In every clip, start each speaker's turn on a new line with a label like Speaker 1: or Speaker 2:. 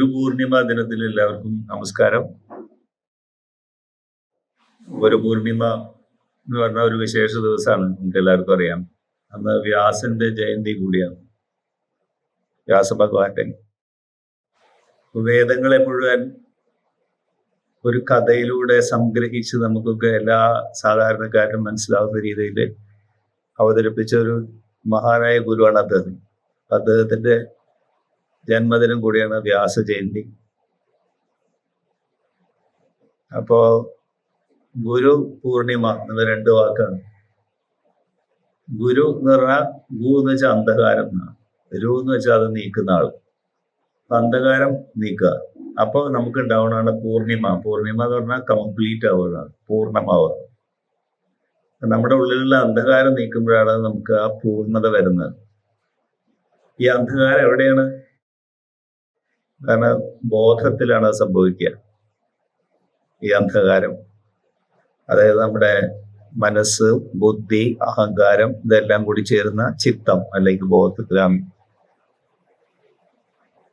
Speaker 1: ഗുരുപൂർണിമ ദിനത്തിൽ എല്ലാവർക്കും നമസ്കാരം. ഗുരുപൂർണിമ എന്ന് പറഞ്ഞ ഒരു വിശേഷ ദിവസമാണ്, നമുക്ക് എല്ലാവർക്കും അറിയാം. അന്ന് വ്യാസന്റെ ജയന്തി കൂടിയാണ്, വ്യാസഭഗവാന്റെ. വേദങ്ങളെ മുഴുവൻ ഒരു കഥയിലൂടെ സംഗ്രഹിച്ച് നമുക്കൊക്കെ എല്ലാ സാധാരണക്കാരും മനസ്സിലാവുന്ന രീതിയിൽ അവതരിപ്പിച്ച ഒരു മഹാനായ ഗുരുവാണ് അദ്ദേഹം. അദ്ദേഹത്തിന്റെ ജന്മദിനം കൂടിയാണ് വ്യാസ ജയന്തി. അപ്പോ ഗുരു പൂർണിമ എന്ന രണ്ട് വാക്കാണ്. ഗുരു എന്ന് പറഞ്ഞാൽ ഗു എന്ന് വെച്ചാൽ അന്ധകാരം എന്നാണ്, രു എന്ന് വെച്ചാൽ അത് നീക്കുന്ന ആൾ. അന്ധകാരം നീക്കുക. അപ്പൊ നമുക്ക് ഉണ്ടാവുന്നതാണ് പൂർണിമ. പൂർണിമ എന്ന് പറഞ്ഞാൽ കംപ്ലീറ്റ് ആവുകയാണ്, പൂർണ്ണമാവുക. നമ്മുടെ ഉള്ളിലുള്ള അന്ധകാരം നീക്കുമ്പോഴാണ് നമുക്ക് ആ പൂർണ്ണത വരുന്നത്. ഈ അന്ധകാരം എവിടെയാണ്? കാരണം ബോധത്തിലാണ് അത് സംഭവിക്കുക. ഈ അന്ധകാരം, അതായത് നമ്മുടെ മനസ്സ്, ബുദ്ധി, അഹങ്കാരം ഇതെല്ലാം കൂടി ചേരുന്ന ചിത്തം അല്ലെങ്കിൽ ബോധത്തിലാണ്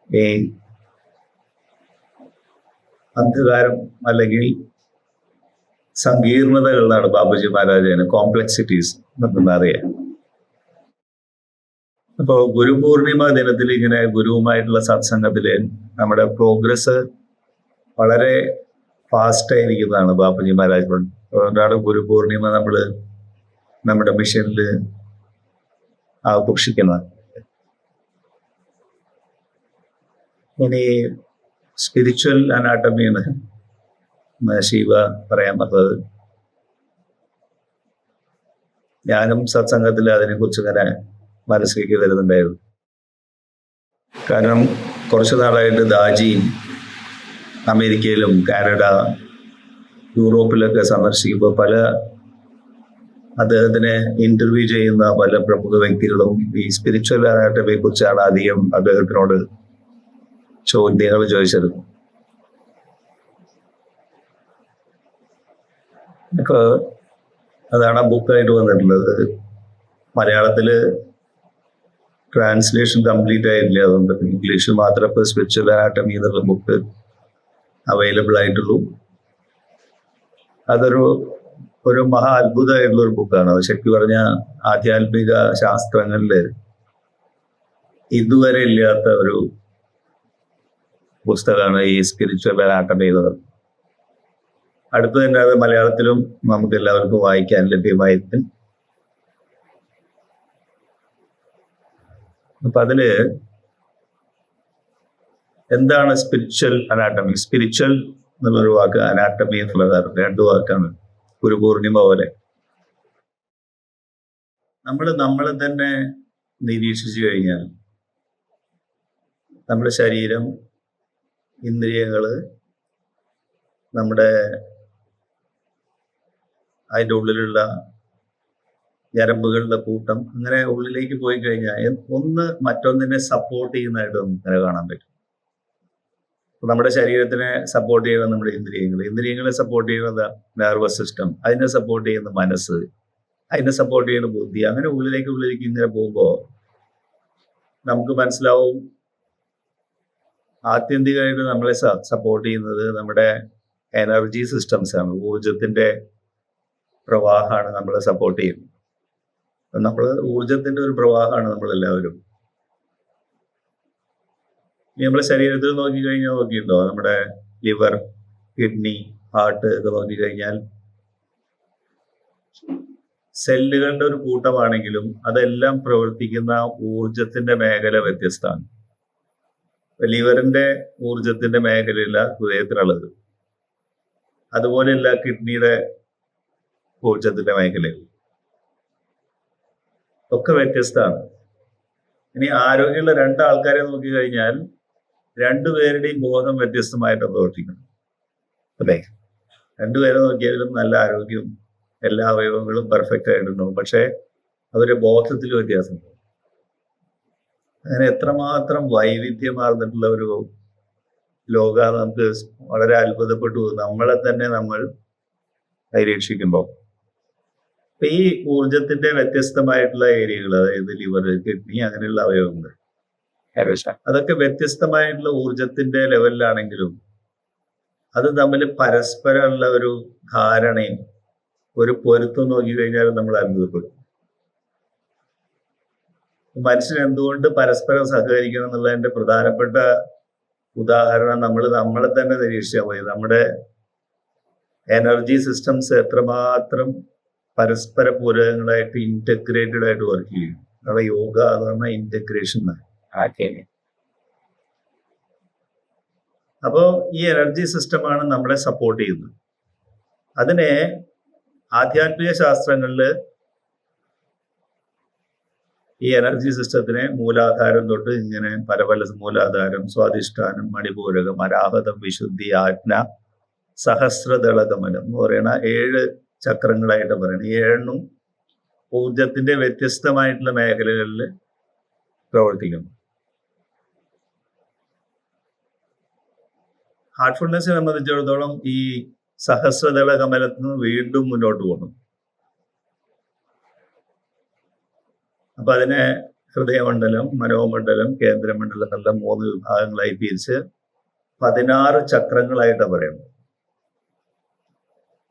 Speaker 1: ഈ അന്ധകാരം അല്ലെങ്കിൽ സങ്കീർണതകളാണ് ബാബുജി മഹാരാജന് കോംപ്ലക്സിറ്റീസ് എന്നറിയാം. അപ്പോ ഗുരുപൂർണിമ ദിനത്തിൽ ഇങ്ങനെ ഗുരുവുമായിട്ടുള്ള സത്സംഗത്തില് നമ്മുടെ പ്രോഗ്രസ് വളരെ ഫാസ്റ്റ് ആയിരിക്കുന്നതാണ് ബാബുജി മഹാരാജ്. അതുകൊണ്ടാണ് ഗുരുപൂർണിമ നമ്മുടെ മിഷനിൽ ആഘോഷിക്കുന്നത്. ഇനി സ്പിരിച്വൽ അനാട്ടമിയാണ് ശിവ പറയാൻ പറഞ്ഞത്. ഞാനും സത്സംഗത്തിൽ അതിനെക്കുറിച്ച് ഇങ്ങനെ മനസ്സിലേക്ക് വരുന്നുണ്ടായിരുന്നു. കാരണം കുറച്ചു നാളായിട്ട് ദാജിയും അമേരിക്കയിലും കാനഡ, യൂറോപ്പിലൊക്കെ സന്ദർശിക്കുമ്പോൾ അദ്ദേഹത്തിനെ ഇന്റർവ്യൂ ചെയ്യുന്ന പല പ്രമുഖ വ്യക്തികളും ഈ സ്പിരിച്വൽ അനാട്ടമിയെ കുറിച്ചാണ് അധികം അദ്ദേഹത്തിനോട് ചോദ്യങ്ങൾ ചോദിച്ചത്. ഇപ്പൊ അതാണ് ആ ബുക്കായിട്ട് വന്നിട്ടുള്ളത്. മലയാളത്തില് ട്രാൻസ്ലേഷൻ കംപ്ലീറ്റ് ആയിട്ടില്ല, അതുകൊണ്ട് ഇംഗ്ലീഷിൽ മാത്രമേ ഇപ്പോൾ സ്പിരിച്വൽ അനാട്ടമി എന്നുള്ള ബുക്ക് അവൈലബിൾ ആയിട്ടുള്ളൂ. ഒരു മഹാ അത്ഭുതമായിട്ടുള്ള ഒരു ബുക്കാണ്. ശരിക്കും പറഞ്ഞാൽ ആധ്യാത്മിക ശാസ്ത്രങ്ങളിൽ ഇതുവരെ ഇല്ലാത്ത ഒരു പുസ്തകമാണ് ഈ സ്പിരിച്വൽ അനാട്ടമി എന്നത്. അടുത്ത് തന്നെ അത് മലയാളത്തിലും നമുക്ക് എല്ലാവർക്കും വായിക്കാൻ ലഭ്യമായിട്ട്. അപ്പൊ അതില് എന്താണ് സ്പിരിച്വൽ അനാട്ടമി? സ്പിരിച്വൽ എന്നുള്ളൊരു വാക്ക്, അനാട്ടമി എന്നുള്ളത് രണ്ടു വാക്കാണ്. ഗുരുപൂർണിമ പോലെ നമ്മളെ തന്നെ നിരീക്ഷിച്ചു കഴിഞ്ഞാൽ നമ്മുടെ ശരീരം, ഇന്ദ്രിയങ്ങള്, അതിൻ്റെ ഉള്ളിലുള്ള ഞരമ്പുകളുടെ കൂട്ടം, അങ്ങനെ ഉള്ളിലേക്ക് പോയി കഴിഞ്ഞാൽ ഒന്ന് മറ്റൊന്നിനെ സപ്പോർട്ട് ചെയ്യുന്നതായിട്ട് നമുക്ക് കാണാൻ പറ്റും. നമ്മുടെ ശരീരത്തിനെ സപ്പോർട്ട് ചെയ്യുന്ന നമ്മുടെ ഇന്ദ്രിയങ്ങളെ സപ്പോർട്ട് ചെയ്യുന്നത് നെർവസ് സിസ്റ്റം, അതിനെ സപ്പോർട്ട് ചെയ്യുന്ന മനസ്സ്, അതിനെ സപ്പോർട്ട് ചെയ്യുന്ന ബുദ്ധി. അങ്ങനെ ഉള്ളിലേക്ക് ഇങ്ങനെ പോകുമ്പോൾ നമുക്ക് മനസ്സിലാവും ആത്യന്തികമായിട്ട് നമ്മളെ സപ്പോർട്ട് ചെയ്യുന്നത് നമ്മുടെ എനർജി സിസ്റ്റംസ് ആണ്. ഊർജത്തിന്റെ പ്രവാഹമാണ് നമ്മളെ സപ്പോർട്ട് ചെയ്യുന്നത്. ഊർജത്തിന്റെ ഒരു പ്രവാഹമാണ് നമ്മളെല്ലാവരും. നമ്മളെ ശരീരത്തിൽ നോക്കിയിട്ടുണ്ടോ? നമ്മുടെ ലിവർ, കിഡ്നി, ഹാർട്ട് ഒക്കെ നോക്കിക്കഴിഞ്ഞാൽ സെല്ലുകളുടെ ഒരു കൂട്ടമാണെങ്കിലും അതെല്ലാം പ്രവർത്തിക്കുന്ന ഊർജത്തിന്റെ മേഖല വ്യത്യസ്തമാണ്. ലിവറിന്റെ ഊർജത്തിന്റെ മേഖലയില്ല ഹൃദയത്തിനുള്ളത്, അതുപോലെയല്ല കിഡ്നിയുടെ ഊർജത്തിന്റെ മേഖലയിൽ, ഒക്കെ വ്യത്യസ്തമാണ്. ഇനി ആരോഗ്യമുള്ള രണ്ടാൾക്കാരെ നോക്കിക്കഴിഞ്ഞാൽ രണ്ടുപേരുടെയും ബോധം വ്യത്യസ്തമായിട്ട് പ്രവർത്തിക്കണം, അല്ലേ? രണ്ടുപേരെ നോക്കിയാലും നല്ല ആരോഗ്യവും എല്ലാ അവയവങ്ങളും പെർഫെക്റ്റ് ആയിട്ടുണ്ടാവും, പക്ഷെ അവരുടെ ബോധത്തിൽ വ്യത്യാസമുണ്ട്. അങ്ങനെ എത്രമാത്രം വൈവിധ്യമാർന്നിട്ടുള്ള ഒരു ലോക നമുക്ക് വളരെ അത്ഭുതപ്പെട്ടു. നമ്മളെ തന്നെ നമ്മൾ നിരീക്ഷിക്കുമ്പോൾ ഈ ഊർജത്തിന്റെ വ്യത്യസ്തമായിട്ടുള്ള ഏരിയകൾ, അതായത് ലിവർ, കിഡ്നി, അങ്ങനെയുള്ള അവയവങ്ങൾ, അതൊക്കെ വ്യത്യസ്തമായിട്ടുള്ള ഊർജത്തിന്റെ ലെവലിലാണെങ്കിലും അത് തമ്മിൽ പരസ്പരമുള്ള ഒരു ധാരണയും ഒരു പൊരുത്തം നോക്കിക്കഴിഞ്ഞാൽ നമ്മൾ അത്ഭുതപ്പെടും. മനുഷ്യൻ എന്തുകൊണ്ട് പരസ്പരം സഹകരിക്കണം എന്നുള്ളതിന്റെ പ്രധാനപ്പെട്ട ഉദാഹരണം നമ്മളെ തന്നെ നിരീക്ഷിച്ചാൽ മതി. നമ്മുടെ എനർജി സിസ്റ്റംസ് എത്രമാത്രം പരസ്പര പൂരകങ്ങളായിട്ട് ഇന്റഗ്രേറ്റഡ് ആയിട്ട് വർക്ക് ചെയ്യും. നമ്മുടെ യോഗ എന്ന് പറഞ്ഞാൽ ഇന്റഗ്രേഷൻ. അപ്പോൾ ഈ എനർജി സിസ്റ്റമാണ് നമ്മളെ സപ്പോർട്ട് ചെയ്യുന്നത്. അതിനെ ആധ്യാത്മിക ശാസ്ത്രങ്ങളിൽ ഈ എനർജി സിസ്റ്റത്തിനെ മൂലാധാരം തൊട്ട് ഇങ്ങനെ പല പല മൂലാധാരം, സ്വാധിഷ്ഠാനം, മണിപൂരകം, അനാഹതം, വിശുദ്ധി, ആജ്ഞ, സഹസ്രദളകമലം എന്ന് പറയുന്ന 7 ചക്രങ്ങളായിട്ട് പറയുന്നത്. ഈ 7 ഊർജത്തിന്റെ വ്യത്യസ്തമായിട്ടുള്ള മേഖലകളിൽ പ്രവർത്തിക്കുന്നു. ഹാർട്ട്ഫുൾനെസ്സിനെ സംബന്ധിച്ചിടത്തോളം ഈ സഹസ്രദള കമലത്തിൽ നിന്ന് വീണ്ടും മുന്നോട്ട് പോകുന്നു. അപ്പൊ അതിനെ ഹൃദയമണ്ഡലം, മനോമണ്ഡലം, കേന്ദ്രമണ്ഡലം എന്നുള്ള 3 വിഭാഗങ്ങളായി തിരിച്ച് 16 ചക്രങ്ങളായിട്ടാണ് പറയുന്നത്.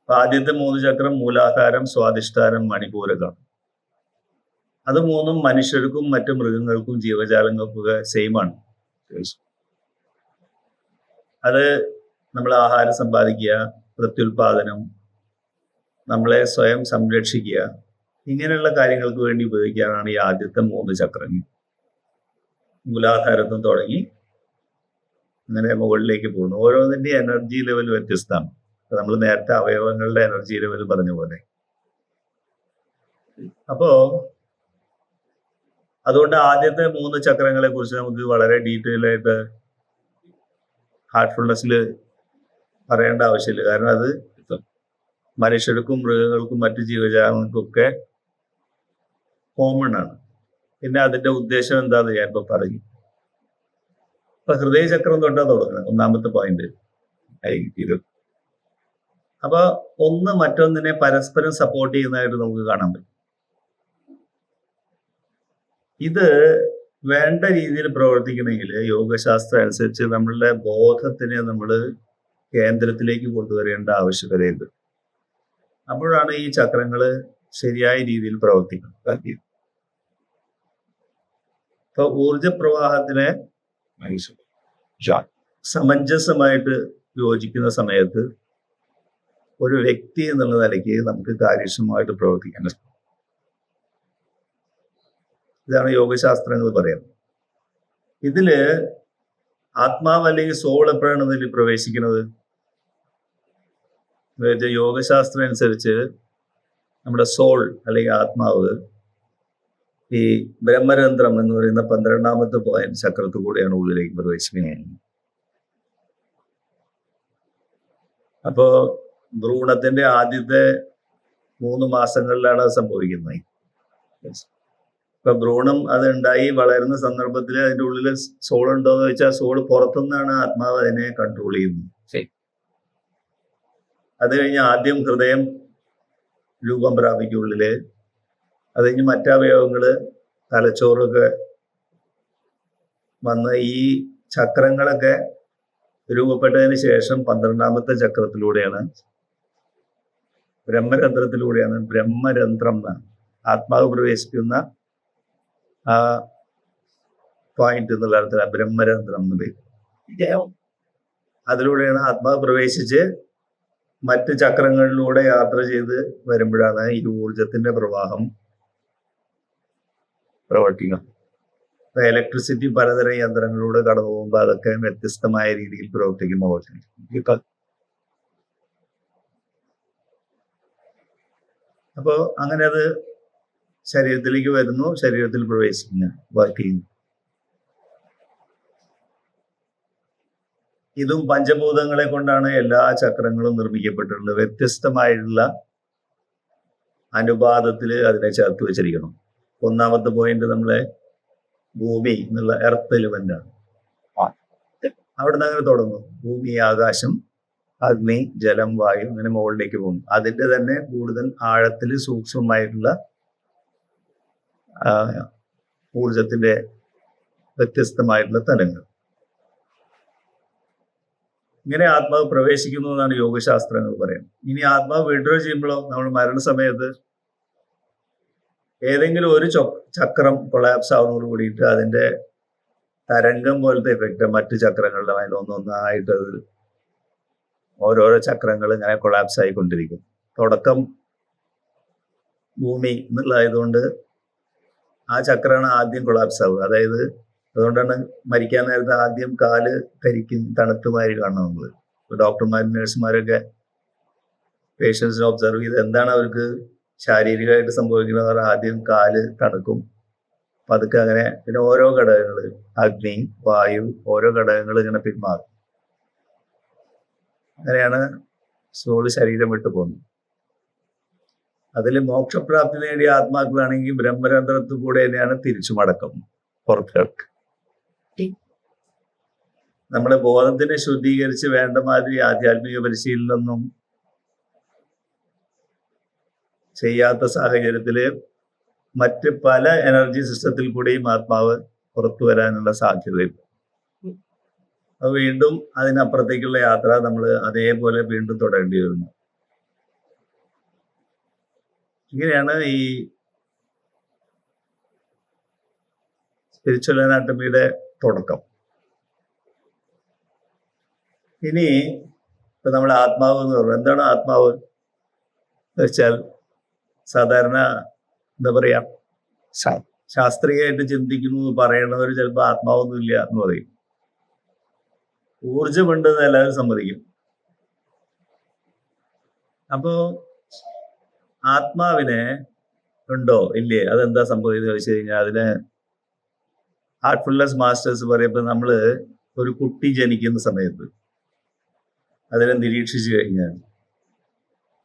Speaker 1: അപ്പൊ ആദ്യത്തെ 3 ചക്രം മൂലാധാരം, സ്വാധിഷ്ഠാനം, മണിപൂരകം. അത് 3 മനുഷ്യർക്കും മറ്റു മൃഗങ്ങൾക്കും ജീവജാലങ്ങൾക്കും ഒക്കെ സെയിം ആണ്. അത് നമ്മൾ ആഹാരം സമ്പാദിക്കുക, പ്രത്യുൽപാദനം, നമ്മളെ സ്വയം സംരക്ഷിക്കുക, ഇങ്ങനെയുള്ള കാര്യങ്ങൾക്ക് വേണ്ടി ഉപയോഗിക്കാനാണ് ഈ ആദ്യത്തെ 3 ചക്രങ്ങൾ. മൂലാധാരത്തും തുടങ്ങി അങ്ങനെ മുകളിലേക്ക് പോകുന്നു. ഓരോന്നിന്റെ എനർജി ലെവൽ വ്യത്യസ്തമാണ്. നമ്മൾ നേരത്തെ അവയവങ്ങളുടെ എനർജി ലെവൽ പറഞ്ഞ പോലെ. അപ്പോ അതുകൊണ്ട് ആദ്യത്തെ 3 ചക്രങ്ങളെ കുറിച്ച് നമുക്ക് വളരെ ഡീറ്റെയിൽ ആയിട്ട് ഹാർട്ട്ഫുൾനെസ്സിൽ പറയേണ്ട ആവശ്യമില്ല. കാരണം അത് മനുഷ്യർക്കും മൃഗങ്ങൾക്കും മറ്റു ജീവജാലങ്ങൾക്കും ഒക്കെ കോമൺ ആണ്. പിന്നെ അതിന്റെ ഉദ്ദേശം എന്താന്ന് ഞാനിപ്പോ പറഞ്ഞു. അപ്പൊ ഹൃദയചക്രം തൊട്ടാ തുടങ്ങുന്നത് 1ാമത്തെ പോയിന്റ് ഇത്. അപ്പൊ ഒന്ന് മറ്റൊന്നിനെ പരസ്പരം സപ്പോർട്ട് ചെയ്യുന്നതായിട്ട് നമുക്ക് കാണാൻ പറ്റും. ഇത് വേണ്ട രീതിയിൽ പ്രവർത്തിക്കണമെങ്കിൽ യോഗശാസ്ത്രം അനുസരിച്ച് നമ്മളുടെ ബോധത്തിനെ നമ്മൾ കേന്ദ്രത്തിലേക്ക് കൊണ്ടുവരേണ്ട ആവശ്യകതയുണ്ട്. അപ്പോഴാണ് ഈ ചക്രങ്ങൾ ശരിയായ രീതിയിൽ പ്രവർത്തിക്കുന്നത്. ഇപ്പൊ ഊർജപ്രവാഹത്തിനെ സമഞ്ജസമായിട്ട് യോജിക്കുന്ന സമയത്ത് ഒരു വ്യക്തി എന്നുള്ള നിലയ്ക്ക് നമുക്ക് കാര്യക്ഷമമായിട്ട് പ്രവർത്തിക്കാൻ പറ്റും. ഇതാണ് യോഗശാസ്ത്രങ്ങൾ പറയുന്നത്. ഇതില് ആത്മാവ് അല്ലെങ്കിൽ സോൾ എപ്പോഴാണ് ഇതിൽ പ്രവേശിക്കുന്നത്? യോഗശാസ്ത്രം അനുസരിച്ച് നമ്മുടെ സോൾ അല്ലെങ്കിൽ ആത്മാവ് ഈ ബ്രഹ്മരന്ധ്രം എന്ന് പറയുന്ന 12ാമത്തെ പോയിന്റ് ചക്രത്തിൽ കൂടെയാണ് ഉള്ളിലേക്ക് പ്രവേശിക്കുന്നത്. അപ്പോ ഭ്രൂണത്തിന്റെ ആദ്യത്തെ 3 മാസങ്ങളിലാണ് അത് സംഭവിക്കുന്നത്. ഇപ്പൊ ഭ്രൂണം അത് ഉണ്ടായി വളരുന്ന സന്ദർഭത്തിൽ അതിന്റെ ഉള്ളിൽ സോൾ ഉണ്ടോ എന്ന് വെച്ചാൽ സോള് പുറത്തുനിന്നാണ് ആത്മാവ് അതിനെ കൺട്രോൾ ചെയ്യുന്നത്. അത് കഴിഞ്ഞ് ആദ്യം ഹൃദയം രൂപം പ്രാപിക്കും ഉള്ളില്. അത് കഴിഞ്ഞ് മറ്റവയവങ്ങള് തലച്ചോറൊക്കെ വന്ന് ഈ ചക്രങ്ങളൊക്കെ രൂപപ്പെട്ടതിന് ശേഷം 12ാമത്തെ ചക്രത്തിലൂടെയാണ് ബ്രഹ്മരന്ധ്രത്തിലൂടെയാണ് ബ്രഹ്മരന്ധ്രം എന്നാണ് ആത്മാവ് പ്രവേശിക്കുന്ന ആ പോയിന്റ് എന്നുള്ള അർത്ഥത്തിൽ ബ്രഹ്മരന്ധ്രം എന്ന് പേര്. അതിലൂടെയാണ് ആത്മാവ് പ്രവേശിച്ച് മറ്റ് ചക്രങ്ങളിലൂടെ യാത്ര ചെയ്ത് വരുമ്പോഴാണ് ഈ ഊർജത്തിന്റെ പ്രവാഹം പ്രവർത്തിക്കുക. ഇപ്പൊ ഇലക്ട്രിസിറ്റി പലതരം യന്ത്രങ്ങളിലൂടെ കടന്നു പോകുമ്പോൾ അതൊക്കെ വ്യത്യസ്തമായ രീതിയിൽ പ്രവർത്തിക്കുന്ന പോലെ. അപ്പോ അങ്ങനെ അത് ശരീരത്തിലേക്ക് വരുന്നു, ശരീരത്തിൽ പ്രവേശിക്കുന്നു, വർക്ക് ചെയ്യുന്നു. ഇതും പഞ്ചഭൂതങ്ങളെ കൊണ്ടാണ് എല്ലാ ചക്രങ്ങളും നിർമ്മിക്കപ്പെട്ടിട്ടുള്ളത്. വ്യത്യസ്തമായിട്ടുള്ള അനുപാതത്തിൽ അതിനെ ചേർത്ത് വെച്ചിരിക്കണം. 1ാമത്തെ പോയിന്റ് നമ്മളെ ഭൂമി എന്നുള്ള എർത്ത് എലിമെന്റ് ആണ്. അവിടുന്ന് അങ്ങനെ തുടങ്ങും. ഭൂമി, ആകാശം, അഗ്നി, ജലം, വായു, അങ്ങനെ മുകളിലേക്ക് പോകും. അതിന്റെ തന്നെ കൂടുതൽ ആഴത്തിൽ സൂക്ഷ്മമായിട്ടുള്ള ഊർജത്തിന്റെ വ്യത്യസ്തമായിട്ടുള്ള തലങ്ങൾ. ഇങ്ങനെ ആത്മാവ് പ്രവേശിക്കുന്നു എന്നാണ് യോഗശാസ്ത്രങ്ങൾ പറയുന്നത്. ഇനി ആത്മാവ് വിഡ്രോ ചെയ്യുമ്പോഴോ നമ്മൾ മരണസമയത്ത് ഏതെങ്കിലും ഒരു ചക്രം കൊളാപ്സ് ആവുന്നതോട് കൂടിയിട്ട് അതിന്റെ തരംഗം പോലത്തെ എഫക്റ്റ് മറ്റു ചക്രങ്ങളുടെ മേലെ ഒന്നൊന്നായിട്ട് അത് ഓരോരോ ചക്രങ്ങൾ ഇങ്ങനെ കൊളാപ്സ് ആയിക്കൊണ്ടിരിക്കും. തുടക്കം ഭൂമി എന്നുള്ളതായതുകൊണ്ട് ആ ചക്രമാണ് ആദ്യം കൊളാപ്സ് ആവുക. അതായത് അതുകൊണ്ടാണ് മരിക്കാൻ നേരത്തെ ആദ്യം കാല് കരിക്കും തണുത്തുമായി കാണണം നമ്മൾ. ഡോക്ടർമാരും നഴ്സുമാരൊക്കെ പേഷ്യൻസിനെ ഒബ്സർവ് ചെയ്ത് എന്താണ് അവർക്ക് ശാരീരികമായിട്ട് സംഭവിക്കുന്നത്. ആദ്യം കാല് തണുക്കും, പതുക്കെ അങ്ങനെ. പിന്നെ ഓരോ ഘടകങ്ങൾ, അഗ്നി, വായു, ഓരോ ഘടകങ്ങൾ ഇങ്ങനെ പിന്മാറും. അങ്ങനെയാണ് സോള് ശരീരം വിട്ടു പോകുന്നത്. അതിൽ മോക്ഷപ്രാപ്തി നേടിയ ആത്മാക്കളാണെങ്കിൽ ബ്രഹ്മരന്ധ്രത്തിൽ കൂടെ തന്നെയാണ് തിരിച്ചു മടക്കം പുറത്തേക്ക്. നമ്മുടെ ബോധത്തിനെ ശുദ്ധീകരിച്ച് വേണ്ട മാതിരി ആധ്യാത്മിക പരിശീലനമൊന്നും ചെയ്യാത്ത സാഹചര്യത്തില് മറ്റ് പല എനർജി സിസ്റ്റത്തിൽ കൂടെയും ആത്മാവ് പുറത്തു വരാനുള്ള സാധ്യതയുണ്ട്. അത് വീണ്ടും അതിനപ്പുറത്തേക്കുള്ള യാത്ര നമ്മൾ അതേപോലെ വീണ്ടും തുടരേണ്ടി വരുന്നു. ഇങ്ങനെയാണ് ഈ സ്പിരിച്വൽ അനാട്ടമിയുടെ തുടക്കം. ഇനി ഇപ്പൊ നമ്മൾ ആത്മാവ് എന്ന് പറയുന്നത് എന്താണ്? ആത്മാവ് എന്ന് വെച്ചാൽ സാധാരണ എന്താ പറയാ, ശാസ്ത്രീയമായിട്ട് ചിന്തിക്കുന്നു പറയണവർ ചിലപ്പോൾ ആത്മാവൊന്നുമില്ല എന്ന് പറയും. ഊർജമുണ്ടെന്ന് എല്ലാവരും സമ്മതിക്കും. അപ്പോ ആത്മാവിനെ ഉണ്ടോ ഇല്ലേ, അതെന്താ സംഭവിച്ചത് ചോദിച്ചു കഴിഞ്ഞാൽ അതിന് ഹാർട്ട്ഫുൾനെസ് മാസ്റ്റേഴ്സ് പറയുമ്പോൾ നമ്മള് ഒരു കുട്ടി ജനിക്കുന്ന സമയത്ത് അതിനെ നിരീക്ഷിച്ചു കഴിഞ്ഞാൽ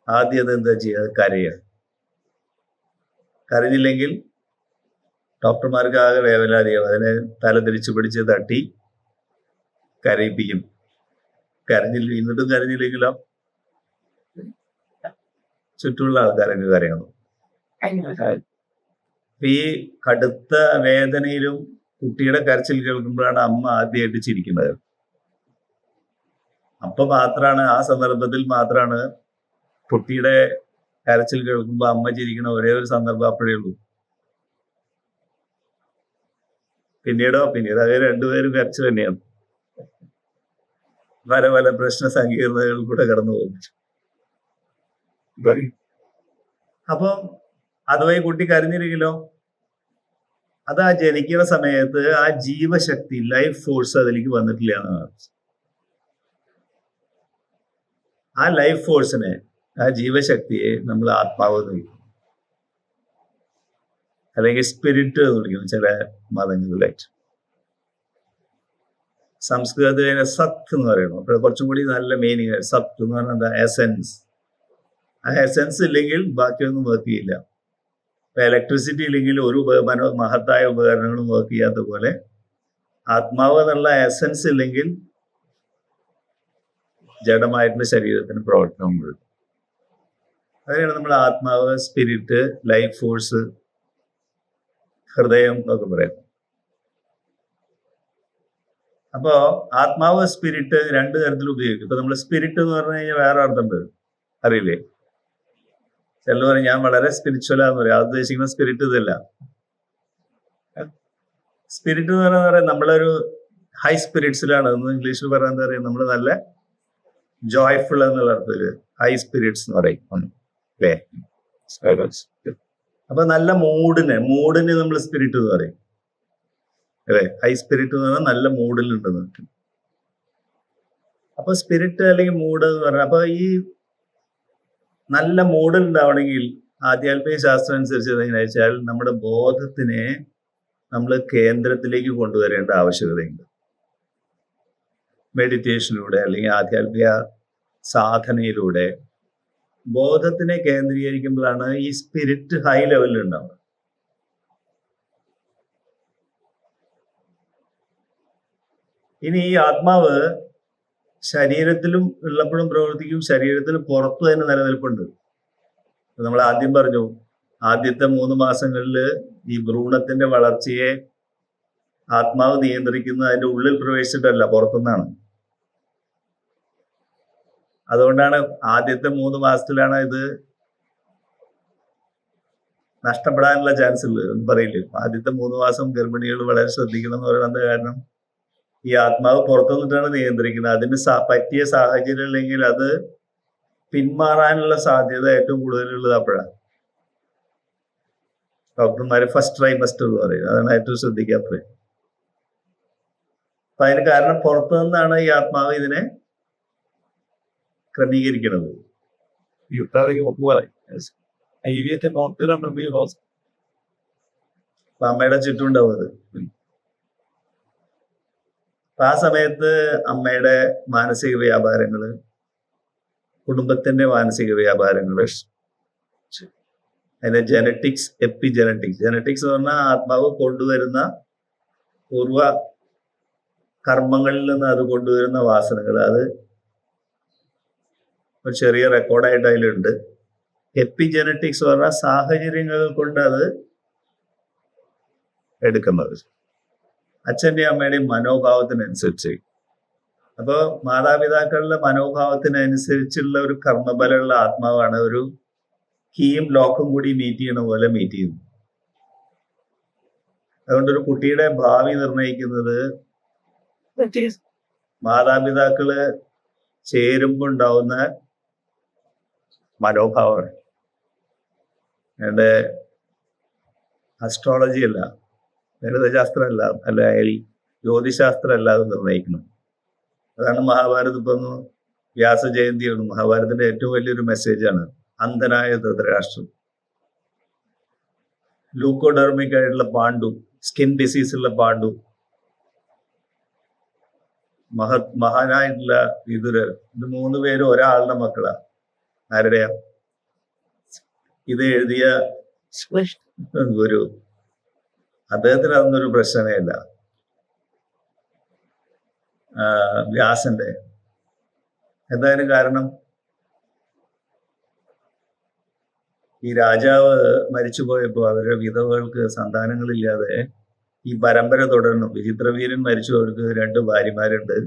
Speaker 1: ആദ്യം അത് എന്താ ചെയ്യുക? കരയുക. കരഞ്ഞില്ലെങ്കിൽ ഡോക്ടർമാർക്ക് ആകെ വേവലാതിയാവും. അതിനെ തല തിരിച്ചു പിടിച്ച് തട്ടി കരയിപ്പിക്കും. എന്നിട്ടും കരഞ്ഞില്ലെങ്കിലോ ചുറ്റുമുള്ള ആൾക്കാരൊക്കെ കരയണം. ഈ കടുത്ത വേദനയിലും കുട്ടിയുടെ കരച്ചിൽ കേൾക്കുമ്പോഴാണ് അമ്മ ആദ്യമായിട്ട് ചിരിക്കുന്നത്. അപ്പൊ മാത്രമാണ്, ആ സന്ദർഭത്തിൽ മാത്രമാണ് കുട്ടിയുടെ കരച്ചിൽ കേൾക്കുമ്പോൾ അമ്മ ചിരിക്കണ ഒരേ ഒരു സന്ദർഭം അപ്പോഴേ ഉള്ളൂ. പിന്നീട് അത് രണ്ടുപേരും കരച്ചു തന്നെയാണ്. പല പല പ്രശ്ന സങ്കീർണതകൾ കൂടെ കടന്നു പോകും. അപ്പം അഥവാ ഈ കുട്ടി കരഞ്ഞിരിക്കലോ, അത് ആ ജനിക്കുന്ന സമയത്ത് ആ ജീവശക്തി, ലൈഫ് ഫോഴ്സ് അതിലേക്ക് വന്നിട്ടില്ല എന്നാണ്. ആ ലൈഫ് ഫോഴ്സിനെ, ആ ജീവശക്തിയെ നമ്മൾ ആത്മാവ് എന്ന് വിളിക്കും, അല്ലെങ്കിൽ സ്പിരിറ്റ് എന്ന് വിളിക്കും ചില മതങ്ങളിലായിട്ട്. സംസ്കൃതത്തിലെ സത്ത് എന്ന് പറയുന്നു. അപ്പോൾ കുറച്ചും കൂടി നല്ല മീനിങ്. സത്ത് എന്ന് പറഞ്ഞാൽ എന്താ? എസെൻസ്. ആ എസെൻസ് ഇല്ലെങ്കിൽ ബാക്കിയൊന്നും വർക്ക് ചെയ്യില്ല. ഇപ്പൊ ഇലക്ട്രിസിറ്റി ഇല്ലെങ്കിൽ ഒരു മഹത്തായ ഉപകരണങ്ങളും വർക്ക് ചെയ്യാത്ത പോലെ ആത്മാവ് എന്നുള്ള എസെൻസ് ഇല്ലെങ്കിൽ ജഡമായിട്ടുള്ള ശരീരത്തിന് പ്രവർത്തനങ്ങൾ. അതിനാണ് നമ്മൾ ആത്മാവ്, സ്പിരിറ്റ്, ലൈഫ് ഫോഴ്സ്, ഹൃദയം എന്നൊക്കെ പറയുന്നത്. അപ്പോ ആത്മാവ്, സ്പിരിറ്റ് രണ്ട് തരത്തിൽ ഉപയോഗിക്കും. ഇപ്പൊ നമ്മൾ സ്പിരിറ്റ് എന്ന് പറഞ്ഞു കഴിഞ്ഞാൽ വേറെ അർത്ഥമുണ്ട്, അറിയില്ലേ? ചിലർ പറയും ഞാൻ വളരെ സ്പിരിച്വലാന്ന് പറയും. അത് ഉദ്ദേശിക്കുന്ന സ്പിരിറ്റ് ഇതല്ല. സ്പിരിറ്റ് എന്ന് പറയുന്നത് നമ്മളൊരു ഹൈ സ്പിരിറ്റ്സിലാണ്. എന്ന് ഇംഗ്ലീഷിൽ പറയാൻ എന്താ പറയുക, നമ്മൾ നല്ല ജോയ്ഫുൾ എന്നുള്ള അർത്ഥത്തില് ഹൈ സ്പിരിറ്റ്സ് എന്ന് പറയും അല്ലേ? അപ്പൊ നല്ല മൂഡിന് നമ്മൾ സ്പിരിറ്റ് എന്ന് പറയും അല്ലെ? ഹൈ സ്പിരിറ്റ് എന്ന് പറഞ്ഞാൽ നല്ല മൂഡിലുണ്ടെന്ന്. അപ്പൊ സ്പിരിറ്റ് അല്ലെങ്കിൽ മൂഡ് എന്ന് പറഞ്ഞാൽ, അപ്പൊ ഈ നല്ല മൂഡിൽ ഉണ്ടാവണമെങ്കിൽ ആധ്യാത്മിക ശാസ്ത്രം അനുസരിച്ച് എങ്ങനെയാ വെച്ചാൽ നമ്മുടെ ബോധത്തിനെ നമ്മൾ കേന്ദ്രത്തിലേക്ക് കൊണ്ടുവരേണ്ട ആവശ്യകതയുണ്ട്. മെഡിറ്റേഷനിലൂടെ അല്ലെങ്കിൽ ആധ്യാത്മിക സാധനയിലൂടെ ബോധത്തിനെ കേന്ദ്രീകരിക്കുമ്പോഴാണ് ഈ സ്പിരിറ്റ് ഹൈ ലെവലിൽ ഉണ്ടാവുക. ഇനി ഈ ആത്മാവ് ശരീരത്തിലും ഉള്ളപ്പോഴും പ്രവർത്തിക്കും, ശരീരത്തിന് പുറത്തു തന്നെ നിലനിൽപ്പുണ്ട്. നമ്മൾ ആദ്യം പറഞ്ഞു, ആദ്യത്തെ 3 മാസങ്ങളിൽ ഈ ഭ്രൂണത്തിന്റെ വളർച്ചയെ ആത്മാവ് നിയന്ത്രിക്കുന്നത് അതിന്റെ ഉള്ളിൽ പ്രവേശിച്ചിട്ടല്ല, പുറത്തുനിന്നാണ്. അതുകൊണ്ടാണ് ആദ്യത്തെ 3 മാസത്തിലാണ് ഇത് നഷ്ടപ്പെടാനുള്ള ചാൻസ് ഉള്ളത് എന്ന് പറയില്ലേ. ആദ്യത്തെ 3 മാസം ഗർഭിണികൾ വളരെ ശ്രദ്ധിക്കണം എന്ന് പറയുന്നത് കാരണം ഈ ആത്മാവ് പുറത്തു നിന്നിട്ടാണ് നിയന്ത്രിക്കുന്നത്. അതിന് പറ്റിയ സാഹചര്യം ഉണ്ടെങ്കിൽ അത് പിന്മാറാനുള്ള സാധ്യത ഏറ്റവും കൂടുതലുള്ളത് അപ്പോഴാണ്. ഡോക്ടർമാര് ഫസ്റ്റ് ട്രൈമസ്റ്റർ എന്ന് പറയും, അതാണ് ഏറ്റവും ശ്രദ്ധിക്കാത്തത്. അപ്പൊ അതിന് കാരണം പുറത്തു നിന്നാണ് ഈ ആത്മാവ് ഇതിനെ ക്രമീകരിക്കുന്നത്. അപ്പൊ അമ്മയുടെ ചുറ്റും ഉണ്ടാവും അത്. അപ്പൊ ആ സമയത്ത് അമ്മയുടെ മാനസിക വ്യാപാരങ്ങള്, കുടുംബത്തിന്റെ മാനസിക വ്യാപാരങ്ങള്, അതിന്റെ ജനറ്റിക്സ്, എപ്പിജനറ്റിക്സ്. ജനറ്റിക്സ് എന്ന് പറഞ്ഞാൽ ആത്മാവ് കൊണ്ടുവരുന്ന പൂർവ കർമ്മങ്ങളിൽ നിന്ന് അത് കൊണ്ടുവരുന്ന വാസനകൾ, അത് ഒരു ചെറിയ റെക്കോർഡായിട്ട് അതിലുണ്ട്. എപ്പിജനറ്റിക്സ് പറഞ്ഞാൽ സാഹചര്യങ്ങൾ കൊണ്ട് അത് എടുക്കുന്നത്, അച്ഛൻ്റെയും അമ്മയുടെയും മനോഭാവത്തിനനുസരിച്ച്. അപ്പോൾ മാതാപിതാക്കളുടെ മനോഭാവത്തിനനുസരിച്ചുള്ള ഒരു കർമ്മബലമുള്ള ആത്മാവാണ് ഒരു കീയും ലോക്കും കൂടി മീറ്റ് ചെയ്യണ പോലെ മീറ്റ് ചെയ്യുന്നു. അതുകൊണ്ടൊരു കുട്ടിയുടെ ഭാവി നിർണ്ണയിക്കുന്നത് മാതാപിതാക്കള് ചേരുമ്പോൾ ഉണ്ടാവുന്ന മനോഭാവമാണ്. അതിന്റെ അസ്ട്രോളജി അല്ല, ഗണിതശാസ്ത്രമല്ല, അല്ലെങ്കിൽ ജ്യോതിശാസ്ത്രമല്ല അത് നിർണ്ണയിക്കണം. അതാണ് മഹാഭാരതം. ഇപ്പം വ്യാസജയന്തിയാണ്. മഹാഭാരതത്തിന്റെ ഏറ്റവും വലിയൊരു മെസ്സേജാണ് അന്ധനായ ധൃതരാഷ്ട്രം. ലൂക്കോഡെർമിക് ആയിട്ടുള്ള പാണ്ഡു, സ്കിൻ ഡിസീസ് ഉള്ള പാണ്ഡു, മഹാനായിട്ടുള്ള വിതുരർ, ഇത് 3 പേരും ഒരാളുടെ മക്കളാണ്. ആരുടെയാ? ഇത് എഴുതിയ ഗുരു. അദ്ദേഹത്തിന് അതൊന്നൊരു പ്രശ്നമേ ഇല്ല. വ്യാസന്റെ എന്തായാലും കാരണം ഈ രാജാവ് മരിച്ചുപോയപ്പോ അവരുടെ വിധവകൾക്ക് സന്താനങ്ങളില്ലാതെ ഈ പരമ്പര തുടരണം. വിചിത്രവീരൻ മരിച്ചവർക്ക് 2 ഭാര്യമാരുണ്ട്.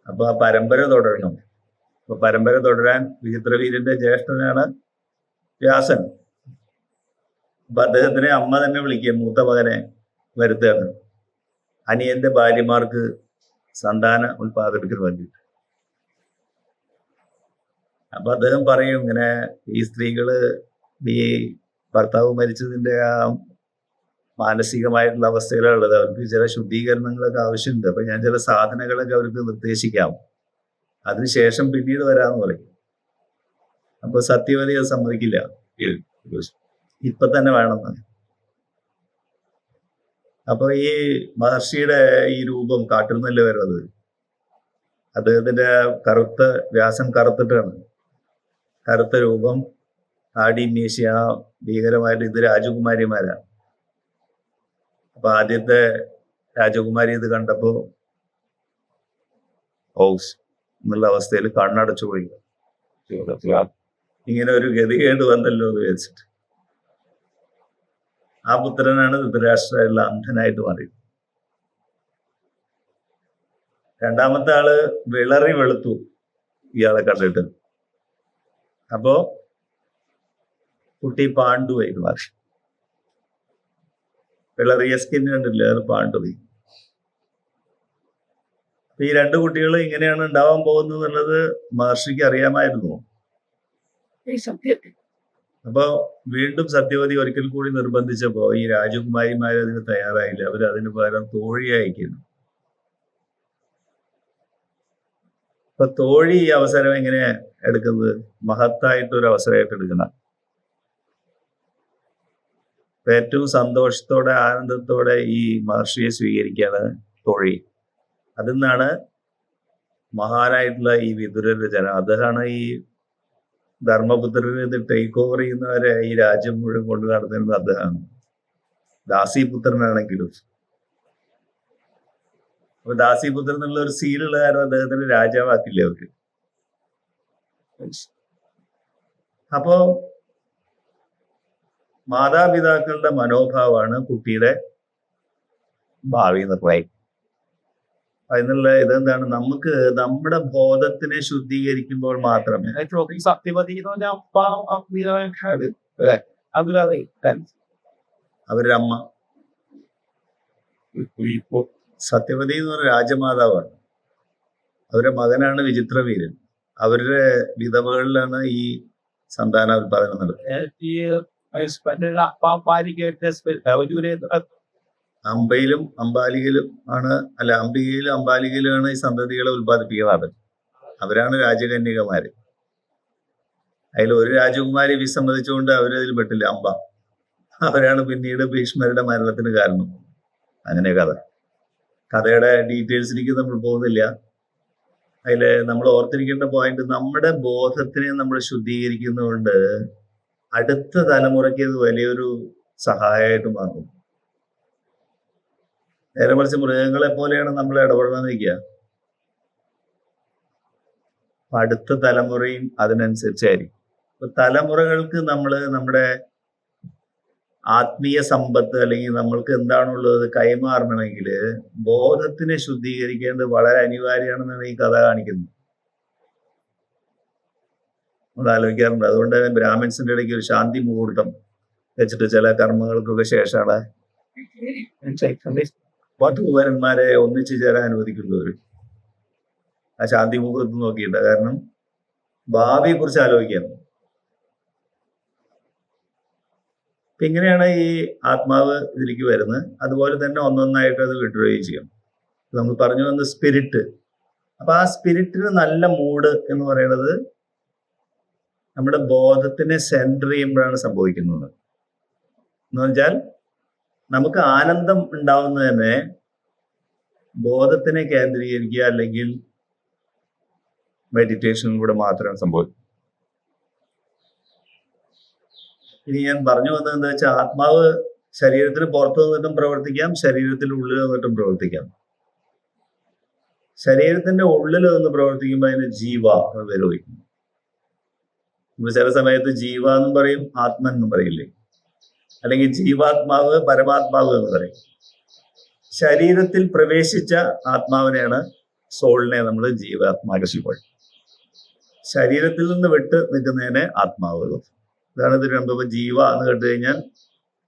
Speaker 1: അപ്പൊ ആ പരമ്പര തുടരണം. അപ്പൊ പരമ്പര തുടരാൻ വിചിത്രവീരന്റെ ജ്യേഷ്ഠനാണ് വ്യാസൻ. അപ്പൊ അദ്ദേഹത്തിനെ അമ്മ തന്നെ വിളിക്കുക, മൂത്ത മകനെ വരുത്തുകയാണ് അനിയന്റെ ഭാര്യമാർക്ക് സന്താന ഉൽപാദിപ്പിക്കാൻ വേണ്ടിയിട്ട്. അപ്പൊ അദ്ദേഹം പറയും, ഇങ്ങനെ ഈ സ്ത്രീകള് ഈ ഭർത്താവ് മരിച്ചതിന്റെ ആ മാനസികമായിട്ടുള്ള അവസ്ഥയിലുള്ളത്, അവർക്ക് ചില ശുദ്ധീകരണങ്ങളൊക്കെ ആവശ്യമുണ്ട്. അപ്പൊ ഞാൻ ചില സാധനങ്ങളൊക്കെ അവർക്ക് നിർദ്ദേശിക്കാം, അതിനുശേഷം പിന്നീട് വരാമെന്ന് പറയും. അപ്പൊ സത്യവതി അത് സമ്മതിക്കില്ല, ഇപ്പൊ തന്നെ വേണമെന്ന്. അപ്പൊ ഈ മഹർഷിയുടെ ഈ രൂപം കാട്ടിൽ നിന്നല്ലേ വരുന്നത്. അദ്ദേഹത്തിന്റെ കറുത്ത, വ്യാസൻ കറുത്തിട്ടാണ്, കറുത്ത രൂപം, താടി, മീശ, ഭീകരമായിട്ട്. ഇത് രാജകുമാരിമാരാണ്. അപ്പൊ ആദ്യത്തെ രാജകുമാരി ഇത് കണ്ടപ്പോ ഹൗസ് എന്നുള്ള അവസ്ഥയിൽ കണ്ണടച്ചു പോയി. ഇങ്ങനെ ഒരു ഗതികേട് വന്നല്ലോ എന്ന് വിചാരിച്ചിട്ട് ആ പുത്രനാണ് ധൃതരാഷ്ട്രമുള്ള അന്ധനായിട്ട് മാറിയത്. രണ്ടാമത്തെ ആള് വിളറി വെളുത്തു ഇയാളെ കണ്ടിട്ട്. അപ്പോ കുട്ടി പാണ്ഡുവായിട്ട് മാറി. വിളറിയ സ്കിൻ കണ്ടില്ല, അത് പാണ്ഡുവായി. ഈ 2 കുട്ടികൾ ഇങ്ങനെയാണ് ഉണ്ടാവാൻ പോകുന്നത് എന്നുള്ളത് മഹർഷിക്ക് അറിയാമായിരുന്നു. അപ്പൊ വീണ്ടും സത്യവതി ഒരിക്കൽ കൂടി നിർബന്ധിച്ചപ്പോ ഈ രാജകുമാരിമാർ അതിന് തയ്യാറായില്ല. അവർ അതിന് പകരം തോഴിയെ അയക്കുന്നു. അപ്പൊ തോഴി ഈ അവസരം എങ്ങനെ എടുക്കുന്നത്? മഹത്തായിട്ടൊരു അവസരമായിട്ട് എടുക്കണം. ഏറ്റവും സന്തോഷത്തോടെ, ആനന്ദത്തോടെ ഈ മഹർഷിയെ സ്വീകരിക്കാണ് തോഴി. അതിൽ നിന്നാണ് മഹാനായിട്ടുള്ള ഈ വിതുരന്റെ ജനം. അദ്ദേഹമാണ് ഈ ധർമ്മപുത്രന് ഇത് ടേക്ക് ഓവർ ചെയ്യുന്നവരെ ഈ രാജ്യം മുഴുവൻ കൊണ്ടു നടന്നിരുന്നത് അദ്ദേഹമാണ്. ദാസിപുത്രനാണെങ്കിലും. അപ്പൊ ദാസിപുത്രൻ എന്നുള്ള ഒരു സീലുള്ള കാരണം അദ്ദേഹത്തിന് രാജാവാക്കില്ല അവര്. അപ്പോ മാതാപിതാക്കളുടെ മനോഭാവമാണ് കുട്ടിയുടെ ഭാവി നിർണ്ണയിക്കും. അതിനുള്ള ഇതെന്താണ്, നമുക്ക് നമ്മുടെ ബോധത്തിനെ ശുദ്ധീകരിക്കുമ്പോൾ മാത്രമേ
Speaker 2: സത്യവതി എന്ന് പറഞ്ഞാൽ അതിലതെ
Speaker 1: അവരുടെ അമ്മ സത്യവതി എന്ന് പറഞ്ഞ രാജമാതാവാണ്. അവരുടെ മകനാണ് വിചിത്രവീരൻ. അവരുടെ വിധവകളിലാണ് ഈ സന്താനോത്പാദനം നടക്കുന്നത്. അമ്പയിലും അംബാലികയിലും ആണ്, അല്ല അംബികയിലും അംബാലികയിലുമാണ് ഈ സന്തതികളെ ഉത്പാദിപ്പിക്കുന്നത്. അവരാണ് രാജകന്യകമാര്. അതിൽ ഒരു രാജകുമാരി വിസമ്മതിച്ചുകൊണ്ട് അവരതിൽ പെട്ടില്ല, അമ്പ. അവരാണ് പിന്നീട് ഭീഷ്മരുടെ മരണത്തിന് കാരണം. അങ്ങനെ കഥയുടെ ഡീറ്റെയിൽസിലേക്ക് നമ്മൾ പോകുന്നില്ല. അതിൽ നമ്മൾ ഓർത്തിരിക്കേണ്ട പോയിന്റ്, നമ്മുടെ ബോധത്തിനെ നമ്മൾ ശുദ്ധീകരിക്കുന്നതുകൊണ്ട് അടുത്ത തലമുറയ്ക്ക് ഇത് വലിയൊരു സഹായമായിട്ട് മാറും. നേരെ മറിച്ച് മൃഗങ്ങളെ പോലെയാണ് നമ്മൾ ഇടപെടണമെന്നിരിക്കുക. അടുത്ത തലമുറയും അതിനനുസരിച്ചായിരിക്കും. അപ്പൊ തലമുറകൾക്ക് നമ്മൾ നമ്മുടെ ആത്മീയ സമ്പത്ത് അല്ലെങ്കിൽ നമ്മൾക്ക് എന്താണുള്ളത് കൈമാറണമെങ്കിൽ ബോധത്തിനെ ശുദ്ധീകരിക്കേണ്ടത് വളരെ അനിവാര്യമാണെന്നാണ് ഈ കഥ കാണിക്കുന്നത്. നമ്മൾ ആലോചിക്കാറുണ്ട്. അതുകൊണ്ട് തന്നെ ബ്രാഹ്മിൻസിന്റെ ഇടയ്ക്ക് ഒരു ശാന്തി മുഹൂർത്തം വെച്ചിട്ട് ചില കർമ്മങ്ങൾക്കൊക്കെ ശേഷമാണ് വധൂവരന്മാരെ ഒന്നിച്ചു ചേരാൻ അനുവദിക്കുന്നവർ ആ ശാന്തി മുഹൂർത്തം നോക്കിയിട്ട. കാരണം ഭാവിയെ കുറിച്ച് ആലോചിക്കാൻ. ഇങ്ങനെയാണ് ഈ ആത്മാവ് ഇതിലേക്ക് വരുന്നത്. അതുപോലെ തന്നെ ഒന്നൊന്നായിട്ട് അത് വിട്ടുകയും ചെയ്യും. നമ്മൾ പറഞ്ഞു വന്ന സ്പിരിറ്റ്. അപ്പൊ ആ സ്പിരിറ്റിന് നല്ല മൂഡ് എന്ന് പറയുന്നത് നമ്മുടെ ബോധത്തിനെ സെൻറ്റർ ചെയ്യുമ്പോഴാണ് സംഭവിക്കുന്നത്. എന്ന് വെച്ചാൽ നമുക്ക് ആനന്ദം ഉണ്ടാവുന്നത് തന്നെ ബോധത്തിനെ കേന്ദ്രീകരിക്കുക അല്ലെങ്കിൽ മെഡിറ്റേഷനിലൂടെ മാത്രമേ സംഭവിക്കൂ. ഇനി ഞാൻ പറഞ്ഞു വന്നത് എന്താ വെച്ചാൽ, ആത്മാവ് ശരീരത്തിന് പുറത്തു നിന്നിട്ടും പ്രവർത്തിക്കാം, ശരീരത്തിന്റെ ഉള്ളിൽ നിന്നിട്ടും പ്രവർത്തിക്കാം. ശരീരത്തിന്റെ ഉള്ളിൽ നിന്ന് പ്രവർത്തിക്കുമ്പോൾ അതിന് ജീവ എന്ന് പേര് വയ്ക്കും. നമ്മൾ ചില സമയത്ത് ജീവ എന്നും പറയും, ആത്മൻ എന്നും പറയില്ലേ, അല്ലെങ്കിൽ ജീവാത്മാവ് പരമാത്മാവ് എന്ന് പറയും. ശരീരത്തിൽ പ്രവേശിച്ച ആത്മാവിനെയാണ്, സോളിനെ നമ്മൾ ജീവാത്മാകശിപ്പോൾ. ശരീരത്തിൽ നിന്ന് വിട്ട് നിൽക്കുന്നതിനെ ആത്മാവ്. ഇതാണ് ഇത് രണ്ടും. ജീവ എന്ന് കേട്ട് കഴിഞ്ഞാൽ,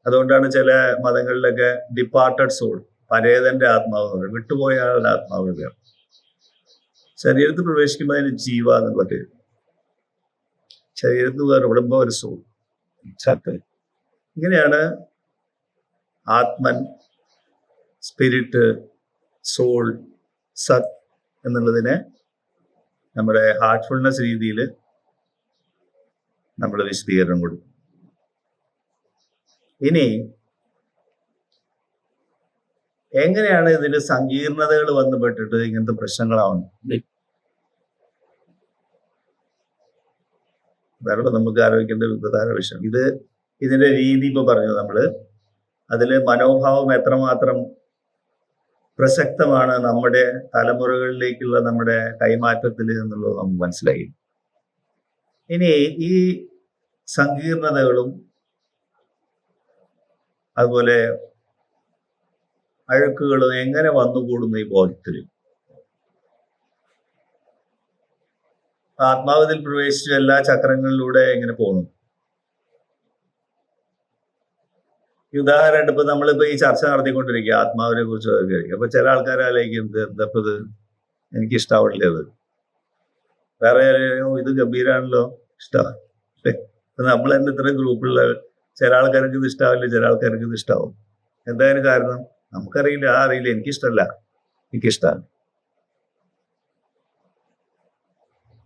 Speaker 1: അതുകൊണ്ടാണ് ചില മതങ്ങളിലൊക്കെ ഡിപ്പാർട്ടഡ് സോൾ, പരേതന്റെ ആത്മാവ് എന്ന് പറയും, വിട്ടുപോയ ആളുടെ ആത്മാവ് പേർ. ശരീരത്തിൽ പ്രവേശിക്കുമ്പോൾ അതിന് ജീവ എന്നുള്ള പേര്. ശരീരത്തിൽ വേർപെടുമ്പോൾ ഒരു സോൾ, സത്ത്. ഇങ്ങനെയാണ് ആത്മൻ, സ്പിരിറ്റ്, സോൾ, സത് എന്നുള്ളതിനെ നമ്മുടെ ഹാർട്ട്ഫുൾനെസ് രീതിയിൽ നമ്മൾ വിശദീകരണം കൊടുക്കും. ഇനി എങ്ങനെയാണ് ഇതിന് സങ്കീർണതകൾ വന്നുപെട്ടിട്ട് ഇങ്ങനത്തെ പ്രശ്നങ്ങളാവുന്നത്? അതാണ് നമുക്ക് ആലോചിക്കേണ്ട ഒരു പ്രധാന വിഷയം. ഇതിന്റെ രീതി ഇപ്പൊ പറഞ്ഞു നമ്മള്. അതില് മനോഭാവം എത്രമാത്രം പ്രസക്തമാണ് നമ്മുടെ തലമുറകളിലേക്കുള്ള നമ്മുടെ കൈമാറ്റത്തിൽ എന്നുള്ളത് നമുക്ക് മനസ്സിലായി. ഇനി ഈ സങ്കീർണതകളും അതുപോലെ അഴുക്കുകളും എങ്ങനെ വന്നുകൂടുന്നു ഈ ബോധത്തിൽ? ആത്മാവതിൽ പ്രവേശിച്ച എല്ലാ ചക്രങ്ങളിലൂടെ എങ്ങനെ പോകുന്നു? ഈ ഉദാഹരണം ഇപ്പൊ നമ്മളിപ്പോ ഈ ചർച്ച നടത്തിക്കൊണ്ടിരിക്കുക ആത്മാവിനെ കുറിച്ച്. അപ്പൊ ചില ആൾക്കാരാലേക്ക് എന്തപ്പോ ഇത് എനിക്കിഷ്ടാവില്ല, അത് വേറെ ഇത് ഗംഭീരാണല്ലോ, ഇഷ്ടമാണ്. നമ്മൾ തന്നെ ഇത്രയും ഗ്രൂപ്പുള്ള ചില ആൾക്കാർക്ക് ഇത് ഇഷ്ടാവില്ല, ചില ആൾക്കാർക്ക് ഇത് ഇഷ്ടാവും. എന്തായാലും കാരണം നമുക്കറിയില്ല, അറിയില്ല, എനിക്കിഷ്ടമല്ല, എനിക്കിഷ്ടമാണ്.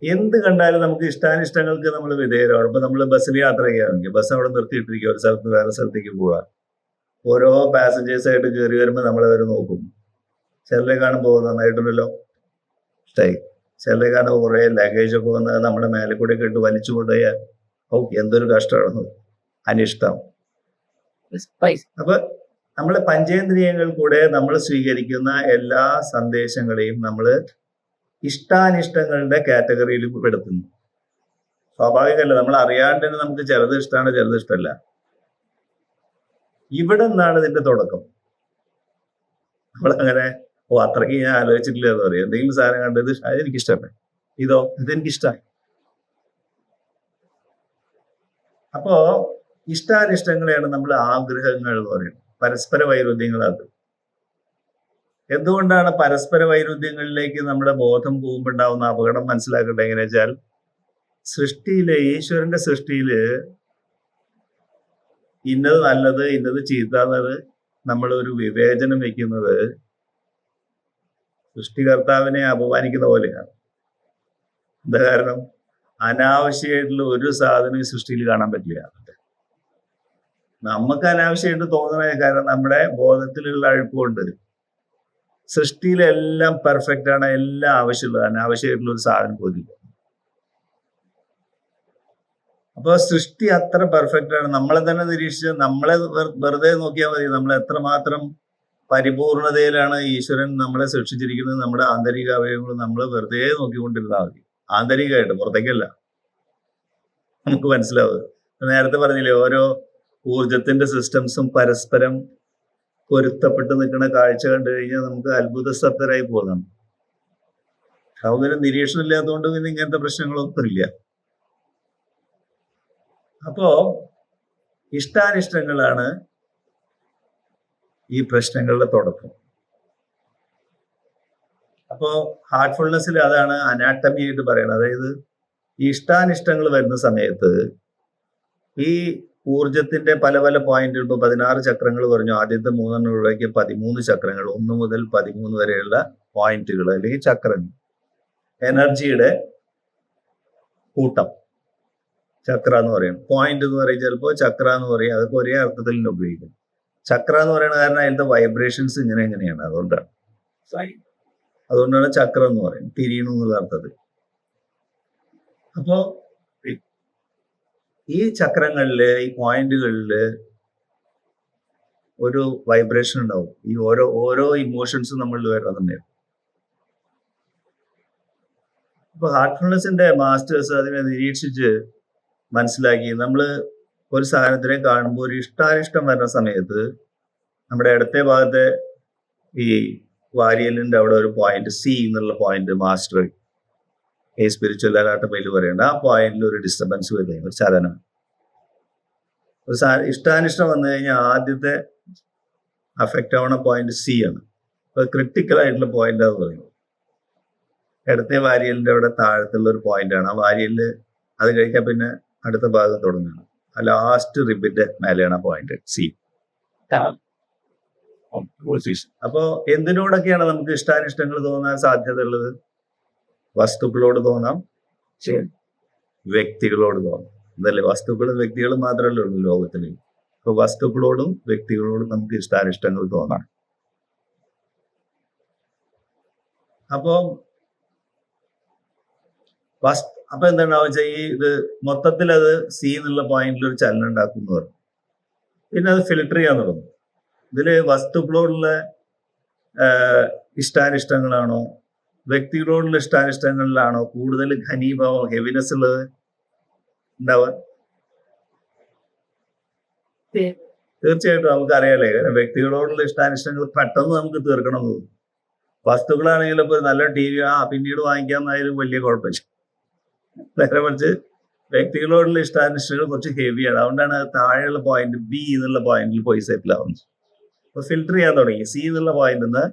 Speaker 1: എന്ത് കണ്ടാലും നമുക്ക് ഇഷ്ടാനിഷ്ടങ്ങൾക്ക് നമ്മൾ വിധേയരാണ്. ഇപ്പൊ നമ്മൾ ബസ്സിൽ യാത്ര ചെയ്യാറുണ്ട്, ബസ് അവിടെ നിർത്തിയിട്ടിരിക്കുക, ഒരു സ്ഥലത്ത് വേറെ സ്ഥലത്തേക്ക് പോവുക. ഓരോ പാസഞ്ചേഴ്സായിട്ട് കയറി വരുമ്പോൾ നമ്മളവർ നോക്കും. ചിലരെ കാണുമ്പോൾ നന്നായിട്ടുണ്ടല്ലോ, ഇഷ്ടമായി. ചിലരെ കാണുമ്പോൾ കുറേ ലഗേജൊക്കെ വന്ന് നമ്മുടെ മേലെ കൂടെ ഒക്കെ ഇട്ട് വലിച്ചു കൊണ്ടുപോയാൽ എന്തൊരു കഷ്ടമാണ്, അനിഷ്ടം. അപ്പൊ നമ്മളെ പഞ്ചേന്ദ്രിയങ്ങൾ കൂടെ നമ്മൾ സ്വീകരിക്കുന്ന എല്ലാ സന്ദേശങ്ങളെയും നമ്മൾ ഇഷ്ടാനിഷ്ടങ്ങളുടെ കാറ്റഗറിയിൽ പെടുത്തുന്നു. സ്വാഭാവികമല്ല, നമ്മൾ അറിയാണ്ട് തന്നെ നമുക്ക് ചിലത് ഇഷ്ടമാണ്, ചിലത് ഇഷ്ടമല്ല. ഇവിടെ നിന്നാണ് ഇതിന്റെ തുടക്കം. നമ്മളങ്ങനെ അത്രയ്ക്ക് ഞാൻ ആലോചിച്ചിട്ടില്ല എന്ന് പറയും. എന്തെങ്കിലും സാധനം കണ്ടത് അതെനിക്ക് ഇഷ്ടപ്പെട്ടു, ഇതെനിക്ക് ഇഷ്ടമായി. അപ്പോ ഇഷ്ടാനിഷ്ടങ്ങളെയാണ് നമ്മൾ ആഗ്രഹങ്ങൾ എന്ന് പറയുന്നത്. പരസ്പര വൈരുദ്ധ്യങ്ങളത്. എന്തുകൊണ്ടാണ് പരസ്പര വൈരുദ്ധ്യങ്ങളിലേക്ക് നമ്മുടെ ബോധം പോകുമ്പോൾ ഉണ്ടാവുന്ന അപകടം മനസ്സിലാക്കട്ടെ. എങ്ങനെ വെച്ചാൽ, ഈശ്വരന്റെ സൃഷ്ടിയില് ഇന്നത് നല്ലത്, ഇന്നത് ചീത്താന്നത് നമ്മൾ ഒരു വിവേചനം വെക്കുന്നത് സൃഷ്ടികർത്താവിനെ അപമാനിക്കുന്ന പോലെയാണ്. എന്താ കാരണം? അനാവശ്യമായിട്ടുള്ള ഒരു സാധനം ഈ സൃഷ്ടിയിൽ കാണാൻ പറ്റില്ല. നമുക്ക് അനാവശ്യമായിട്ട് തോന്നുന്ന കാരണം നമ്മുടെ ബോധത്തിലുള്ള അഴുക്കുകൊണ്ട്. സൃഷ്ടിയിലെല്ലാം പെർഫെക്റ്റ് ആണ്, എല്ലാം ആവശ്യമുള്ളത്, അനാവശ്യമായിട്ടുള്ള ഒരു സാധനം പോലില്ല. അപ്പൊ സൃഷ്ടി അത്ര പെർഫെക്റ്റ് ആണ്. നമ്മളെ തന്നെ നിരീക്ഷിച്ച് നമ്മളെ വെറുതെ നോക്കിയാൽ മതി. നമ്മൾ എത്രമാത്രം പരിപൂർണതയിലാണ് ഈശ്വരൻ നമ്മളെ സൃഷ്ടിച്ചിരിക്കുന്നത്. നമ്മുടെ ആന്തരിക അവയവങ്ങൾ നമ്മൾ വെറുതെ നോക്കിക്കൊണ്ടിരുന്നാൽ മതി. ആന്തരികമായിട്ട്, പുറത്തേക്കല്ല. നമുക്ക് മനസ്സിലാവുക. നേരത്തെ പറഞ്ഞില്ലേ, ഓരോ ഊർജത്തിന്റെ സിസ്റ്റംസും പരസ്പരം പൊരുത്തപ്പെട്ട് നിൽക്കുന്ന കാഴ്ച കണ്ടു കഴിഞ്ഞാൽ നമുക്ക് അത്ഭുതസ്തബ്ധരായി പോകുന്നതാണ്. നമുക്കൊരു നിരീക്ഷണം ഇല്ലാത്തതുകൊണ്ട് പിന്നെ ഇങ്ങനത്തെ പ്രശ്നങ്ങളൊന്നും ഇല്ല. അപ്പോ ഇഷ്ടാനിഷ്ടങ്ങളാണ് ഈ പ്രശ്നങ്ങളുടെ തുടക്കം. അപ്പോ ഹാർട്ട്ഫുൾനെസ്സിൽ അതാണ് അനാട്ടമി ആയിട്ട് പറയുന്നത്. അതായത് ഈ ഇഷ്ടാനിഷ്ടങ്ങൾ വരുന്ന സമയത്ത് ഈ ഊർജത്തിന്റെ പല പല പോയിന്റുകൾ, ഇപ്പോൾ 16 ചക്രങ്ങൾ പറഞ്ഞു, ആദ്യത്തെ 3 ഒഴിവാക്കിയ 13 ചക്രങ്ങൾ, 1 മുതൽ 13 വരെയുള്ള പോയിന്റുകൾ അല്ലെങ്കിൽ ചക്രങ്ങൾ, എനർജിയുടെ കൂട്ടം ചക്ര എന്ന് പറയും. പോയിന്റ് എന്ന് പറയും, ചിലപ്പോൾ ചക്ര എന്ന് പറയും. അതൊക്കെ ഒരേ അർത്ഥത്തിൽ തന്നെ ഉപയോഗിക്കും. ചക്ര എന്ന് പറയുന്ന കാരണം അതിന്റെ വൈബ്രേഷൻസ് എങ്ങനെയാണ്, അതുകൊണ്ടാണ് ചക്ര എന്ന് പറയും, തിരിയണു എന്നുള്ള അർത്ഥത്തിൽ. അപ്പോ ഈ ചക്രങ്ങളില്, ഈ പോയിന്റുകളില് ഒരു വൈബ്രേഷൻ ഉണ്ടാവും. ഈ ഓരോ ഇമോഷൻസും നമ്മളിൽ വരുന്നുണ്ട്. അപ്പൊ ഹാർട്ട്ഫുൾനെസ്സിന്റെ മാസ്റ്റേഴ്സ് അതിനെ നിരീക്ഷിച്ച് മനസ്സിലാക്കി, നമ്മൾ ഒരു സാധനത്തിനെ കാണുമ്പോൾ ഒരു ഇഷ്ടാനിഷ്ടം വരുന്ന സമയത്ത് നമ്മുടെ ഇടത്തെ ഭാഗത്തെ ഈ വാരിയലിന്റെ അവിടെ ഒരു പോയിന്റ്, സി എന്നുള്ള പോയിന്റ്, മാസ്റ്റർ ഈ സ്പിരിച്വൽ അനാട്ടമിയിൽ പറയേണ്ട ആ പോയിന്റിൽ ഒരു ഡിസ്റ്റർബൻസ് വരുന്നത്, ഒരു ചലനം. ഒരു ഇഷ്ടാനിഷ്ടം വന്നു കഴിഞ്ഞാൽ ആദ്യത്തെ അഫക്റ്റ് ആവുന്ന പോയിന്റ് സി ആണ്. അപ്പൊ ക്രിട്ടിക്കൽ ആയിട്ടുള്ള പോയിന്റ് അത് പറയുന്നത്. ഇടത്തെ വാരിയലിന്റെ അവിടെ താഴത്തുള്ള ഒരു പോയിന്റ് ആണ്. ആ വാരിയലില് അത് കഴിക്കാൻ പിന്നെ അടുത്ത ഭാഗം തുടങ്ങുകയാണ്. ആ ലാസ്റ്റ് റിബിന്റെ മേലെയാണ് ആ പോയിന്റ് സി. അപ്പോ എന്തിനോടൊക്കെയാണ് നമുക്ക് ഇഷ്ടാനിഷ്ടങ്ങൾ തോന്നാൻ സാധ്യത ഉള്ളത്? വസ്തുക്കളോട് തോന്നാം, വ്യക്തികളോട് തോന്നാം. അതല്ലേ, വസ്തുക്കളും വ്യക്തികളും മാത്രമല്ലേ ഉള്ളൂ ലോകത്തിന്. അപ്പൊ വസ്തുക്കളോടും വ്യക്തികളോടും നമുക്ക് ഇഷ്ടാനിഷ്ടങ്ങൾ തോന്നാം. അപ്പൊ എന്താണ് വെച്ചാൽ, ഇത് മൊത്തത്തിൽ അത് സി എന്നുള്ള പോയിന്റിൽ ഒരു ചലനം ഉണ്ടാക്കുന്നു പറഞ്ഞു. പിന്നെ അത് ഫിൽട്ടർ ചെയ്യാൻ തുടങ്ങും. ഇതില് വസ്തുക്കളോടുള്ള ഇഷ്ടാനിഷ്ടങ്ങളാണോ വ്യക്തികളോടുള്ള ഇഷ്ടാനിഷ്ടങ്ങളിലാണോ കൂടുതൽ ഘനീഭാവം, ഹെവിനെസ് ഉള്ളത് ഉണ്ടാവാൻ? തീർച്ചയായിട്ടും നമുക്കറിയാലേ, വ്യക്തികളോടുള്ള ഇഷ്ടാനിഷ്ടങ്ങൾ പെട്ടെന്ന് നമുക്ക് തീർക്കണം എന്ന് തോന്നും. വസ്തുക്കളാണെങ്കിലും ഇപ്പൊ നല്ല ടി വി പിന്നീട് വാങ്ങിക്കാമെന്നായാലും വലിയ കുഴപ്പമില്ല. നേരെ മറിച്ച് വ്യക്തികളോടുള്ള ഇഷ്ടാനിഷ്ടങ്ങൾ കുറച്ച് ഹെവിയാണ്. അതുകൊണ്ടാണ് താഴെയുള്ള പോയിന്റ് ബി എന്നുള്ള പോയിന്റിൽ പോയി സെറ്റിൽ ആവുന്നത്. അപ്പൊ ഫിൽട്ടർ ചെയ്യാൻ തുടങ്ങി. സി എന്നുള്ള പോയിന്റ് നിന്ന്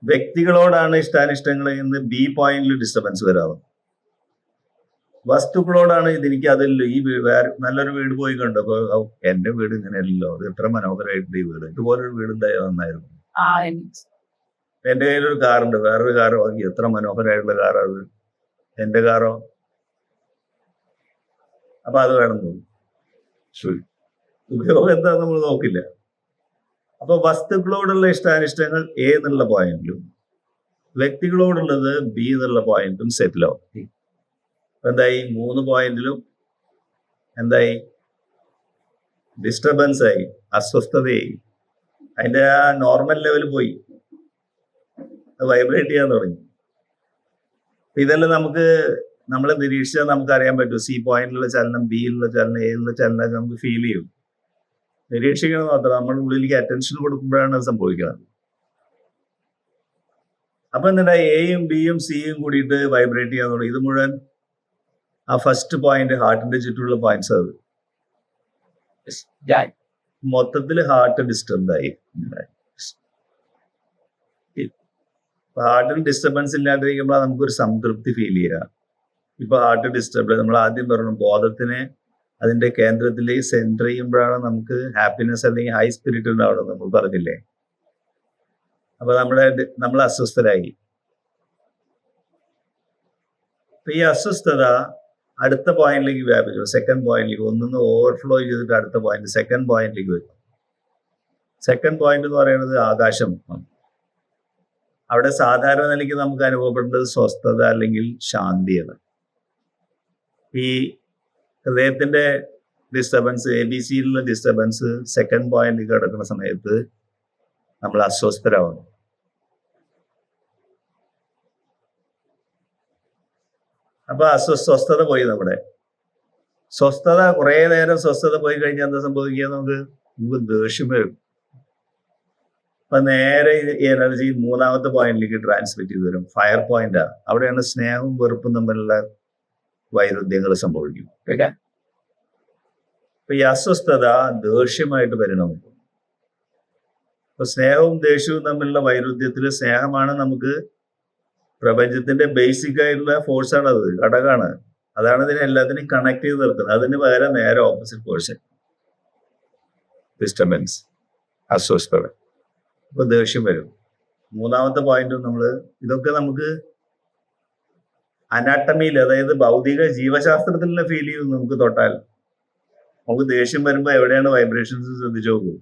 Speaker 1: വ്യക്തികളോടാണ് ഇഷ്ടാനിഷ്ടങ്ങൾ എന്ന് ബി പോയിന്റിൽ ഡിസ്റ്റർബൻസ് വരാവും. വസ്തുക്കളോടാണ് ഇതെനിക്ക് അതില്ല, ഈ വേറെ നല്ലൊരു വീട് പോയി കണ്ടപ്പോ എന്റെ വീട് ഇങ്ങനെയല്ലോ, അത് എത്ര മനോഹരമായിട്ട് ഈ വീട്, ഇതുപോലൊരു വീട് ഉണ്ടായാൽ നന്നായിരുന്നു. എന്റെ കയ്യിലൊരു കാറുണ്ട്, വേറൊരു കാറ് വാങ്ങി, എത്ര മനോഹരമായിട്ടുള്ള കാറാണ് എന്റെ കാറോ, അപ്പൊ അത് വേണം തോന്നും. ഉപയോഗം എന്താ നമ്മൾ നോക്കില്ല. അപ്പൊ വസ്തുക്കളോടുള്ള ഇഷ്ടാനിഷ്ടങ്ങൾ എ എന്നുള്ള പോയിന്റിലും വ്യക്തികളോടുള്ളത് ബി എന്നുള്ള പോയിന്റിലും സെറ്റിലാവും. എന്തായി? 3 പോയിന്റിലും എന്തായി? ഡിസ്റ്റർബൻസ് ആയി, അസ്വസ്ഥതയായി. അതിന്റെ ആ നോർമൽ ലെവൽ പോയി, വൈബ്രേറ്റ് ചെയ്യാൻ തുടങ്ങി. ഇതെല്ലാം നമ്മളെ നിരീക്ഷിച്ചാൽ നമുക്ക് അറിയാൻ പറ്റും. സി പോയിന്റിലുള്ള ചലനം, ബിയിലുള്ള ചലനം, എയിലുള്ള ചലനം നമുക്ക് ഫീൽ ചെയ്യും. നിരീക്ഷിക്കണം മാത്രം. നമ്മുടെ ഉള്ളിലേക്ക് അറ്റൻഷൻ കൊടുക്കുമ്പോഴാണ് അത് സംഭവിക്കുന്നത്. അപ്പൊ എന്താ എയും ബിയും സിയും കൂടിയിട്ട് വൈബ്രേറ്റ് ചെയ്യാൻ തുടങ്ങി. ഇത് മുഴുവൻ ആ ഫസ്റ്റ് പോയിന്റ് ഹാർട്ടിന്റെ ചുറ്റുമുള്ള പോയിന്റ്സ് അത്
Speaker 2: ഞാൻ
Speaker 1: മൊത്തത്തിൽ ഹാർട്ട് ഡിസ്റ്റർബ് ആയി. ഹാർട്ടിന് ഡിസ്റ്റർബൻസ് ഇല്ലാണ്ടിരിക്കുമ്പോൾ നമുക്കൊരു സംതൃപ്തി ഫീൽ ചെയ്യുക. ഇപ്പൊ ഹാർട്ട് ഡിസ്റ്റർബ്, നമ്മൾ ആദ്യം പറഞ്ഞു ബോധത്തിനെ അതിന്റെ കേന്ദ്രത്തിലേക്ക് സെന്റർ ചെയ്യുമ്പോഴാണ് നമുക്ക് ഹാപ്പിനെസ് അല്ലെങ്കിൽ ഹൈ സ്പിരിറ്റ് ഉണ്ടാവണം നമ്മൾ പറഞ്ഞില്ലേ. അപ്പൊ നമ്മൾ അസ്വസ്ഥരായി. അപ്പൊ ഈ അസ്വസ്ഥത അടുത്ത പോയിന്റിലേക്ക് വ്യാപിച്ചു. സെക്കൻഡ് പോയിന്റിലേക്ക് ഒന്നിന്ന് ഓവർഫ്ലോ ചെയ്തിട്ട് അടുത്ത പോയിന്റ് സെക്കൻഡ് പോയിന്റിലേക്ക് വരും. സെക്കൻഡ് പോയിന്റ് എന്ന് പറയുന്നത് ആകാശം. അവിടെ സാധാരണ നിലയ്ക്ക് നമുക്ക് അനുഭവപ്പെടുന്നത് സ്വസ്ഥത അല്ലെങ്കിൽ ശാന്തിയാണ്. ഈ ഹൃദയത്തിന്റെ ഡിസ്റ്റർബൻസ്, ABC-യിലുള്ള ഡിസ്റ്റർബൻസ് സെക്കൻഡ് പോയിന്റിലേക്ക് കിടക്കുന്ന സമയത്ത് നമ്മൾ അസ്വസ്ഥരാകുന്നു. അപ്പൊ സ്വസ്ഥത പോയി. നമ്മുടെ സ്വസ്ഥത കുറെ നേരം സ്വസ്ഥത പോയി കഴിഞ്ഞാൽ എന്താ സംഭവിക്കുക? നമുക്ക് ദേഷ്യം വരും. അപ്പൊ നേരെ ഈ എനർജി മൂന്നാമത്തെ പോയിന്റിലേക്ക് ട്രാൻസ്മിറ്റ് ചെയ്ത് വരും. ഫയർ പോയിന്റാ. അവിടെയാണ് സ്നേഹവും വെറുപ്പും തമ്മിലുള്ള വൈരുദ്ധ്യങ്ങൾ സംഭവിക്കും. അപ്പൊ ഈ അസ്വസ്ഥത ദേഷ്യമായിട്ട് പരിണമിക്കും. അപ്പൊ സ്നേഹവും ദേഷ്യവും തമ്മിലുള്ള വൈരുദ്ധ്യത്തില് സ്നേഹമാണ് നമുക്ക് പ്രപഞ്ചത്തിന്റെ ബേസിക് ആയിട്ടുള്ള ഫോഴ്സാണ്, അത് ഘടകമാണ്. അതാണ് ഇതിനെ എല്ലാത്തിനെയും കണക്ട് ചെയ്ത് നിർത്തുന്നത്. അതിന് പകരം നേരെ ഓപ്പോസിറ്റ് ഫോഴ്സ്, ഡിസ്റ്റർബൻസ്, അസ്വസ്ഥത. ഇപ്പൊ ദേഷ്യം വരും. മൂന്നാമത്തെ പോയിന്റും ഇതൊക്കെ നമുക്ക് അനാട്ടമിയിൽ, അതായത് ഭൗതിക ജീവശാസ്ത്രത്തിലുള്ള ഫീൽ ചെയ്യും. നമുക്ക് തൊട്ടാൽ നമുക്ക് ദേഷ്യം വരുമ്പോ എവിടെയാണ് വൈബ്രേഷൻസ് ശ്രദ്ധിച്ചു നോക്കൂ.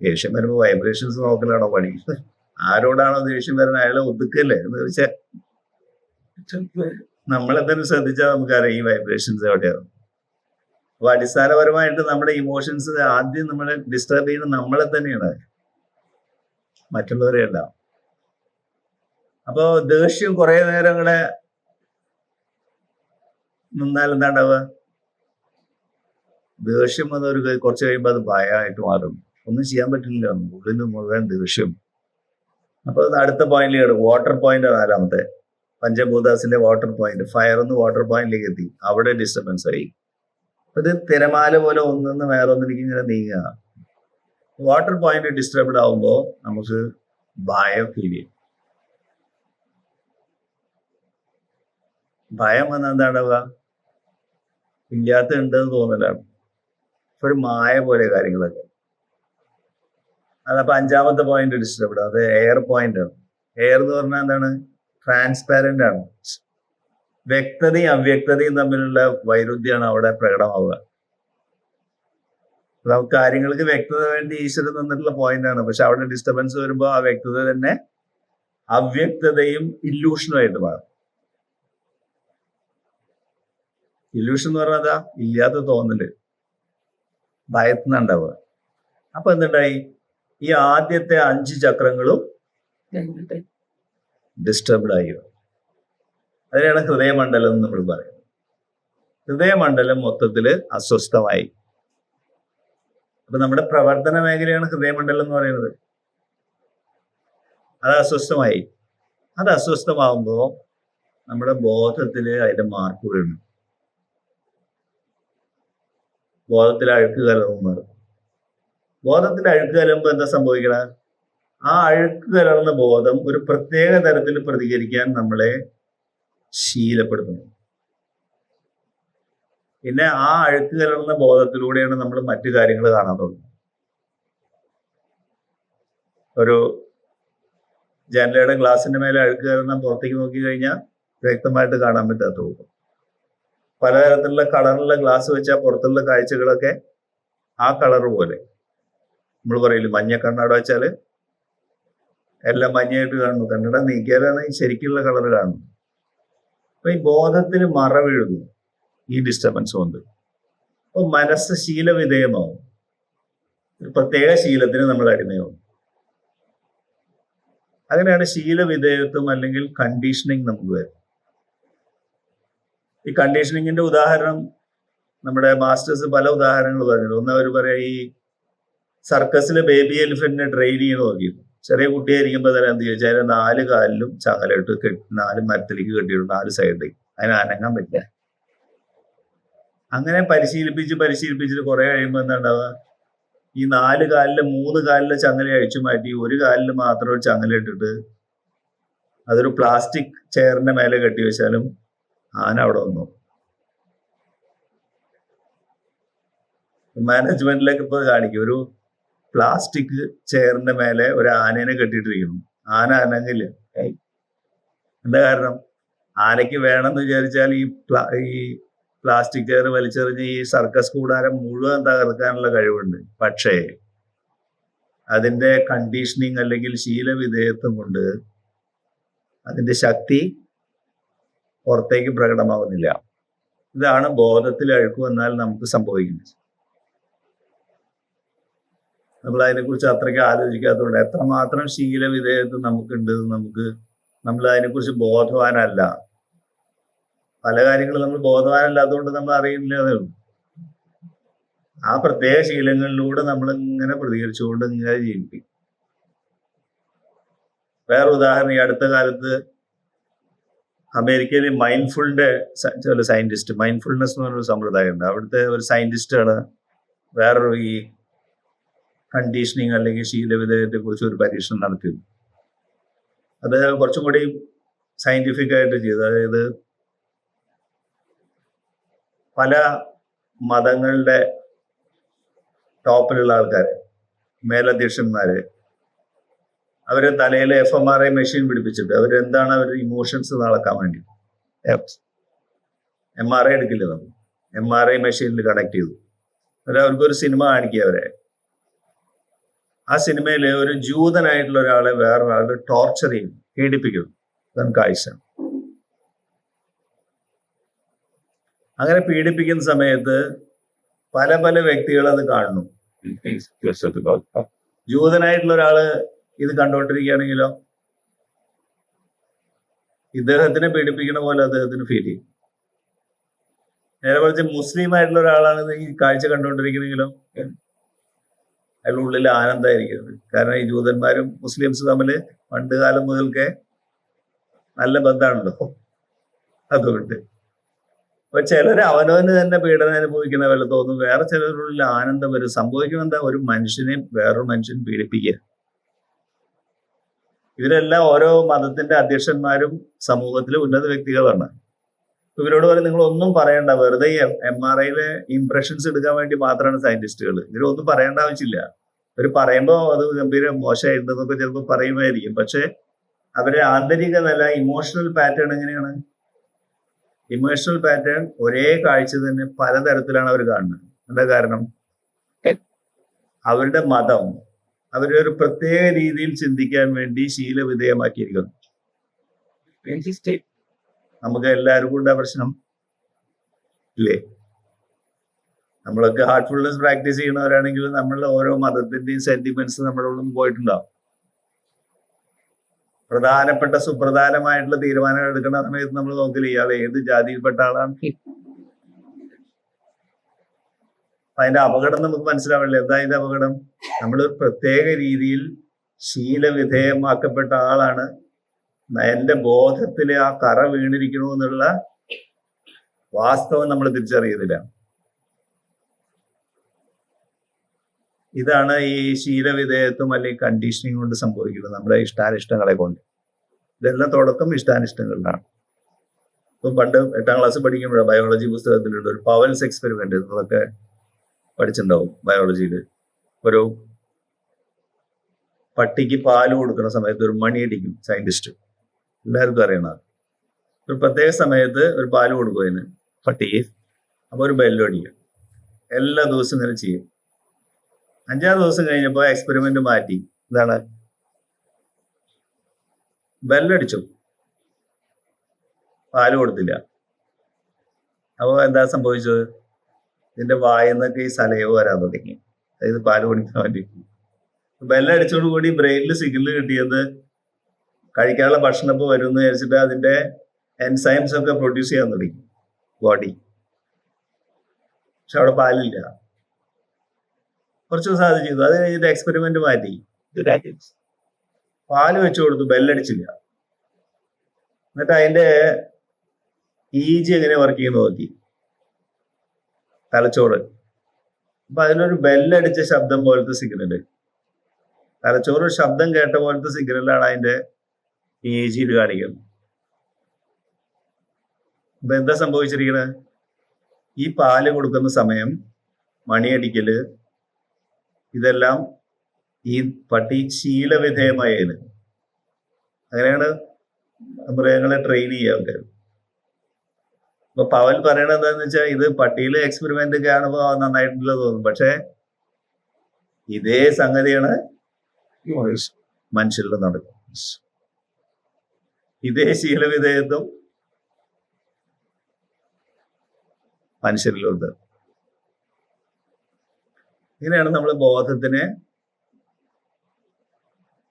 Speaker 1: ദേഷ്യം വരുമ്പോ വൈബ്രേഷൻസ് നോക്കലാണോ പണി? ആരോടാണോ ദേഷ്യം വരുന്നത് അയാളെ ഒതുക്കല്ലേ എന്ന് വെച്ചാൽ നമ്മളെന്തായാലും ശ്രദ്ധിച്ചാൽ നമുക്കറിയാം ഈ വൈബ്രേഷൻസ് എവിടെയാണ്. അപ്പൊ അടിസ്ഥാനപരമായിട്ട് നമ്മുടെ ഇമോഷൻസ് ആദ്യം നമ്മളെ ഡിസ്റ്റർബ് ചെയ്യുന്നത് നമ്മളെ തന്നെയാണ്, മറ്റുള്ളവരെ അല്ല. അപ്പോ ദേഷ്യം കുറെ നേരം കൂടെ നിന്നാൽ എന്താ ഉണ്ടാവുക? ദേഷ്യം വന്നൊരു കുറച്ച് കഴിയുമ്പോൾ അത് ഭയമായിട്ട് മാറും. ഒന്നും ചെയ്യാൻ പറ്റില്ല, ഉള്ളിന് മുഴുവൻ ദേഷ്യം. അപ്പൊ അടുത്ത പോയിന്റിലേക്ക് വാട്ടർ പോയിന്റ്, നാലാമത്തെ പഞ്ചഭൂതാസിന്റെ വാട്ടർ പോയിന്റ്. ഫയർ ഒന്ന് വാട്ടർ പോയിന്റിലേക്ക് എത്തി, അവിടെ ഡിസ്റ്റർബൻസ് ആയി. ഇത് തിരമാല പോലെ ഒന്നിന്ന് വേറെ ഒന്നിലേക്ക് ഇങ്ങനെ നീങ്ങുക. വാട്ടർ പോയിന്റ് ഡിസ്റ്റർബ്ഡ് ആവുമ്പോൾ നമുക്ക് ഭയം ഫീൽ ചെയ്യും. ഭയം വന്ന എന്താണ്ടാവുക? ഇല്ലാത്ത ഉണ്ടെന്ന് തോന്നലാണ്. ഒരു മായ പോലെ കാര്യങ്ങളൊക്കെ. അതപ്പോ അഞ്ചാമത്തെ പോയിന്റ് ഡിസ്റ്റർബ്ഡ്, അത് എയർ പോയിന്റ് ആണ്. എയർ എന്ന് പറഞ്ഞാൽ എന്താണ്? ട്രാൻസ്പാരന്റ് ആണ്. വ്യക്തതയും അവ്യക്തതയും തമ്മിലുള്ള വൈരുദ്ധ്യമാണ് അവിടെ പ്രകടമാവുക. നമുക്ക് കാര്യങ്ങൾക്ക് വ്യക്തത വേണ്ടി ഈശ്വരൻ തന്നിട്ടുള്ള പോയിന്റ് ആണ്. പക്ഷെ അവിടെ ഡിസ്റ്റർബൻസ് വരുമ്പോൾ ആ വ്യക്തത തന്നെ അവ്യക്തതയും ഇല്യൂഷനുമായിട്ട് മാറും. ഇല്യൂഷൻ എന്ന് പറഞ്ഞാൽ ഇല്ലാത്ത തോന്നല്, ഭയത്തുനിന്നുണ്ടാവുക. അപ്പൊ എന്തുണ്ടായി? ഈ ആദ്യത്തെ 5 ചക്രങ്ങളും ഡിസ്റ്റർബ്ഡ് ആയി. അതിനാണ് ഹൃദയമണ്ഡലം എന്ന് നമ്മൾ പറയുന്നത്. ഹൃദയമണ്ഡലം മൊത്തത്തില് അസ്വസ്ഥമായി. അപ്പൊ നമ്മുടെ പ്രവർത്തന മേഖലയാണ് ഹൃദയമണ്ഡലം എന്ന് പറയുന്നത്. അത് അസ്വസ്ഥമായി. അത് അസ്വസ്ഥമാകുമ്പോ നമ്മുടെ ബോധത്തില് അതിന്റെ മാർക്ക് വീഴുന്നു. ബോധത്തിൽ അഴുക്ക് കലർന്നു മാറും. ബോധത്തിൽ അഴുക്ക് കലരുമ്പോൾ എന്താ സംഭവിക്കണ? ആ അഴുക്ക് കലർന്ന ബോധം ഒരു പ്രത്യേക തരത്തിൽ പ്രതികരിക്കാൻ നമ്മളെ ശീലപ്പെടുത്തുന്നു. പിന്നെ ആ അഴുക്ക് കലർന്ന ബോധത്തിലൂടെയാണ് നമ്മൾ മറ്റു കാര്യങ്ങൾ കാണാൻ തുടങ്ങുന്നത്. ഒരു ജനലയുടെ ഗ്ലാസിന്റെ മേലെ അഴുക്ക് കലർന്ന പുറത്തേക്ക് നോക്കി കഴിഞ്ഞാൽ വ്യക്തമായിട്ട് കാണാൻ പറ്റാത്ത പോകും. പലതരത്തിലുള്ള കളറുള്ള ഗ്ലാസ് വെച്ചാൽ പുറത്തുള്ള കാഴ്ചകളൊക്കെ ആ കളർ പോലെ. നമ്മൾ പറയില്ല മഞ്ഞ കണ്ണട വെച്ചാല് എല്ലാം മഞ്ഞയായിട്ട് കാണുന്നു, കണ്ണട നീക്കിയാലാണ് ശരിക്കുള്ള കളർ കാണുന്നത്. അപ്പൊ ഈ ബോധത്തിന് മറ വീഴുന്നു ഈ ഡിസ്റ്റർബൻസ് കൊണ്ട്. അപ്പൊ മനസ്സ് ശീലവിധേയമാവും. ഒരു പ്രത്യേക ശീലത്തിന് നമ്മൾ അടിമയാവും. അങ്ങനെയാണ് ശീലവിധേയത്വം അല്ലെങ്കിൽ കണ്ടീഷനിങ് നമുക്ക് വരും. ഈ കണ്ടീഷനിങ്ങിന്റെ ഉദാഹരണം നമ്മുടെ മാസ്റ്റേഴ്സ് പല ഉദാഹരണങ്ങൾ പറഞ്ഞു. ഒന്ന് അവർ പറയാ, ഈ സർക്കസിലെ ബേബി എലിഫന്റിനെ ട്രെയിൻ ചെയ്ത് നോക്കിയിരുന്നു. ചെറിയ കുട്ടിയായിരിക്കുമ്പോൾ തന്നെ എന്ത് ചോദിച്ചാൽ അതിന് 4 കാലിലും ചങ്ങലയിട്ട് 4 മരത്തിലേക്ക് കെട്ടിയിട്ട് 4 സൈഡിലേക്ക് അതിന് അനങ്ങാൻ പറ്റില്ല. അങ്ങനെ പരിശീലിപ്പിച്ചിട്ട് കുറെ കഴിയുമ്പോൾ എന്താ ഉണ്ടാവുക, ഈ 4 കാലിലെ 3 കാലിലെ ചങ്ങല അഴിച്ചു മാറ്റി ഒരു കാലിൽ മാത്രം ഒരു ചങ്ങല ഇട്ടിട്ട് അതൊരു പ്ലാസ്റ്റിക് ചെയറിന്റെ മേലെ കെട്ടി വെച്ചാലും ആന അവിടെ വന്നു. മാനേജ്മെന്റിലേക്ക് ഇപ്പോൾ കാണിക്കും, ഒരു പ്ലാസ്റ്റിക് ചെയറിന്റെ മേലെ ഒരു ആനേനെ കെട്ടിയിട്ടിരിക്കുന്നു, ആന അനങ്ങില്ല. എന്താ കാരണം? ആനയ്ക്ക് വേണമെന്ന് വിചാരിച്ചാൽ ഈ പ്ലാസ്റ്റിക് ചെയർ വലിച്ചെറിഞ്ഞ് ഈ സർക്കസ് കൂടാരം മുഴുവൻ തകർക്കാനുള്ള കഴിവുണ്ട്. പക്ഷേ അതിന്റെ കണ്ടീഷനിങ് അല്ലെങ്കിൽ ശീലവിധേയത്വം കൊണ്ട് അതിന്റെ ശക്തി പുറത്തേക്ക് പ്രകടമാവുന്നില്ല. ഇതാണ് ബോധത്തിൽ അഴുക്ക് വന്നാൽ നമുക്ക് സംഭവിക്കുന്നത്. നമ്മൾ അതിനെക്കുറിച്ച് അത്രയ്ക്ക് ആലോചിക്കാത്തതുകൊണ്ട് എത്രമാത്രം ശീലവിധേയത്വം നമുക്കുണ്ട്, നമ്മൾ അതിനെക്കുറിച്ച് ബോധവാനല്ല. പല കാര്യങ്ങളും നമ്മൾ ബോധവാനല്ലാത്തതുകൊണ്ട് നമ്മൾ അറിയില്ല. ആ പ്രത്യേക ശീലങ്ങളിലൂടെ നമ്മൾ ഇങ്ങനെ പ്രതികരിച്ചുകൊണ്ട് ഇങ്ങനെ ജീവിക്കും. വേറെ ഉദാഹരണം, ഈ അടുത്ത കാലത്ത് അമേരിക്കയിൽ ചില സയന്റിസ്റ്റ്, മൈൻഡ്ഫുൾനെസ് എന്ന് പറഞ്ഞൊരു സമ്പ്രദായം ഉണ്ട്. അവിടുത്തെ ഒരു സയന്റിസ്റ്റാണ് വേറൊരു ഈ കണ്ടീഷനിങ് അല്ലെങ്കിൽ ശീലവിധേയത്തെ കുറിച്ച് ഒരു പരീക്ഷണം നടത്തിയത്. അത് കുറച്ചും കൂടി സയന്റിഫിക് ആയിട്ട് ചെയ്തു. അതായത് പല മതങ്ങളുടെ ടോപ്പിലുള്ള ആൾക്കാര്, മേലധ്യക്ഷന്മാര്, അവര് തലയിൽ FMRI മെഷീൻ പിടിപ്പിച്ചിട്ട് അവരെന്താണ് അവരുടെ ഇമോഷൻസ് അളക്കാൻ വേണ്ടി MRI എടുക്കില്ല, നമ്മൾ MRI മെഷീനിൽ കണക്ട് ചെയ്തു. അവർക്കൊരു സിനിമ കാണിക്കുക അവരെ. ആ സിനിമയിൽ ഒരു ജൂതനായിട്ടുള്ള ഒരാളെ വേറൊരാളെ ടോർച്ചർ ചെയ്യും, പീഡിപ്പിക്കുന്നു. അതാണ് കാഴ്ച. അങ്ങനെ പീഡിപ്പിക്കുന്ന സമയത്ത് പല പല വ്യക്തികൾ അത് കാണുന്നു. ജൂതനായിട്ടുള്ള ഒരാള് ഇത് കണ്ടോണ്ടിരിക്കുകയാണെങ്കിലോ ഇദ്ദേഹത്തിനെ പീഡിപ്പിക്കുന്ന പോലെ അദ്ദേഹത്തിന് ഫീൽ ചെയ്യും. നേരെ മറിച്ച് മുസ്ലിം ആയിട്ടുള്ള ഒരാളാണ് ഈ കാഴ്ച കണ്ടുകൊണ്ടിരിക്കുന്നെങ്കിലോ അയാളുടെ ഉള്ളിൽ ആനന്ദമായിരിക്കുന്നത്. കാരണം ഈ ജൂതന്മാരും മുസ്ലിംസ് തമ്മിൽ പണ്ട് കാലം മുതൽക്കേ നല്ല ബന്ധമാണല്ലോ. അതുകൊണ്ട് അപ്പൊ ചിലര് അവനവന് തന്നെ പീഡനം അനുഭവിക്കുന്ന പോലെ തോന്നും, വേറെ ചിലരുള്ളിൽ ആനന്ദം വരും. സംഭവിക്കുന്നത് എന്താ? ഒരു മനുഷ്യനെ വേറൊരു മനുഷ്യൻ പീഡിപ്പിക്കുക. ഇവരെല്ലാം ഓരോ മതത്തിന്റെ അധ്യക്ഷന്മാരും സമൂഹത്തിലെ ഉന്നത വ്യക്തികളാണ്. ഇവരോട് പറയും നിങ്ങൾ ഒന്നും പറയണ്ട, വെറുതെ MRIയിലെ ഇംപ്രഷൻസ് എടുക്കാൻ വേണ്ടി മാത്രമാണ് സയന്റിസ്റ്റുകൾ. ഇവരൊന്നും പറയേണ്ട ആവശ്യമില്ല. ഇവർ പറയുമ്പോൾ അത് ഗംഭീര മോശമായിരുന്നതൊക്കെ ചിലപ്പോൾ പറയുമായിരിക്കും. പക്ഷെ അവരെ ആന്തരിക നില, ഇമോഷണൽ പാറ്റേൺ എങ്ങനെയാണ്? ഇമോഷണൽ പാറ്റേൺ ഒരേ കാഴ്ച തന്നെ പലതരത്തിലാണ് അവർ കാണുന്നത്. എന്താ കാരണം? അവരുടെ മതം അവരെ ഒരു പ്രത്യേക രീതിയിൽ ചിന്തിക്കാൻ വേണ്ടി ശീലവിധേയമാക്കിയിരിക്കുന്നു. നമുക്ക് എല്ലാവർക്കും ഉണ്ട് ആ പ്രശ്നം ഇല്ലേ? നമ്മളൊക്കെ ഹാർട്ട്ഫുൾനെസ് പ്രാക്ടീസ് ചെയ്യുന്നവരാണെങ്കിലും നമ്മളുടെ ഓരോ മതത്തിന്റെയും സെന്റിമെന്റ്സ് നമ്മുടെ ഉള്ളിൽ നിന്ന് പോയിട്ടുണ്ടാവും. പ്രധാനപ്പെട്ട സുപ്രധാനമായിട്ടുള്ള തീരുമാനങ്ങൾ എടുക്കുന്ന സമയത്ത് നമ്മൾ നോക്കില്ല ഇയാൾ ഏത് ജാതിയിൽപ്പെട്ട ആളാണ്. അതിന്റെ അപകടം നമുക്ക് മനസ്സിലാവില്ല. എന്താ ഇതിന്റെ അപകടം? നമ്മൾ പ്രത്യേക രീതിയിൽ ശീലവിധേയമാക്കപ്പെട്ട ആളാണ്. എന്റെ ബോധത്തില് ആ കറ വീണിരിക്കണു എന്നുള്ള വാസ്തവം നമ്മൾ തിരിച്ചറിയുന്നില്ല. ഇതാണ് ഈ ശീലവിധേയത്വം അല്ലെങ്കിൽ കണ്ടീഷനിങ് കൊണ്ട് സംഭവിക്കുന്നത്, നമ്മുടെ ഇഷ്ടാനിഷ്ടങ്ങളെ കൊണ്ട്. ഇതെല്ലാം തുടക്കം ഇഷ്ടാനിഷ്ടങ്ങളിലാണ്. ഇപ്പൊ പണ്ട് 8ാം ക്ലാസ് പഠിക്കുമ്പോഴാണ് ബയോളജി പുസ്തകത്തിലുള്ള ഒരു പവൽസ് എക്സ്പെരിമെന്റ് നിങ്ങളൊക്കെ പഠിച്ചിട്ടുണ്ടാവും. ബയോളജിയിൽ ഒരു പട്ടിക്ക് പാല് കൊടുക്കുന്ന സമയത്ത് ഒരു മണി അടിക്കും സയന്റിസ്റ്റ്, എല്ലാവർക്കും അറിയണം. ഒരു പ്രത്യേക സമയത്ത് ഒരു പാല് കൊടുക്കും അതിന് പട്ടിക്ക്. അപ്പൊ ഒരു ബെല്ലും അടിക്കും. എല്ലാ ദിവസവും ഇങ്ങനെ ചെയ്യും. 5-6 ദിവസം കഴിഞ്ഞപ്പോൾ എക്സ്പെരിമെന്റ് മാറ്റി. എന്താണ്? ബെല്ലടിച്ചു, പാല് കൊടുത്തില്ല. അപ്പോൾ എന്താ സംഭവിച്ചത്? ഇതിന്റെ വായെന്നൊക്കെ ഈ സലയോ വരാൻ തുടങ്ങി. അതായത് പാല് കുടിക്കാൻ വേണ്ടി. ബെല്ലടിച്ചോടുകൂടി ബ്രെയിനിൽ സിഗ്നൽ കിട്ടിയത് കഴിക്കാനുള്ള ഭക്ഷണം ഇപ്പോൾ വരും എന്ന് വിചാരിച്ചിട്ട് അതിന്റെ എൻസൈംസ് ഒക്കെ പ്രൊഡ്യൂസ് ചെയ്യാൻ തുടങ്ങി ബോഡി. പക്ഷെ അവിടെ പാലില്ല. കുറച്ച് ദിവസം അത് ചെയ്തു. അത് കഴിഞ്ഞിട്ട് എക്സ്പെരിമെന്റ് മാറ്റി. പാല് വെച്ചു കൊടുത്തു, ബെല്ലടിച്ചില്ല. എന്നിട്ട് അതിന്റെ EG എങ്ങനെ വർക്ക് ചെയ്യുന്നു നോക്കി, തലച്ചോറ്. അപ്പൊ അതിലൊരു ബെല്ലടിച്ച ശബ്ദം പോലത്തെ സിഗ്നല്, തലച്ചോറ് ശബ്ദം കേട്ട പോലത്തെ സിഗ്നലാണ് അതിന്റെ EG കാണിക്കുന്നത്. അപ്പൊ എന്താ സംഭവിച്ചിരിക്കുന്നത്? ഈ പാല് കൊടുക്കുന്ന സമയം, മണിയടിക്കല്, ഇതെല്ലാം ഈ പട്ടി ശീലവിധേയമായത്. അങ്ങനെയാണ് മൃഗങ്ങളെ ട്രെയിൻ ചെയ്യുക ആൾക്കാർ. അപ്പൊ പവൽ പറയണത് എന്താന്ന് വെച്ചാൽ, ഇത് പട്ടിയിലെ എക്സ്പെരിമെന്റ് കാണുമ്പോൾ നന്നായിട്ടുള്ള തോന്നും, പക്ഷെ ഇതേ സംഗതിയാണ് മനുഷ്യരിൽ നടക്കും. ഇതേ ശീലവിധേയത്വം മനുഷ്യരിലുണ്ട്. ഇങ്ങനെയാണ് നമ്മൾ ബോധത്തിനെ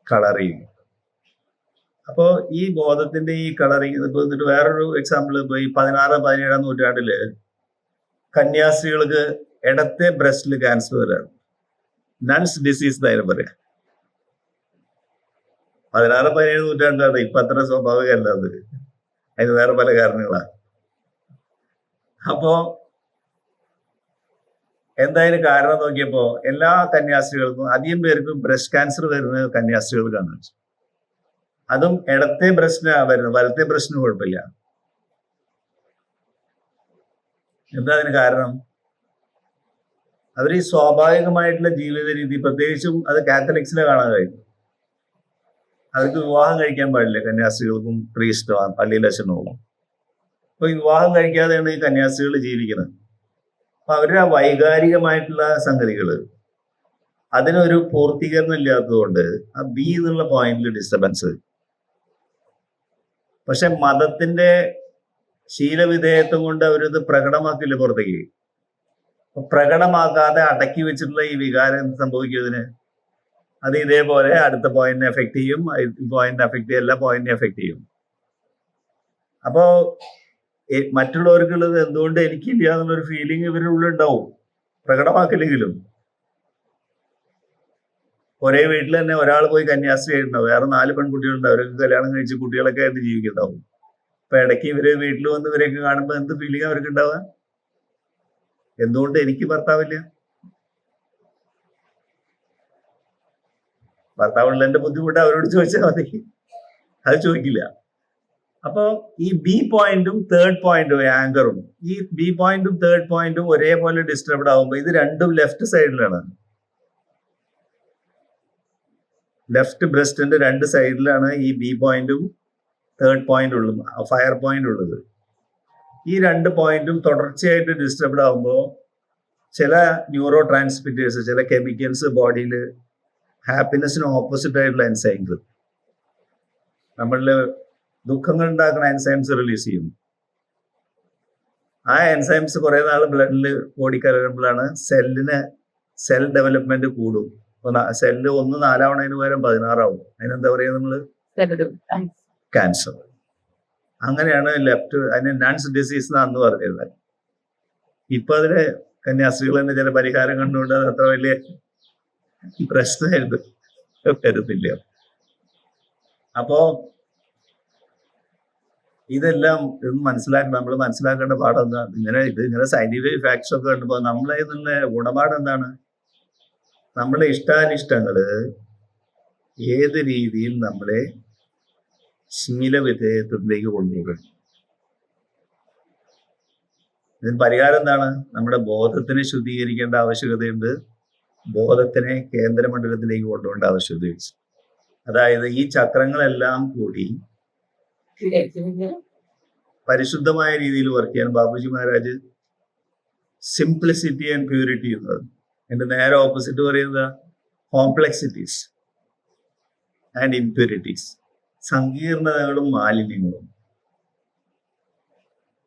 Speaker 1: കളർ ചെയ്യുന്നത്. അപ്പോ ഈ ബോധത്തിന്റെ ഈ കളറിങ് ഇപ്പൊ എന്നിട്ട് വേറൊരു എക്സാമ്പിൾ, ഇപ്പൊ ഈ 16-17 നൂറ്റാണ്ടില് കന്യാസ്ത്രീകൾക്ക് ഇടത്തെ ബ്രസ്റ്റിൽ ക്യാൻസർ വരാണ്. നൺസ് ഡിസീസ് എന്നായാലും പറയാം. 16-17 നൂറ്റാണ്ടാണ്. ഇപ്പൊ അത്ര സ്വാഭാവികമല്ല അത്. അതിന് വേറെ പല കാരണങ്ങളാണ്. അപ്പോ എന്തായാലും കാരണം നോക്കിയപ്പോ എല്ലാ കന്യാസ്ത്രീകൾക്കും, അധികം പേർക്കും ബ്രസ്റ്റ് ക്യാൻസർ വരുന്നത് കന്യാസ്ത്രീകൾക്കാണ്. അതും ഇടത്തെ ബ്രസ്റ്റിനാണ് വരുന്നത്, വലത്തെ ബ്രസ്റ്റിന് കുഴപ്പമില്ല. എന്താ അതിന് കാരണം? അവർ ഈ സ്വാഭാവികമായിട്ടുള്ള ജീവിത രീതി, പ്രത്യേകിച്ചും അത് കാത്തലിക്സിനെ കാണാൻ കഴിയും. അവർക്ക് വിവാഹം കഴിക്കാൻ പാടില്ല, കന്യാസ്ത്രീകൾക്കും പ്രീസ്റ്റോ പള്ളിയിലെ അച്ഛനും. അപ്പൊ ഈ വിവാഹം കഴിക്കാതെയാണ് ഈ കന്യാസ്ത്രീകൾ ജീവിക്കുന്നത്. അപ്പൊ അവരുടെ ആ വൈകാരികമായിട്ടുള്ള സംഗതികള് അതിനൊരു പൂർത്തീകരണം ഇല്ലാത്തതുകൊണ്ട് ആ ബി എന്നുള്ള പോയിന്റിൽ ഡിസ്റ്റർബൻസ്. പക്ഷെ മതത്തിന്റെ ശീലവിധേയത്വം കൊണ്ട് അവരിത് പ്രകടമാക്കില്ല പുറത്തേക്ക്. പ്രകടമാക്കാതെ അടക്കി വെച്ചിട്ടുള്ള ഈ വികാരം സംഭവിക്കുന്നതിന് അത് ഇതേപോലെ അടുത്ത പോയിന്റിനെ എഫക്ട് ചെയ്യും, പോയിന്റ് എഫക്ട് ചെയ്യും, എല്ലാ പോയിന്റിനെ എഫക്ട് ചെയ്യും. അപ്പോ മറ്റുള്ളവർക്കുള്ളത് എന്തുകൊണ്ട് എനിക്കില്ല എന്നുള്ളൊരു ഫീലിംഗ് ഇവരുടെ ഉള്ളിൽ ഉണ്ടാവും, പ്രകടമാക്കില്ലെങ്കിലും. ഒരേ വീട്ടിൽ തന്നെ ഒരാൾ പോയി കന്യാസ്ത്രീ ആയിട്ടുണ്ടാവും, വേറെ 4 പെൺകുട്ടികളുണ്ടാവും, അവരൊക്കെ കല്യാണം കഴിച്ച് കുട്ടികളൊക്കെ ആയിട്ട് ജീവിക്കുന്നുണ്ടാവും. അപ്പൊ ഇടയ്ക്ക് ഇവര് വീട്ടിൽ വന്ന് ഇവരെയൊക്കെ കാണുമ്പോൾ എന്ത് ഫീലിംഗ് അവർക്ക് ഉണ്ടാവുക? എന്തുകൊണ്ട് എനിക്ക് ഭർത്താവില്ല? ഭർത്താവുള്ളതിന്റെ ബുദ്ധിമുട്ട് അവരോട് ചോദിച്ചാൽ മതി, അത് ചോദിക്കില്ല. അപ്പൊ ഈ ബി പോയിന്റും തേർഡ് പോയിന്റും ആങ്കറും, ഈ ബി പോയിന്റും തേർഡ് പോയിന്റും ഒരേപോലെ ഡിസ്റ്റർബ്ഡ് ആവുമ്പോൾ ഇത് രണ്ടും ലെഫ്റ്റ് സൈഡിലാണ്. ലെഫ്റ്റ് ബ്രസ്റ്റിന്റെ 2 സൈഡിലാണ് ഈ ബി പോയിന്റും തേർഡ് പോയിന്റ് ഉള്ളത്, ഫയർ പോയിന്റ് ഉള്ളത്. ഈ 2 പോയിന്റും തുടർച്ചയായിട്ട് ഡിസ്റ്റർബ്ഡ് ആവുമ്പോൾ ചില ന്യൂറോ ട്രാൻസ്മിറ്റേഴ്സ്, ചില കെമിക്കൽസ് ബോഡിയിൽ ഹാപ്പിനെസ്സിന് ഓപ്പോസിറ്റ് ആയിട്ടുള്ള എൻസൈംസ്, നമ്മളിൽ ദുഃഖങ്ങൾ ഉണ്ടാക്കുന്ന എൻസൈംസ് റിലീസ് ചെയ്യും. ആ എൻസൈംസ് കുറെ നാൾ ബ്ലഡിൽ ഓടിക്കലരുമ്പോഴാണ് സെൽ ഡെവലപ്മെന്റ് കൂടും. സെല്ല് 1 4 പകരം 16 ആവും. അതിനെന്താ പറയുക നമ്മള്? ക്യാൻസർ. അങ്ങനെയാണ് അതിന് നൺസ് ഡിസീസ് എന്നാന്ന് പറഞ്ഞിരുന്നത്. ഇപ്പൊ അതിന് കന്യാസ്ത്രീകൾ തന്നെ ചില പരിഹാരം കണ്ടുകൊണ്ട് അത് അത്ര വലിയ പ്രശ്നമായിട്ട് വരുന്നില്ല. അപ്പോ ഇതെല്ലാം നമ്മൾ മനസ്സിലാക്കേണ്ട പാഠം എന്താ? ഇങ്ങനെ സയന്റിഫിക് ഫാക്ട്സ് ഒക്കെ കണ്ടുമ്പോൾ നമ്മളെ ഇതിന്റെ ഗുണപാഠം എന്താണ്? നമ്മളെ ഇഷ്ടാനിഷ്ടങ്ങള് ഏത് രീതിയിൽ നമ്മളെ ശീലവിധേയത്വത്തിലേക്ക് കൊണ്ടുപോകണം. ഇതിന് പരിഹാരം എന്താണ്? നമ്മുടെ ബോധത്തിനെ ശുദ്ധീകരിക്കേണ്ട ആവശ്യകതയുണ്ട്, ബോധത്തിനെ കേന്ദ്രമണ്ഡലത്തിലേക്ക് കൊണ്ടുപോകേണ്ട ആവശ്യകതയുണ്ട്. അതായത് ഈ ചക്രങ്ങളെല്ലാം കൂടി പരിശുദ്ധമായ രീതിയിൽ വർക്ക് ചെയ്യാൻ Babuji Maharaj simplicity and purity എന്നത്, എന്റെ നേരെ ഓപ്പോസിറ്റ് പറയുന്നത് കോംപ്ലക്സിറ്റീസ് ആൻഡ് ഇംപ്യൂരിറ്റീസ്, സങ്കീർണതകളും മാലിന്യങ്ങളും.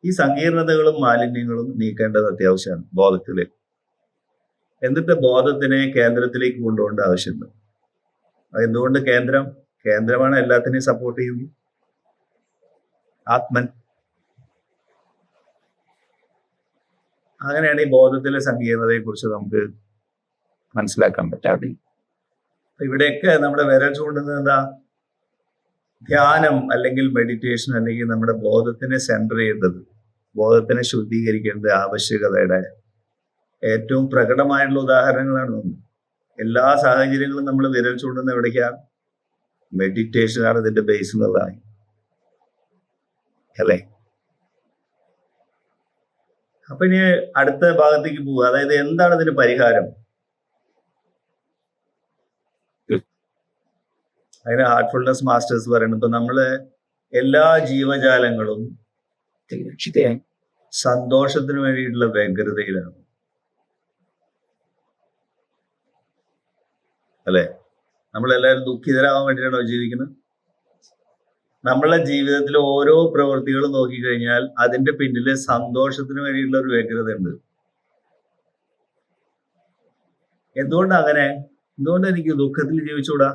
Speaker 1: ഈ സങ്കീർണതകളും മാലിന്യങ്ങളും നീക്കേണ്ടത് അത്യാവശ്യമാണ് ബോധത്തിലേക്ക്. എന്നിട്ട് ബോധത്തിനെ കേന്ദ്രത്തിലേക്ക് കൊണ്ടുപോകേണ്ട ആവശ്യമുണ്ട്. എന്തുകൊണ്ട് കേന്ദ്രമാണ് എല്ലാത്തിനെയും സപ്പോർട്ട് ചെയ്യുന്നത്, ആത്മൻ. അങ്ങനെയാണ് ഈ ബോധത്തിലെ സങ്കീർണതയെ കുറിച്ച് നമുക്ക് മനസ്സിലാക്കാൻ പറ്റാതെ. ഇവിടെയൊക്കെ നമ്മുടെ വിരൽ ചൂണ്ടുന്നത് എന്താ? ധ്യാനം അല്ലെങ്കിൽ മെഡിറ്റേഷൻ അല്ലെങ്കിൽ നമ്മുടെ ബോധത്തിനെ സെൻറ്റർ ചെയ്യേണ്ടത്, ബോധത്തിനെ ശുദ്ധീകരിക്കേണ്ടത് ആവശ്യകതയുടെ ഏറ്റവും പ്രകടമായിട്ടുള്ള ഉദാഹരണങ്ങളാണ് നമ്മൾ. എല്ലാ സാഹചര്യങ്ങളും നമ്മൾ വിരൽ ചൂണ്ടുന്ന എവിടേക്കാണ്? മെഡിറ്റേഷനാണ് ഇതിന്റെ ബേസ് എന്നുള്ളതാണ് അല്ലേ? അപ്പൊ ഇനി അടുത്ത ഭാഗത്തേക്ക് പോവുക. അതായത് എന്താണ് ഇതിന് പരിഹാരം? അതിന് ഹാർട്ട്ഫുൾനെസ് മാസ്റ്റേഴ്സ് പറയുന്നത്, ഇപ്പൊ നമ്മള് എല്ലാ ജീവജാലങ്ങളും സന്തോഷത്തിന് വേണ്ടിയിട്ടുള്ള വ്യഗ്രതയിലാണ് അല്ലെ? നമ്മളെല്ലാവരും ദുഃഖിതരാവാൻ വേണ്ടിയിട്ടാണോ ജീവിക്കുന്നത്? നമ്മളെ ജീവിതത്തിലെ ഓരോ പ്രവൃത്തികളും നോക്കിക്കഴിഞ്ഞാൽ അതിന്റെ പിന്നിൽ സന്തോഷത്തിന് വേണ്ടിയിട്ടുള്ള ഒരു വ്യഗ്രത ഉണ്ട്. എന്തുകൊണ്ട് അങ്ങനെ? എന്തുകൊണ്ട് എനിക്ക് ദുഃഖത്തിൽ ജീവിച്ചുകൂടാ?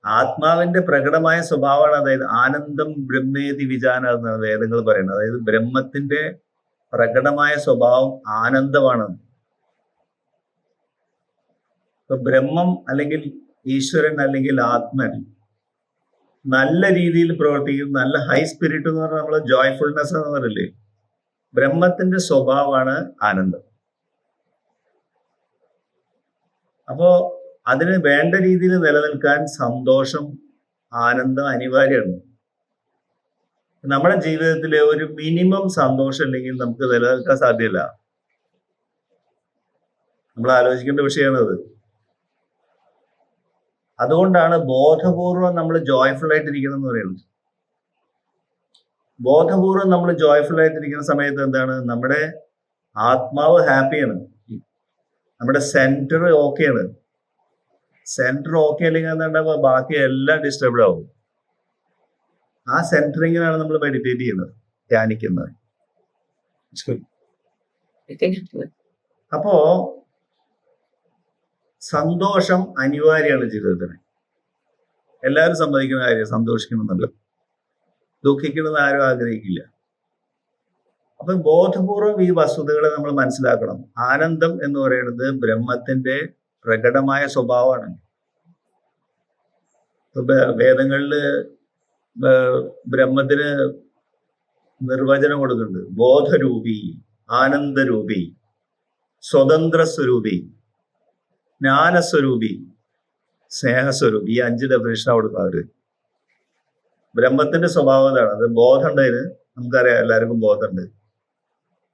Speaker 1: ആത്മാവിന്റെ പ്രകടമായ സ്വഭാവമാണ്. അതായത് ആനന്ദം ബ്രഹ്മേതി വിജാന എന്നാണ് വേദങ്ങൾ പറയുന്നത്. അതായത് ബ്രഹ്മത്തിന്റെ പ്രകടമായ സ്വഭാവം ആനന്ദമാണ്. ഇപ്പൊ ബ്രഹ്മം അല്ലെങ്കിൽ ഈശ്വരൻ അല്ലെങ്കിൽ ആത്മൻ നല്ല രീതിയിൽ പ്രവർത്തിക്കും, നല്ല ഹൈ സ്പിരിറ്റ് എന്ന് പറഞ്ഞാൽ നമ്മൾ ജോയ്ഫുൾനെസ് എന്ന് പറയില്ലേ, ബ്രഹ്മത്തിന്റെ സ്വഭാവമാണ് ആനന്ദം. അപ്പോ അതിന് വേണ്ട രീതിയിൽ നിലനിൽക്കാൻ സന്തോഷം, ആനന്ദം അനിവാര്യമാണ്. നമ്മുടെ ജീവിതത്തിലെ ഒരു മിനിമം സന്തോഷം ഇല്ലെങ്കിൽ നമുക്ക് നിലനിൽക്കാൻ സാധ്യമല്ല. നമ്മൾ ആലോചിക്കേണ്ട വിഷയമാണത്. അതുകൊണ്ടാണ് ബോധപൂർവം നമ്മൾ ജോയ്ഫുൾ ആയിട്ടിരിക്കണം എന്ന് പറയുന്നത്. ബോധപൂർവം നമ്മൾ ജോയ്ഫുൾ ആയിട്ടിരിക്കുന്ന സമയത്ത് എന്താണ്? നമ്മുടെ ആത്മാവ് ഹാപ്പിയാണ്, നമ്മുടെ സെന്റർ ഓക്കെയാണ്. സെന്റർ ഓക്കെ അല്ലെങ്കിൽ എന്താ ബാക്കി എല്ലാം ഡിസ്റ്റർബ്ഡ് ആവും. ആ സെന്ററിങ്ങിനാണ് നമ്മൾ മെഡിറ്റേറ്റ് ചെയ്യുന്നത്, ധ്യാനിക്കുന്നത്. അപ്പോ സന്തോഷം അനിവാര്യമാണ് ജീവിതത്തിന്. എല്ലാവരും സമ്മതിക്കുന്ന കാര്യം സന്തോഷിക്കണമെന്നല്ല, ദുഃഖിക്കണമെന്ന് ആരും ആഗ്രഹിക്കില്ല. അപ്പൊ ബോധപൂർവം ഈ വസ്തുതകളെ നമ്മൾ മനസ്സിലാക്കണം. ആനന്ദം എന്ന് പറയുന്നത് ബ്രഹ്മത്തിന്റെ പ്രകടമായ സ്വഭാവമാണ്. വേദങ്ങളില് ബ്രഹ്മത്തിന് നിർവചനം കൊടുക്കുന്നുണ്ട്. ബോധരൂപി, ആനന്ദരൂപി, സ്വതന്ത്ര സ്വരൂപി, ജ്ഞാനസ്വരൂപി, സ്നേഹസ്വരൂപി. ഈ 5 ഡെഫിനേഷനാണ് കൊടുക്കുന്നത്. ബ്രഹ്മത്തിന്റെ സ്വഭാവം അതാണ്. അത് ബോധം ഉണ്ടതിന് നമുക്കറിയാം, എല്ലാവർക്കും ബോധമുണ്ട്.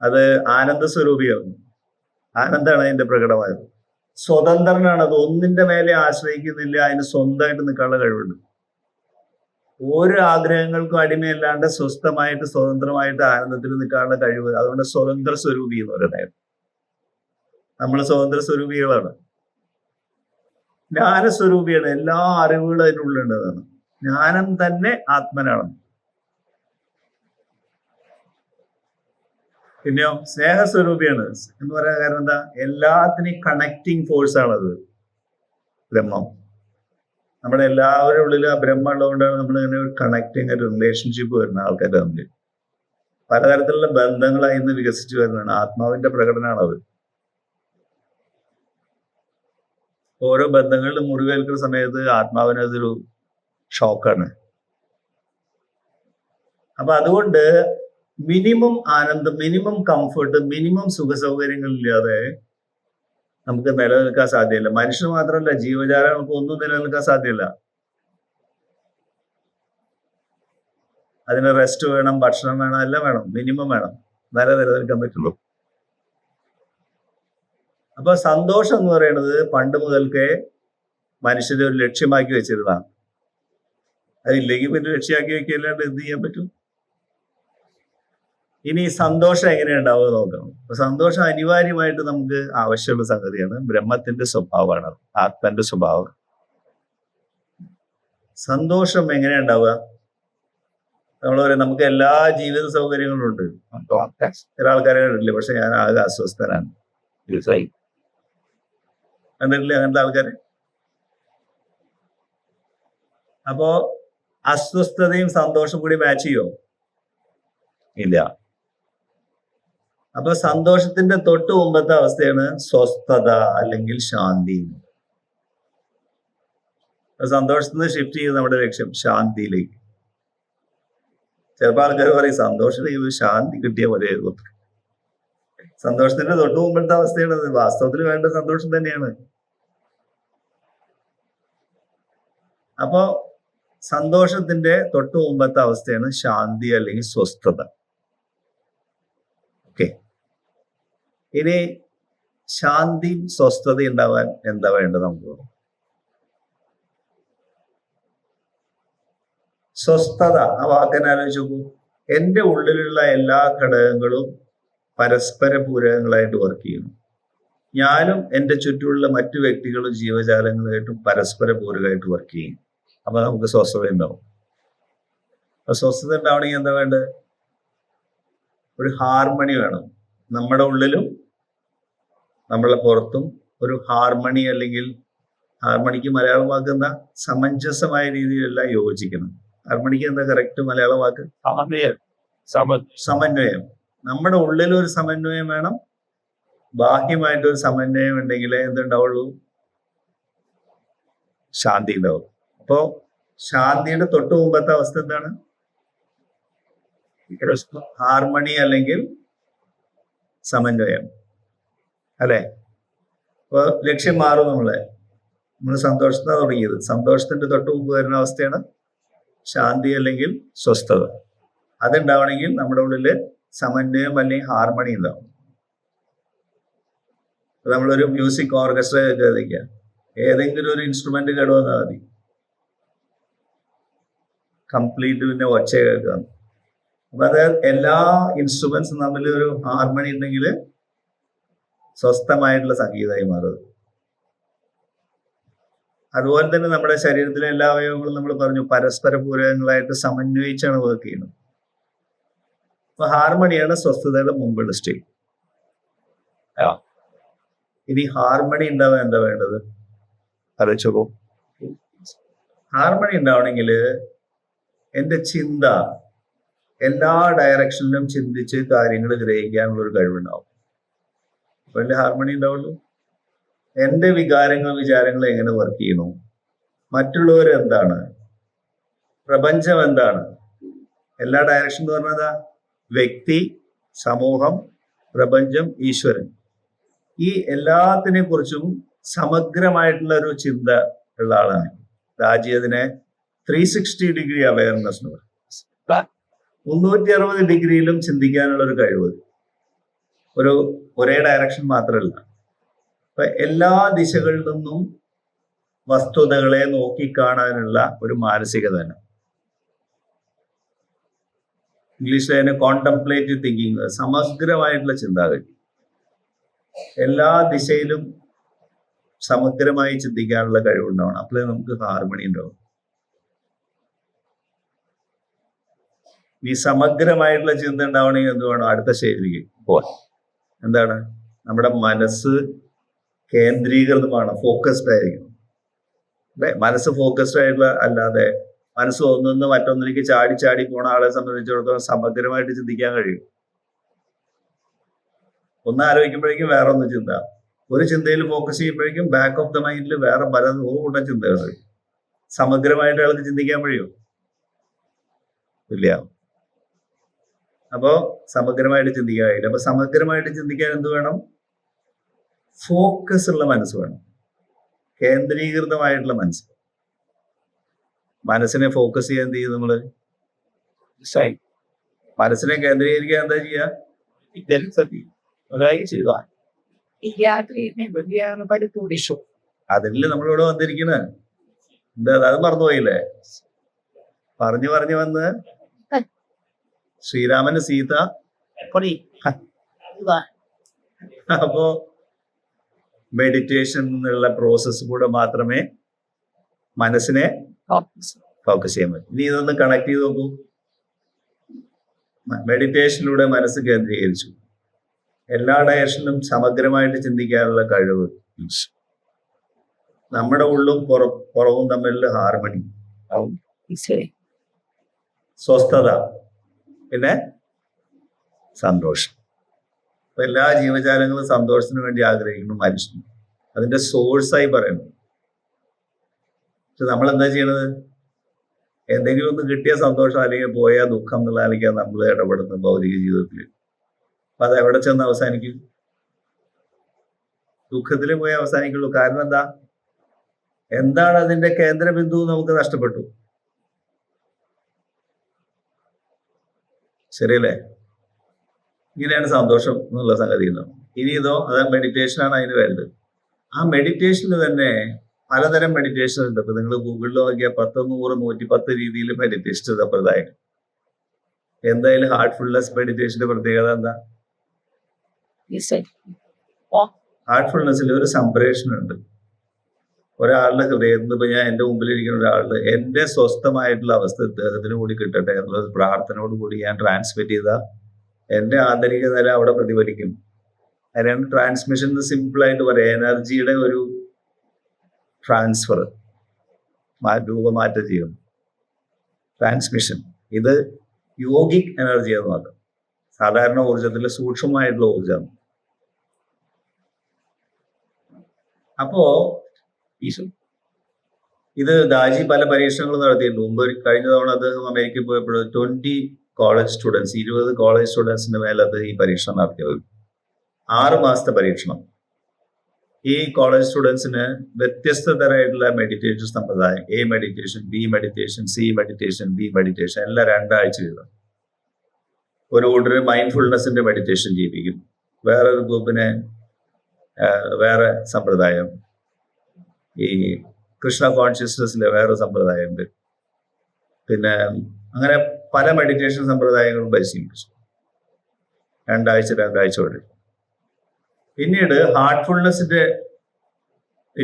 Speaker 1: അത് ആനന്ദ സ്വരൂപിയാണ്, ആനന്ദമാണ് അതിന്റെ പ്രകടമായത്. സ്വതന്ത്രനാണ്, അത് ഒന്നിന്റെ മേലെ ആശ്രയിക്കുന്നില്ല, അതിന് സ്വന്തമായിട്ട് നിൽക്കാനുള്ള കഴിവുണ്ട്. ഓരോ ആഗ്രഹങ്ങൾക്കും അടിമയല്ലാണ്ട് സ്വസ്ഥമായിട്ട് സ്വതന്ത്രമായിട്ട് ആനന്ദത്തിൽ നിൽക്കാനുള്ള കഴിവ്. അതുകൊണ്ട് സ്വതന്ത്ര സ്വരൂപി എന്ന് പറയുന്നത്. നമ്മൾ സ്വതന്ത്ര സ്വരൂപികളാണ്. ജ്ഞാനസ്വരൂപിയാണ്, എല്ലാ അറിവുകളും അതിനുള്ളിലുള്ളതാണ്. ജ്ഞാനം തന്നെ ആത്മനാണ്. പിന്നെയോ സ്നേഹസ്വരൂപിയാണ് എന്ന് പറയാൻ കാരണം എന്താ? എല്ലാത്തിനെയും കണക്റ്റിംഗ് ഫോഴ്സ് ആണത് ബ്രഹ്മം. നമ്മുടെ എല്ലാവരുടെ ഉള്ളിൽ ആ ബ്രഹ്മം ഉള്ളതുകൊണ്ടാണ് നമ്മൾ ഇങ്ങനെ ഒരു കണക്റ്റിംഗ് ഒരു റിലേഷൻഷിപ്പ് വരുന്ന ആൾക്കാരുടെ തമ്മിൽ. പലതരത്തിലുള്ള ബന്ധങ്ങളായി ഇന്ന് വികസിച്ചു വരുന്നതാണ്. ആത്മാവിന്റെ പ്രകടനമാണ് അവർ. ഓരോ ബന്ധങ്ങളിലും മുറിവേൽക്കുന്ന സമയത്ത് ആത്മാവിന് അതൊരു ഷോക്കാണ്. അപ്പൊ അതുകൊണ്ട് മിനിമം ആനന്ദം, മിനിമം കംഫർട്ട്, മിനിമം സുഖ സൗകര്യങ്ങളില്ലാതെ നമുക്ക് നിലനിൽക്കാൻ സാധ്യമല്ല. മനുഷ്യന് മാത്രമല്ല, ജീവജാലങ്ങൾക്ക് ഒന്നും നിലനിൽക്കാൻ സാധ്യമല്ല. അതിന് റെസ്റ്റ് വേണം, ഭക്ഷണം വേണം, എല്ലാം വേണം, മിനിമം വേണം, നിലനിൽക്കാൻ പറ്റുള്ളൂ. അപ്പൊ സന്തോഷം എന്ന് പറയുന്നത് പണ്ട് മുതൽക്കേ മനുഷ്യരെ ഒരു ലക്ഷ്യമാക്കി വെച്ചിരുന്നതാണ്. അതില്ലെങ്കിൽ പിന്നെ ലക്ഷ്യമാക്കി വെക്കില്ലാണ്ട് എന്ത് ചെയ്യാൻ പറ്റും? ഇനി സന്തോഷം എങ്ങനെ ഉണ്ടാവുക നോക്കണം. അപ്പൊ സന്തോഷം അനിവാര്യമായിട്ട് നമുക്ക് ആവശ്യമുള്ള സംഗതിയാണ്. ബ്രഹ്മത്തിന്റെ സ്വഭാവമാണ്, ആത്മന്റെ സ്വഭാവം. സന്തോഷം എങ്ങനെ ഉണ്ടാവുക? നമ്മൾ പറയും നമുക്ക് എല്ലാ ജീവിത സൗകര്യങ്ങളും ഉണ്ട്. ചില ആൾക്കാരെ കണ്ടില്ലേ, പക്ഷെ ഞാൻ ആകെ അസ്വസ്ഥനാണ്. കണ്ടിട്ടില്ലേ അങ്ങനത്തെ ആൾക്കാരെ? അപ്പോ അസ്വസ്ഥതയും സന്തോഷം കൂടി മാച്ച് ചെയ്യോ? ഇല്ല. അപ്പൊ സന്തോഷത്തിന്റെ തൊട്ട് മുമ്പത്തെ അവസ്ഥയാണ് സ്വസ്ഥത അല്ലെങ്കിൽ ശാന്തി. സന്തോഷത്തിൽ നിന്ന് ഷിഫ്റ്റ് ചെയ്ത് നമ്മുടെ ലക്ഷ്യം ശാന്തിയിലേക്ക്. ചിലപ്പോൾ ആൾക്കാർ പറയും സന്തോഷത്തിൽ ശാന്തി കിട്ടിയാൽ മതിയായിരുന്നു. സന്തോഷത്തിന്റെ തൊട്ടു മുമ്പത്തെ അവസ്ഥയാണ് അത്. വാസ്തവത്തിൽ വേണ്ട സന്തോഷം തന്നെയാണ്. അപ്പോ സന്തോഷത്തിന്റെ തൊട്ടു മുമ്പത്തെ അവസ്ഥയാണ് ശാന്തി അല്ലെങ്കിൽ സ്വസ്ഥത. ഓക്കെ, ഇനി ശാന്തിയും സ്വസ്ഥതയും ഉണ്ടാവാൻ എന്താ വേണ്ടത് നമുക്ക്? സ്വസ്ഥത ആ വാക്കിനെ ആലോചിച്ച് നോക്കൂ. എൻ്റെ ഉള്ളിലുള്ള എല്ലാ ഘടകങ്ങളും പരസ്പര പൂരകങ്ങളായിട്ട് വർക്ക് ചെയ്യുന്നു. ഞാനും എൻ്റെ ചുറ്റുമുള്ള മറ്റു വ്യക്തികളും ജീവജാലങ്ങളായിട്ടും പരസ്പര പൂരകമായിട്ട് വർക്ക് ചെയ്യും. അപ്പൊ നമുക്ക് സ്വസ്ഥത ഉണ്ടാവും. അപ്പൊ സ്വസ്ഥത ഉണ്ടാവണമെങ്കിൽ എന്താ വേണ്ടത്? ഒരു ഹാർമണി വേണം. നമ്മുടെ ഉള്ളിലും നമ്മളെ പുറത്തും ഒരു ഹാർമണി, അല്ലെങ്കിൽ ഹാർമണിക്ക് മലയാളം വാക്ക് എന്താ? സമഞ്ജസമായ രീതിയിലെല്ലാം യോജിക്കണം. ഹാർമണിക്ക് എന്താ കറക്റ്റ് മലയാളം വാക്ക്? സമന്വയം. നമ്മുടെ ഉള്ളിൽ ഒരു സമന്വയം വേണം, ബാഹ്യമായിട്ടൊരു സമന്വയം ഉണ്ടെങ്കിലേ എന്തുണ്ടാവുള്ളൂ? ശാന്തി ഉണ്ടാവും. അപ്പോ ശാന്തിയുടെ തൊട്ടു മുമ്പത്തെ അവസ്ഥ എന്താണ്? ഹാർമണി അല്ലെങ്കിൽ സമന്വയം, അല്ലെ? അപ്പൊ ലക്ഷ്യം മാറും. നമ്മൾ സന്തോഷത്തിനാണ് തുടങ്ങിയത്. സന്തോഷത്തിന്റെ തൊട്ട് മുമ്പ് വരുന്ന അവസ്ഥയാണ് ശാന്തി അല്ലെങ്കിൽ സ്വസ്ഥത. അതുണ്ടാവണമെങ്കിൽ നമ്മുടെ ഉള്ളില് സമന്വയം അല്ലെങ്കിൽ ഹാർമണി ഉണ്ടാവും. നമ്മളൊരു മ്യൂസിക് ഓർക്കസ്ട്ര കേൾക്കുക, ഏതെങ്കിലും ഒരു ഇൻസ്ട്രുമെന്റ് കേടുവന്നാൽ മതി, കംപ്ലീറ്റ് പിന്നെ ഒച്ച കേൾക്കാം. അപ്പൊ അത് എല്ലാ ഇൻസ്ട്രുമെന്റ്സും തമ്മിൽ ഒരു ഹാർമണി ഉണ്ടെങ്കിൽ സ്വസ്ഥമായിട്ടുള്ള സംഗീതമായി മാറും. അതുപോലെ തന്നെ നമ്മുടെ ശരീരത്തിലെ എല്ലാ അവയവങ്ങളും നമ്മൾ പറഞ്ഞു പരസ്പര പൂരകങ്ങളായിട്ട് സമന്വയിച്ചാണ് വർക്ക് ചെയ്യുന്നത്. അപ്പൊ ഹാർമണിയാണ് സ്വസ്ഥതയുടെ മുമ്പുള്ള സ്റ്റേറ്റ്. ഇനി ഹാർമണി ഉണ്ടാവാൻ എന്താ വേണ്ടത്? ആലോചിച്ചോളൂ. ഹാർമണി ഉണ്ടാവണമെങ്കിൽ എൻ്റെ ചിന്ത എല്ലാ ഡയറക്ഷനിലും ചിന്തിച്ച് കാര്യങ്ങൾ ഗ്രഹിക്കാനുള്ള ഒരു കഴിവുണ്ടാവും. അപ്പൊ എൻ്റെ ഹാർമണി ഉണ്ടാവുള്ളൂ. എൻ്റെ വികാരങ്ങൾ വിചാരങ്ങൾ എങ്ങനെ വർക്ക് ചെയ്യണു, മറ്റുള്ളവർ എന്താണ്, പ്രപഞ്ചം എന്താണ്, എല്ലാ ഡയറക്ഷൻ എന്ന് പറഞ്ഞതാ വ്യക്തി, സമൂഹം, പ്രപഞ്ചം, ഈശ്വരൻ. ഈ എല്ലാത്തിനെ കുറിച്ചും സമഗ്രമായിട്ടുള്ള ഒരു ചിന്ത ഉള്ള ആളാണ്. രാജീവതിനെ 360 ഡിഗ്രി അവയർനെസ് എന്ന് പറയും. 360 ഡിഗ്രിയിലും ചിന്തിക്കാനുള്ള ഒരു കഴിവ്. ഒരേ ഡയറക്ഷൻ മാത്രമല്ല, അപ്പൊ എല്ലാ ദിശകളിൽ നിന്നും വസ്തുതകളെ നോക്കിക്കാണാനുള്ള ഒരു മാനസികത തന്നെ. ഇംഗ്ലീഷിൽ അതിനെ കോണ്ടംപ്ലേറ്റീവ് തിങ്കിങ്, സമഗ്രമായിട്ടുള്ള ചിന്താഗതി. എല്ലാ ദിശയിലും സമഗ്രമായി ചിന്തിക്കാനുള്ള കഴിവുണ്ടാവണം. അപ്പോഴേ നമുക്ക് ഹാർമണി ഉണ്ടാവും. ഈ സമഗ്രമായിട്ടുള്ള ചിന്ത ഉണ്ടാവണമെങ്കിൽ എന്ത് വേണം? അടുത്ത സ്റ്റേജിലേക്ക് പോവാൻ. എന്താണ്? നമ്മുടെ മനസ്സ് കേന്ദ്രീകൃതമാണ്, ഫോക്കസ്ഡ് ആയിരിക്കണം. അല്ലെ? മനസ്സ് ഫോക്കസ്ഡ് ആയിട്ടുള്ള അല്ലാതെ മനസ്സ് ഒന്നൊന്ന് മറ്റൊന്നിലേക്ക് ചാടി ചാടി പോണ ആളെ സംബന്ധിച്ചിടത്തോളം സമഗ്രമായിട്ട് ചിന്തിക്കാൻ കഴിയും. ഒന്ന് ആലോചിക്കുമ്പോഴേക്കും വേറെ ഒന്ന് ചിന്ത, ഒരു ചിന്തയിൽ ഫോക്കസ് ചെയ്യുമ്പോഴേക്കും ബാക്ക് ഓഫ് ദ മൈൻഡിൽ വേറെ പല കൂട്ടം ചിന്തകൾ. സമഗ്രമായിട്ട് ആൾക്ക് ചിന്തിക്കാൻ കഴിയും? ഇല്ല. അപ്പോ സമഗ്രമായിട്ട് ചിന്തിക്കാൻ കഴിയില്ല. അപ്പൊ സമഗ്രമായിട്ട് ചിന്തിക്കാൻ എന്ത് വേണം? ഫോക്കസ് ഉള്ള മനസ്സ് വേണം, കേന്ദ്രീകൃതമായിട്ടുള്ള മനസ്സ്. മനസ്സിനെ ഫോക്കസ് ചെയ്യാൻ എന്ത് ചെയ്യും നമ്മള്? മനസ്സിനെ കേന്ദ്രീകരിക്കാൻ എന്താ ചെയ്യാ? അതില് നമ്മളിവിടെ വന്നിരിക്കുന്നത് എന്താ? അത് മറന്നുപോയില്ലേ? പറഞ്ഞു വന്ന് ശ്രീരാമന് സീത. അപ്പോ മെഡിറ്റേഷൻ എന്നുള്ള പ്രോസസ് കൂടെ മാത്രമേ മനസ്സിനെ ഫോക്കസ് ചെയ്യാൻ പറ്റും. ഇനി ഇതൊന്ന് കണക്ട് ചെയ്ത് നോക്കൂ. മെഡിറ്റേഷനിലൂടെ മനസ്സ് കേന്ദ്രീകരിച്ചു, എല്ലാ ഡയറക്ഷനിലും സമഗ്രമായിട്ട് ചിന്തിക്കാനുള്ള കഴിവ്. നമ്മുടെ ഉള്ളും പുറവും തമ്മിലുള്ള ഹാർമണി, സ്വസ്ഥത, പിന്നെ സന്തോഷം. അപ്പൊ എല്ലാ ജീവജാലങ്ങളും സന്തോഷത്തിന് വേണ്ടി ആഗ്രഹിക്കുന്നു. മനുഷ്യൻ അതിന്റെ സോഴ്സായി പറയുന്നു. പക്ഷെ നമ്മൾ എന്താ ചെയ്യണത്? എന്തെങ്കിലും ഒന്ന് കിട്ടിയ സന്തോഷം അല്ലെങ്കിൽ പോയ ദുഃഖം എന്നുള്ളതായിരിക്കാം നമ്മൾ ഇടപെടുന്ന ഭൗതിക ജീവിതത്തിൽ. അപ്പൊ അത് എവിടെ ചെന്ന് അവസാനിക്കും? ദുഃഖത്തിൽ പോയി അവസാനിക്കുള്ളൂ. കാരണം എന്താ? എന്താണ് അതിന്റെ കേന്ദ്ര ബിന്ദു? നമുക്ക് നഷ്ടപ്പെട്ടു. ശരിയല്ലേ? ഇങ്ങനെയാണ് സന്തോഷം എന്നുള്ള സംഗതി ഉണ്ടാവും. ഇനി ഇതോ അത് മെഡിറ്റേഷനാണ് അതിന് വേണ്ടത്. ആ മെഡിറ്റേഷന് തന്നെ പലതരം മെഡിറ്റേഷൻ ഉണ്ട്. ഇപ്പൊ നിങ്ങൾ ഗൂഗിളിൽ നോക്കിയാൽ 10, 100, 110 രീതിയിൽ മെഡിറ്റേഷൻ സമ്പ്രദായം. എന്തായാലും ഹാർട്ട്ഫുൾനെസ് മെഡിറ്റേഷന്റെ പ്രത്യേകത എന്താ? ഹാർട്ട്ഫുൾനെസ്സിൽ ഒരു സംപ്രേഷണം ഉണ്ട്. ഒരാളുടെ ഹൃദയത്തിൽ ഇപ്പൊ ഞാൻ എന്റെ മുമ്പിലിരിക്കുന്ന ഒരാളുടെ എന്റെ സ്വസ്ഥമായിട്ടുള്ള അവസ്ഥ ഇദ്ദേഹത്തിന് കൂടി കിട്ടട്ടെ എന്നുള്ള പ്രാർത്ഥനയോട് കൂടി ഞാൻ ട്രാൻസ്മിറ്റ് ചെയ്ത എന്റെ ആന്തരിക നില അവിടെ പ്രതിഫലിക്കും. അതിനാണ് ട്രാൻസ്മിഷൻ സിമ്പിൾ ആയിട്ട് പറയാം. എനർജിയുടെ ഒരു ട്രാൻസ്ഫർ, രൂപമാറ്റം ചെയ്യും. ട്രാൻസ്മിഷൻ ഇത് യോഗിക് എനർജി എന്ന് മാത്രം. സാധാരണ ഊർജത്തിലെ സൂക്ഷ്മമായിട്ടുള്ള ഊർജം. അപ്പോ ഇത് ദാജി പല പരീക്ഷണങ്ങളും നടത്തിയിട്ടുണ്ട്. മുമ്പ് കഴിഞ്ഞ തവണ അദ്ദേഹം അമേരിക്കയിൽ പോയപ്പോൾ 20 കോളേജ് സ്റ്റുഡൻസ്, 20 കോളേജ് സ്റ്റുഡൻസിന്റെ മേലെ അത് ഈ പരീക്ഷണം നടത്തിയത്. 6 മാസത്തെ പരീക്ഷണം. ഈ കോളേജ് സ്റ്റുഡൻസിന് വ്യത്യസ്ത തരമായിട്ടുള്ള മെഡിറ്റേഷൻ സമ്പ്രദായം, A meditation, B meditation, C meditation, B meditation എല്ലാം 2 ആഴ്ച വീതം. ഒരു കൂട്ടര് മൈൻഡ്ഫുൾനെസിന്റെ മെഡിറ്റേഷൻ ചെയ്യിപ്പിക്കും. വേറൊരു ഗ്രൂപ്പിന് വേറെ സമ്പ്രദായം, ഈ കൃഷ്ണ കോൺഷ്യസ്നെസ്സിലെ വേറെ സമ്പ്രദായമുണ്ട്. പിന്നെ അങ്ങനെ പല മെഡിറ്റേഷൻ സമ്പ്രദായങ്ങളും പരിശീലിപ്പിച്ചു. 2 ആഴ്ച വരെ. പിന്നീട് ഹാർട്ട്ഫുൾനെസിന്റെ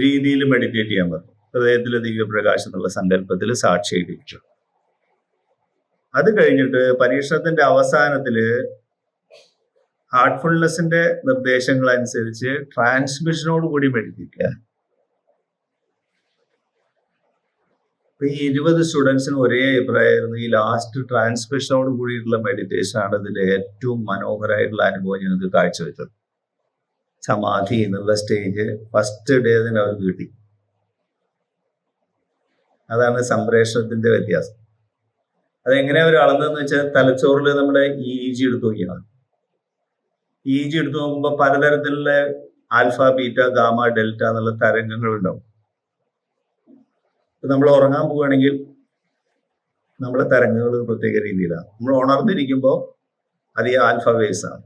Speaker 1: രീതിയിൽ മെഡിറ്റേറ്റ് ചെയ്യാൻ പറഞ്ഞു. ഹൃദയത്തിലെ ദിവ്യപ്രകാശം എന്നുള്ള സങ്കല്പത്തിൽ സാക്ഷിയായിരിക്കും. അത് കഴിഞ്ഞിട്ട് പരീക്ഷണത്തിന്റെ അവസാനത്തില് ഹാർട്ട്ഫുൾനെസിന്റെ നിർദ്ദേശങ്ങൾ അനുസരിച്ച് ട്രാൻസ്മിഷനോട് കൂടി മെഡിറ്റേറ്റ് ചെയ്യുക. ഈ 20 സ്റ്റുഡൻസിന് ഒരേ അഭിപ്രായമായിരുന്നു. ഈ ലാസ്റ്റ് ട്രാൻസ്മിഷനോട് കൂടിയിട്ടുള്ള മെഡിറ്റേഷൻ ആണ് ഇതിന്റെ ഏറ്റവും മനോഹരമായിട്ടുള്ള അനുഭവം ഞങ്ങൾക്ക് കാഴ്ചവെച്ചത്. സമാധി എന്നുള്ള സ്റ്റേജ് ഫസ്റ്റ് ഡേ തന്നെ അവർക്ക് കിട്ടി. അതാണ് സംപ്രേഷണത്തിന്റെ വ്യത്യാസം. അതെങ്ങനെയാ അവർ അളന്നതെന്ന് വെച്ചാൽ തലച്ചോറിൽ നമ്മുടെ EEG എടുത്തു നോക്കിയാണ്. EEG എടുത്തു നോക്കുമ്പോൾ പലതരത്തിലുള്ള ആൽഫ, ബീറ്റ, ഗാമ, ഡെൽറ്റ എന്നുള്ള തരംഗങ്ങൾ ഉണ്ടാവും. നമ്മൾ ഉറങ്ങാൻ പോവുകയാണെങ്കിൽ നമ്മുടെ തരംഗങ്ങൾ പ്രത്യേക രീതിയിലാണ്. നമ്മൾ ഉണർന്നിരിക്കുമ്പോൾ അത് ഈ ആൽഫ വേവ്സ് ആണ്.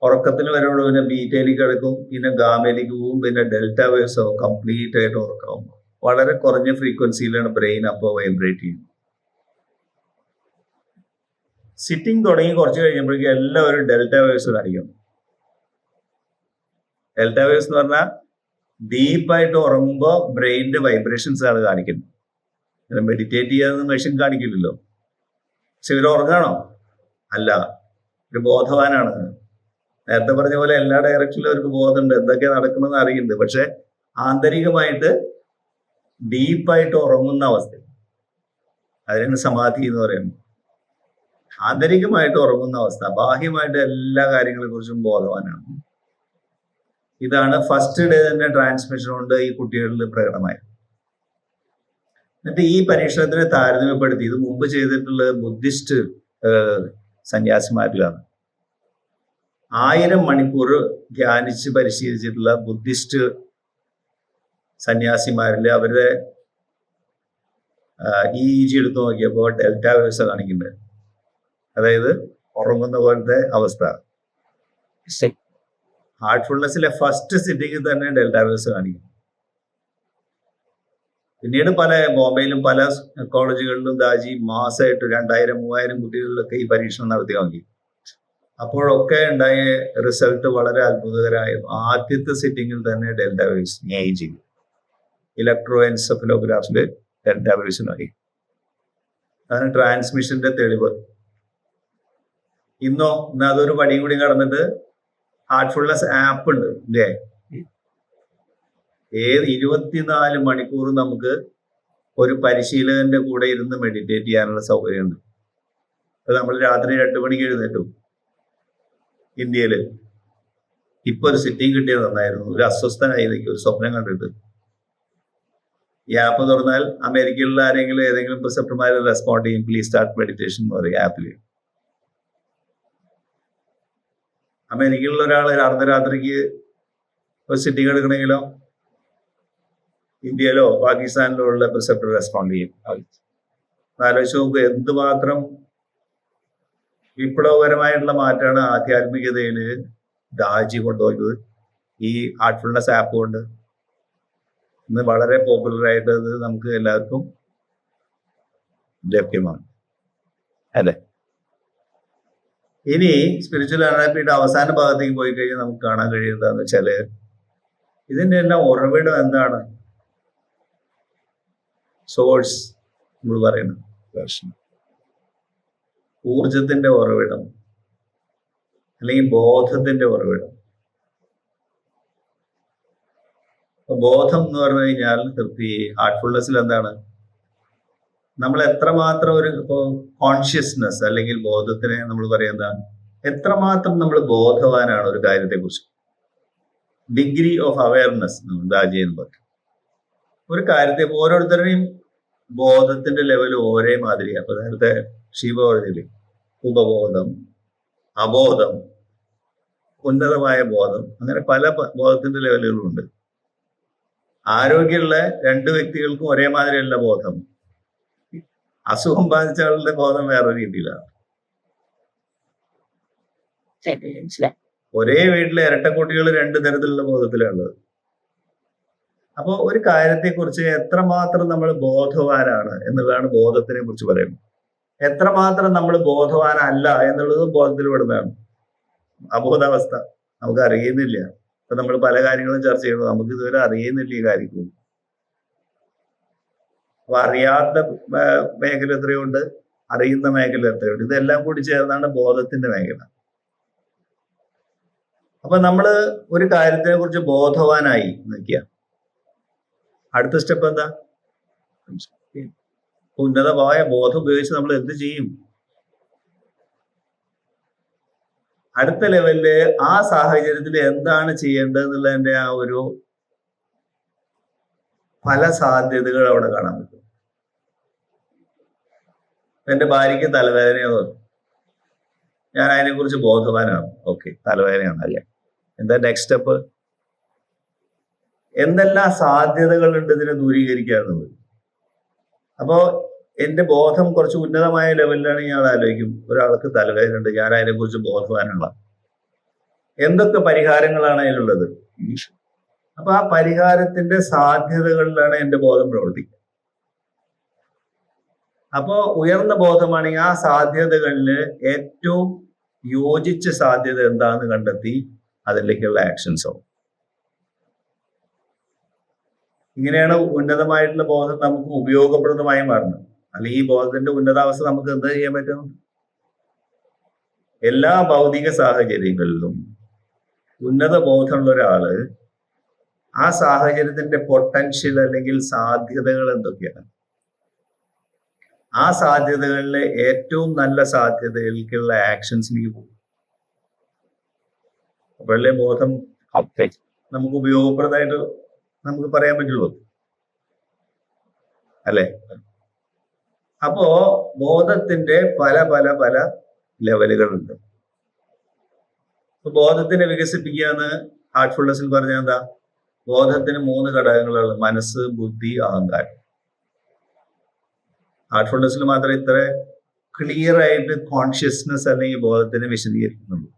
Speaker 1: ഉറക്കത്തിന് വരുമ്പോൾ പിന്നെ ബീറ്റയിലേക്ക് കിടക്കും, പിന്നെ ഗാമയിലേക്ക് പോവും, പിന്നെ ഡെൽറ്റ വേവ്സ് ആവും. കംപ്ലീറ്റ് ആയിട്ട് ഉറക്കാവും. വളരെ കുറഞ്ഞ ഫ്രീക്വൻസിയിലാണ് ബ്രെയിൻ അപ്പോൾ വൈബ്രേറ്റ് ചെയ്യുന്നത്. സിറ്റിംഗ് തുടങ്ങി കുറച്ച് കഴിഞ്ഞപ്പോഴേക്കും എല്ലാവരും ഡെൽറ്റ വേവ്സ് കാണിക്കും. ഡെൽറ്റ വേവ്സ് എന്ന് പറഞ്ഞാൽ ഡീപ്പായിട്ട് ഉറങ്ങുമ്പോൾ ബ്രെയിനിന്റെ വൈബ്രേഷൻസ് ആണ് കാണിക്കുന്നത്. മെഡിറ്റേറ്റ് ചെയ്യാതെ മെഷീൻ കാണിക്കില്ലല്ലോ. പക്ഷെ ഇവർ ഉറങ്ങാണോ? അല്ല, ഒരു ബോധവാനാണ്. നേരത്തെ പറഞ്ഞ പോലെ എല്ലാ ഡയറക്ഷനിലും അവർക്ക് ബോധമുണ്ട്, എന്തൊക്കെ നടക്കണമെന്ന് അറിയുന്നുണ്ട്. പക്ഷെ ആന്തരികമായിട്ട് ഡീപ്പായിട്ട് ഉറങ്ങുന്ന അവസ്ഥ, അതിനാണ് സമാധി എന്ന് പറയുന്നത്. ആന്തരികമായിട്ട് ഉറങ്ങുന്ന അവസ്ഥ, ബാഹ്യമായിട്ട് എല്ലാ കാര്യങ്ങളെ കുറിച്ചും ബോധവാനാണ്. ഇതാണ് ഫസ്റ്റ് ഡേ തന്നെ ട്രാൻസ്മിഷൻ കൊണ്ട് ഈ കുട്ടികളിൽ പ്രകടമായത്. എന്നിട്ട് ഈ പരീക്ഷണത്തിനെ താരതമ്യപ്പെടുത്തി ഇത് മുമ്പ് ചെയ്തിട്ടുള്ള ബുദ്ധിസ്റ്റ് സന്യാസിമാരിലാണ്. 1000 മണിക്കൂർ ധ്യാനിച്ച് പരിശീലിച്ചിട്ടുള്ള ബുദ്ധിസ്റ്റ് സന്യാസിമാരിൽ അവരുടെ EEG എടുത്തു നോക്കിയപ്പോൾ ഡെൽറ്റ വേവ്സ് കാണിക്കുന്നുണ്ട്. അതായത് ഉറങ്ങുന്ന പോലത്തെ അവസ്ഥ. ഹാർട്ട്ഫുൾനെസ്സിലെ ഫസ്റ്റ് സിറ്റിംഗിൽ തന്നെ ഡെൽറ്റ വേവ്സ് കാണിക്കും. പിന്നീട് ബോംബെയിലും പല കോളേജുകളിലും ദാജി മാസമായിട്ട് 2000, 3000 കുട്ടികളിലൊക്കെ ഈ പരീക്ഷണം നടത്തി നോക്കി. അപ്പോഴൊക്കെ ഉണ്ടായ റിസൾട്ട് വളരെ അത്ഭുതകരമായിരുന്നു. ആദ്യത്തെ സിറ്റിംഗിൽ തന്നെ ഡെൽറ്റ വേവ്സ് ചെയ്തു. ഇലക്ട്രോ എൻസെഫലോഗ്രാഫില് ഡെൽറ്റ വേവ്സ് നോക്കി. അതാണ് ട്രാൻസ്മിഷന്റെ തെളിവ്. ഇന്ന് അതൊരു പടി കൂടി കടന്നിട്ട് ഹാർട്ട്ഫുൾനെസ് ആപ്പ് ഉണ്ട് ഇല്ലേ? 24 മണിക്കൂർ നമുക്ക് ഒരു പരിശീലകന്റെ കൂടെ ഇരുന്ന് മെഡിറ്റേറ്റ് ചെയ്യാനുള്ള സൗകര്യമുണ്ട്. അത് നമ്മൾ രാത്രി 2 മണിക്ക് എഴുന്നേറ്റും. ഇന്ത്യയില് ഇപ്പൊ ഒരു സിറ്റിംഗ് കിട്ടിയത് നന്നായിരുന്നു. ഒരു അസ്വസ്ഥനായി ഒരു സ്വപ്നം കണ്ടിട്ട് ഈ ആപ്പ് തുറന്നാൽ അമേരിക്കയിലുള്ള ആരെങ്കിലും ഏതെങ്കിലും പ്രിസെപ്റ്റർമാർ റെസ്പോണ്ട് ചെയ്യും, പ്ലീസ് സ്റ്റാർട്ട് മെഡിറ്റേഷൻ എന്ന് പറയും ആപ്പിൽ. അമേരിക്കയിലുള്ള ഒരാൾ അർദ്ധരാത്രിക്ക് ഒരു സിറ്റിംഗ് എടുക്കണമെങ്കിലോ ഇന്ത്യയിലോ പാകിസ്ഥാനിലോ ഉള്ള പ്രിസെപ്റ്റർ റെസ്പോണ്ട് ചെയ്യും. ആലോചിച്ച് നോക്കുക, എന്തുമാത്രം വിപ്ലവകരമായിട്ടുള്ള മാറ്റമാണ് ആധ്യാത്മികതയിൽ ദാജി കൊണ്ടുപോയത് ഈ ആർട്ട്ഫുൾനെസ് ആപ്പ് കൊണ്ട്. ഇന്ന് വളരെ പോപ്പുലർ ആയിട്ട് അത് നമുക്ക് എല്ലാവർക്കും ലഭ്യമാണ് അല്ലെ. ഇനി സ്പിരിച്വൽ അനാപ്പിയുടെ അവസാന ഭാഗത്തേക്ക് പോയി കഴിഞ്ഞാൽ നമുക്ക് കാണാൻ കഴിയുന്നതെന്ന് വെച്ചാല് ഇതിന്റെ എല്ലാം ഉറവിടം എന്താണ്? സോഴ്സ് നമ്മൾ പറയുന്നത് ഊർജത്തിന്റെ ഉറവിടം അല്ലെങ്കിൽ ബോധത്തിന്റെ ഉറവിടം. ബോധം എന്ന് പറഞ്ഞു കഴിഞ്ഞാൽ ഈ ഹാർട്ട്ഫുൾനെസ്സിൽ എന്താണ്, നമ്മൾ എത്രമാത്രം ഒരു ഇപ്പോ കോൺഷ്യസ്നെസ് അല്ലെങ്കിൽ ബോധത്തിനെ നമ്മൾ പറയുന്നതാണ് എത്രമാത്രം നമ്മൾ ബോധവാനാണ് ഒരു കാര്യത്തെക്കുറിച്ച്. ഡിഗ്രി ഓഫ് അവയർനെസ് ദാജി എന്ന് പറയും. ഒരു കാര്യത്തെ ഓരോരുത്തരുടെയും ബോധത്തിന്റെ ലെവൽ ഒരേ മാതിരിയാണ്. അപ്പൊ നേരത്തെ ശിവ പറഞ്ഞില്ലേ, ഉപബോധം, അബോധം, ഉന്നതമായ ബോധം, അങ്ങനെ പല ബോധത്തിന്റെ ലെവലുകളുണ്ട്. ആരോഗ്യമുള്ള രണ്ട് വ്യക്തികൾക്കും ഒരേ മാതിരിയല്ല ബോധം. അസുഖം ബാധിച്ച ആളുടെ ബോധം വേറെ രീതിയിലാണ്. ഒരേ വീട്ടിലെ ഇരട്ടക്കുട്ടികൾ രണ്ട് തരത്തിലുള്ള ബോധത്തിലുള്ളത്. അപ്പോൾ ഒരു കാര്യത്തെക്കുറിച്ച് എത്രമാത്രം നമ്മൾ ബോധവാനാണ് എന്നുള്ളതാണ് ബോധത്തിനെ കുറിച്ച് പറയുന്നത്. എത്രമാത്രം നമ്മൾ ബോധവാനല്ല എന്നുള്ളത് ബോധത്തിൽ പെടുന്നതാണ്. അബോധാവസ്ഥ നമുക്ക് അറിയുന്നില്ല. ഇപ്പൊ നമ്മൾ പല കാര്യങ്ങളും ചർച്ച ചെയ്യുമ്പോൾ നമുക്ക് ഇതുവരെ അറിയുന്നില്ല ഈ കാര്യങ്ങൾ. അപ്പൊ അറിയാത്ത മേഖല എത്രയുണ്ട്, അറിയുന്ന മേഖല എത്രയുണ്ട്, ഇതെല്ലാം കൂടി ചേർന്നാണ് ബോധത്തിന്റെ മേഖല. അപ്പൊ നമ്മള് ഒരു കാര്യത്തിനെ കുറിച്ച് ബോധവാനായി നിൽക്കുക. അടുത്ത സ്റ്റെപ്പ് എന്താ? ഉന്നതമായ ബോധം ഉപയോഗിച്ച് നമ്മൾ എന്ത് ചെയ്യും? അടുത്ത ലെവലില് ആ സാഹചര്യത്തിൽ എന്താണ് ചെയ്യേണ്ടത് എന്നുള്ളതിന്റെ ആ ഒരു പല സാധ്യതകൾ അവിടെ കാണാൻ പറ്റും. എന്റെ ഭാര്യയ്ക്ക് തലവേദനയോ, ഞാൻ അതിനെക്കുറിച്ച് ബോധവാനാണ്. ഓക്കെ, തലവേദനയാണ് അല്ലേ, എന്താ നെക്സ്റ്റ് സ്റ്റെപ്പ്? എന്തെല്ലാം സാധ്യതകളുണ്ട് ഇതിനെ ദൂരീകരിക്കുക എന്നുള്ളത്. അപ്പോ എന്റെ ബോധം കുറച്ച് ഉന്നതമായ ലെവലിലാണ്. ഞാൻ ആലോചിക്കും, ഒരാൾക്ക് തലവേദന ഉണ്ട്, ഞാൻ അതിനെക്കുറിച്ച് ബോധവാനുള്ള എന്തൊക്കെ പരിഹാരങ്ങളാണ് അതിലുള്ളത്. അപ്പൊ ആ പരിഹാരത്തിന്റെ സാധ്യതകളിലാണ് എന്റെ ബോധം പ്രവർത്തിക്കുക. അപ്പോ ഉയർന്ന ബോധമാണെങ്കിൽ ആ സാധ്യതകളില് ഏറ്റവും യോജിച്ച സാധ്യത എന്താന്ന് കണ്ടെത്തി അതിലേക്കുള്ള ആക്ഷൻസ് ആവും. ഇങ്ങനെയാണ് ഉന്നതമായിട്ടുള്ള ബോധം നമുക്ക് ഉപയോഗപ്രദമായി മാറുന്നത്. അല്ലെങ്കിൽ ഈ ബോധത്തിന്റെ ഉന്നതാവസ്ഥ നമുക്ക് എന്താ ചെയ്യാൻ പറ്റും? എല്ലാ ഭൗതിക സാഹചര്യങ്ങളിലും ഉന്നത ബോധമുള്ള ഒരാള് ആ സാഹചര്യത്തിന്റെ പൊട്ടൻഷ്യൽ അല്ലെങ്കിൽ സാധ്യതകൾ എന്തൊക്കെയാണ്, ആ സാധ്യതകളിലെ ഏറ്റവും നല്ല സാധ്യതയിലേക്കുള്ള ആക്ഷൻസിലേക്ക് പോകും. അപ്പോഴല്ലേ ബോധം നമുക്ക് ഉപയോഗപ്രദമായിട്ട് നമുക്ക് പറയാൻ പറ്റുള്ളൂ അല്ലെ. അപ്പോ ബോധത്തിന്റെ പല പല പല ലെവലുകളുണ്ട്. ബോധത്തിനെ വികസിപ്പിക്കുക എന്ന് ഹാർട്ട്ഫുൾനെസ്സിൽ പറഞ്ഞാൽ എന്താ? ബോധത്തിന് 3 ഘടകങ്ങളുള്ളത്: മനസ്സ്, ബുദ്ധി, അഹങ്കാരം. ഹാർട്ട്ഫുൾനെസ്സിൽ മാത്രമേ ഇത്ര ക്ലിയർ ആയിട്ട് കോൺഷ്യസ്നെസ് അല്ലെങ്കിൽ ബോധത്തിനെ വിശദീകരിക്കുന്നുള്ളൂ.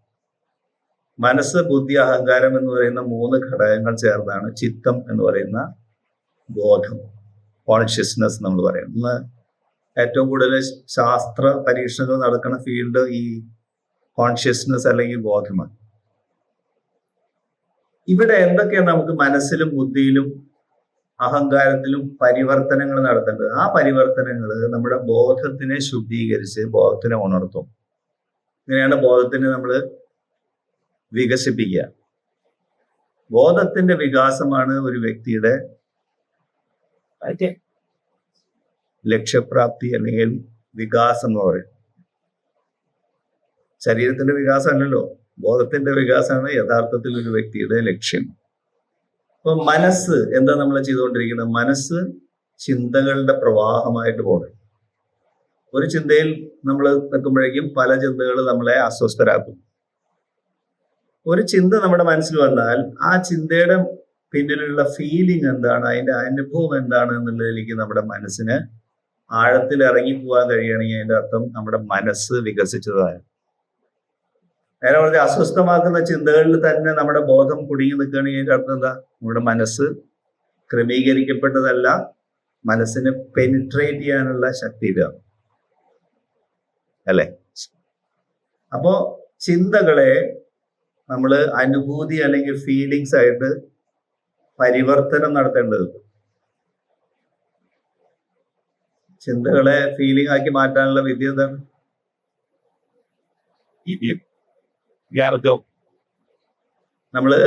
Speaker 1: മനസ്സ്, ബുദ്ധി, അഹങ്കാരം എന്ന് പറയുന്ന 3 ഘടകങ്ങൾ ചേർന്നാണ് ചിത്തം എന്ന് പറയുന്ന ബോധം, കോൺഷ്യസ്നെസ് നമ്മൾ പറയുന്നത്. ഇന്ന് ഏറ്റവും കൂടുതൽ ശാസ്ത്ര പരീക്ഷണങ്ങൾ നടക്കുന്ന ഫീൽഡ് ഈ കോൺഷ്യസ്നെസ് അല്ലെങ്കിൽ ബോധമാണ്. ഇവിടെ എന്തൊക്കെയാണ് നമുക്ക് മനസ്സിലും ബുദ്ധിയിലും അഹങ്കാരത്തിലും പരിവർത്തനങ്ങൾ നടത്തേണ്ടത്? ആ പരിവർത്തനങ്ങൾ നമ്മുടെ ബോധത്തിനെ ശുദ്ധീകരിച്ച് ബോധത്തിനെ ഉണർത്തും. ഇങ്ങനെയാണ് ബോധത്തിനെ നമ്മൾ വികസിപ്പിക്കുക. ബോധത്തിന്റെ വികാസമാണ് ഒരു വ്യക്തിയുടെ ലക്ഷ്യപ്രാപ്തി അല്ലെങ്കിൽ വികാസം എന്ന് പറയും. ശരീരത്തിന്റെ വികാസം അല്ലല്ലോ, ബോധത്തിന്റെ വികാസമാണ് യഥാർത്ഥത്തിൽ ഒരു വ്യക്തിയുടെ ലക്ഷ്യം. അപ്പൊ മനസ്സ് എന്താ നമ്മൾ ചെയ്തുകൊണ്ടിരിക്കുന്നത്? മനസ്സ് ചിന്തകളുടെ പ്രവാഹമായിട്ട് പോകണം. ഒരു ചിന്തയിൽ നമ്മൾ നിൽക്കുമ്പോഴേക്കും പല ചിന്തകൾ നമ്മളെ അസ്വസ്ഥരാക്കും. ഒരു ചിന്ത നമ്മുടെ മനസ്സിൽ വന്നാൽ ആ ചിന്തയുടെ പിന്നിലുള്ള ഫീലിംഗ് എന്താണ്, അതിന്റെ അനുഭവം എന്താണ് എന്നുള്ളതിലേക്ക് നമ്മുടെ മനസ്സിന് ആഴത്തിൽ ഇറങ്ങിപ്പോകാൻ കഴിയുകയാണെങ്കിൽ അതിന്റെ അർത്ഥം നമ്മുടെ മനസ്സ് വികസിച്ചതാണ്. നേരെ പറഞ്ഞ അസ്വസ്ഥമാക്കുന്ന ചിന്തകളിൽ തന്നെ നമ്മുടെ ബോധം കുടുങ്ങി നിൽക്കുകയാണെങ്കിൽ അതിന്റെ അർത്ഥം എന്താ, നമ്മുടെ മനസ്സ് ക്രമീകരിക്കപ്പെട്ടതല്ല, മനസ്സിനെ പെനിട്രേറ്റ് ചെയ്യാനുള്ള ശക്തി ഇതാണ് അല്ലെ. അപ്പോ ചിന്തകളെ നമ്മൾ അനുഭൂതി അല്ലെങ്കിൽ ഫീലിങ്സ് ആയിട്ട് പരിവർത്തനം നടത്തേണ്ടത്. ചിന്തകളെ ഫീലിംഗ് ആക്കി മാറ്റാനുള്ള വിദ്യ എന്താണ്? നമ്മള്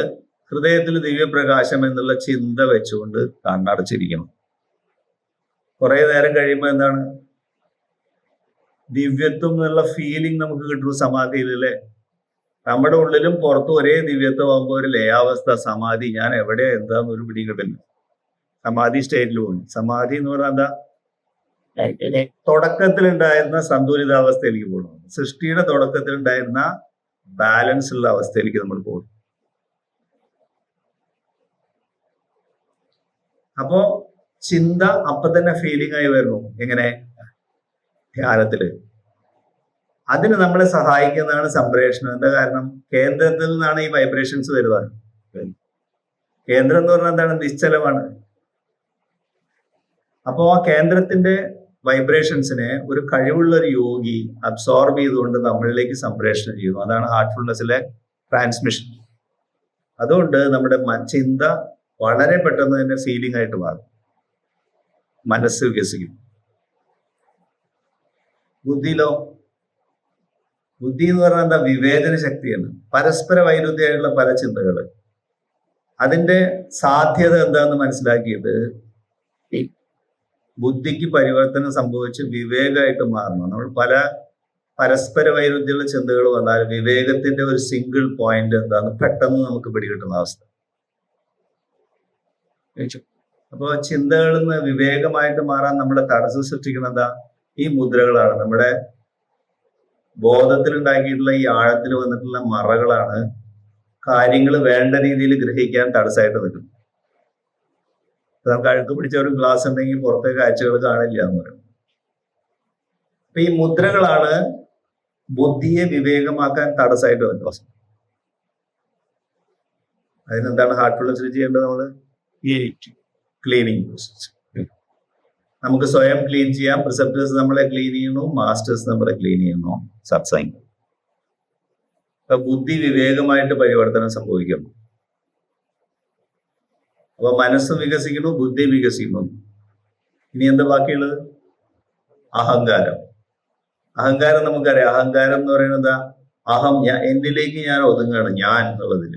Speaker 1: ഹൃദയത്തിൽ ദിവ്യപ്രകാശം എന്നുള്ള ചിന്ത വെച്ചുകൊണ്ട് കണ്ണടച്ചിരിക്കണം. കുറെ നേരം കഴിയുമ്പോൾ എന്താണ്, ദിവ്യത്വം എന്നുള്ള ഫീലിംഗ് നമുക്ക് കിട്ടും സമാധിയിലല്ലേ. നമ്മുടെ ഉള്ളിലും പുറത്തും ഒരേ ദിവ്യത്വം ആകുമ്പോൾ ഒരു ലയാവസ്ഥ, സമാധി, ഞാൻ എവിടെയാ എന്താന്ന് ഒരു പിടി കിട്ടില്ല. സമാധി സ്റ്റേറ്റിൽ പോകും. സമാധി എന്ന് പറഞ്ഞാൽ എന്താ, തുടക്കത്തിലുണ്ടായിരുന്ന സന്തുലിതാവസ്ഥയിലേക്ക് പോകണം. സൃഷ്ടിയുടെ തുടക്കത്തിലുണ്ടായിരുന്ന ബാലൻസ് ഉള്ള അവസ്ഥയിലേക്ക് നമ്മൾ പോകും. അപ്പോ ചിന്ത അപ്പൊ തന്നെ ഫീലിംഗ് ആയി വരുന്നു. എങ്ങനെ? ധ്യാനത്തില്. അതിന് നമ്മളെ സഹായിക്കുന്നതാണ് സംപ്രേഷണം. എന്താ കാരണം? കേന്ദ്രത്തിൽ നിന്നാണ് ഈ വൈബ്രേഷൻസ് വരുന്നത്. കേന്ദ്രം എന്ന് പറഞ്ഞാൽ എന്താണ്? നിശ്ചലമാണ്. അപ്പോ ആ കേന്ദ്രത്തിന്റെ വൈബ്രേഷൻസിനെ ഒരു കഴിവുള്ള ഒരു യോഗി അബ്സോർബ് ചെയ്തുകൊണ്ട് നമ്മളിലേക്ക് സംപ്രേഷണം ചെയ്യുന്നു. അതാണ് ഹാർട്ട്ഫുൾനെസ്സിലെ ട്രാൻസ്മിഷൻ. അതുകൊണ്ട് നമ്മുടെ ചിന്ത വളരെ പെട്ടെന്ന് തന്നെ ഫീലിംഗ് ആയിട്ട് മാറും, മനസ്സ് വികസിക്കും. ബുദ്ധിയിലോ? ബുദ്ധി എന്ന് പറഞ്ഞാൽ എന്താ? വിവേചന ശക്തിയാണ്. പരസ്പര വൈരുദ്ധ്യമായിട്ടുള്ള പല ചിന്തകൾ, അതിന്റെ സാധ്യത എന്താന്ന് മനസ്സിലാക്കിയിട്ട് ബുദ്ധിക്ക് പരിവർത്തനം സംഭവിച്ച് വിവേകമായിട്ട് മാറണം. നമ്മൾ പല പരസ്പര വൈരുദ്ധ്യമുള്ള ചിന്തകൾ വന്നാൽ വിവേകത്തിന്റെ ഒരു സിംഗിൾ പോയിന്റ് എന്താന്ന് പെട്ടെന്ന് നമുക്ക് പിടികിട്ടുന്ന അവസ്ഥ. അപ്പോൾ ചിന്തകളിൽ നിന്ന് വിവേകമായിട്ട് മാറാൻ നമ്മളെ തടസ്സം സൃഷ്ടിക്കുന്നത് എന്താ? ഈ മുദ്രകളാണ്. നമ്മുടെ ബോധത്തിൽ ഉണ്ടാക്കിയിട്ടുള്ള ഈ ആഴത്തിൽ വന്നിട്ടുള്ള മറകളാണ് കാര്യങ്ങൾ വേണ്ട രീതിയിൽ ഗ്രഹിക്കാൻ തടസ്സമായിട്ട് നിൽക്കുന്നത്. നമുക്ക് അഴുക്ക് പിടിച്ച ഒരു ഗ്ലാസ് ഉണ്ടെങ്കിൽ പുറത്തെ കാഴ്ചകൾ കാണില്ല എന്ന് പറയും. അപ്പൊ ഈ മുദ്രകളാണ് ബുദ്ധിയെ വിവേകമാക്കാൻ തടസ്സമായിട്ട് വരുന്നത്. അതിനെന്താണ് ഹാർട്ട്ഫുൾനെസ്സിൽ ചെയ്യേണ്ടത്? നമ്മള് ക്ലീനിങ് പ്രോസസ്. നമുക്ക് സ്വയം ക്ലീൻ ചെയ്യാം. പ്രിസെപ്റ്റേഴ്സ് നമ്മളെ ക്ലീൻ ചെയ്യുന്നു, മാസ്റ്റേഴ്സ് നമ്മളെ ക്ലീൻ ചെയ്യുന്നു, സത്സംഗം. ബുദ്ധി വിവേകമായിട്ട് പരിവർത്തനം സംഭവിക്കുന്നു. അപ്പൊ മനസ്സ് വികസിക്കുന്നു, ബുദ്ധി വികസിക്കുന്നു. ഇനി എന്താ ബാക്കിയുള്ളത്? അഹങ്കാരം. അഹങ്കാരം നമുക്കറിയാം. അഹങ്കാരം എന്ന് പറയുന്നത് അഹം, എന്നിലേക്ക് ഞാൻ ഒതുങ്ങാണ്, ഞാൻ എന്നുള്ളതിൽ.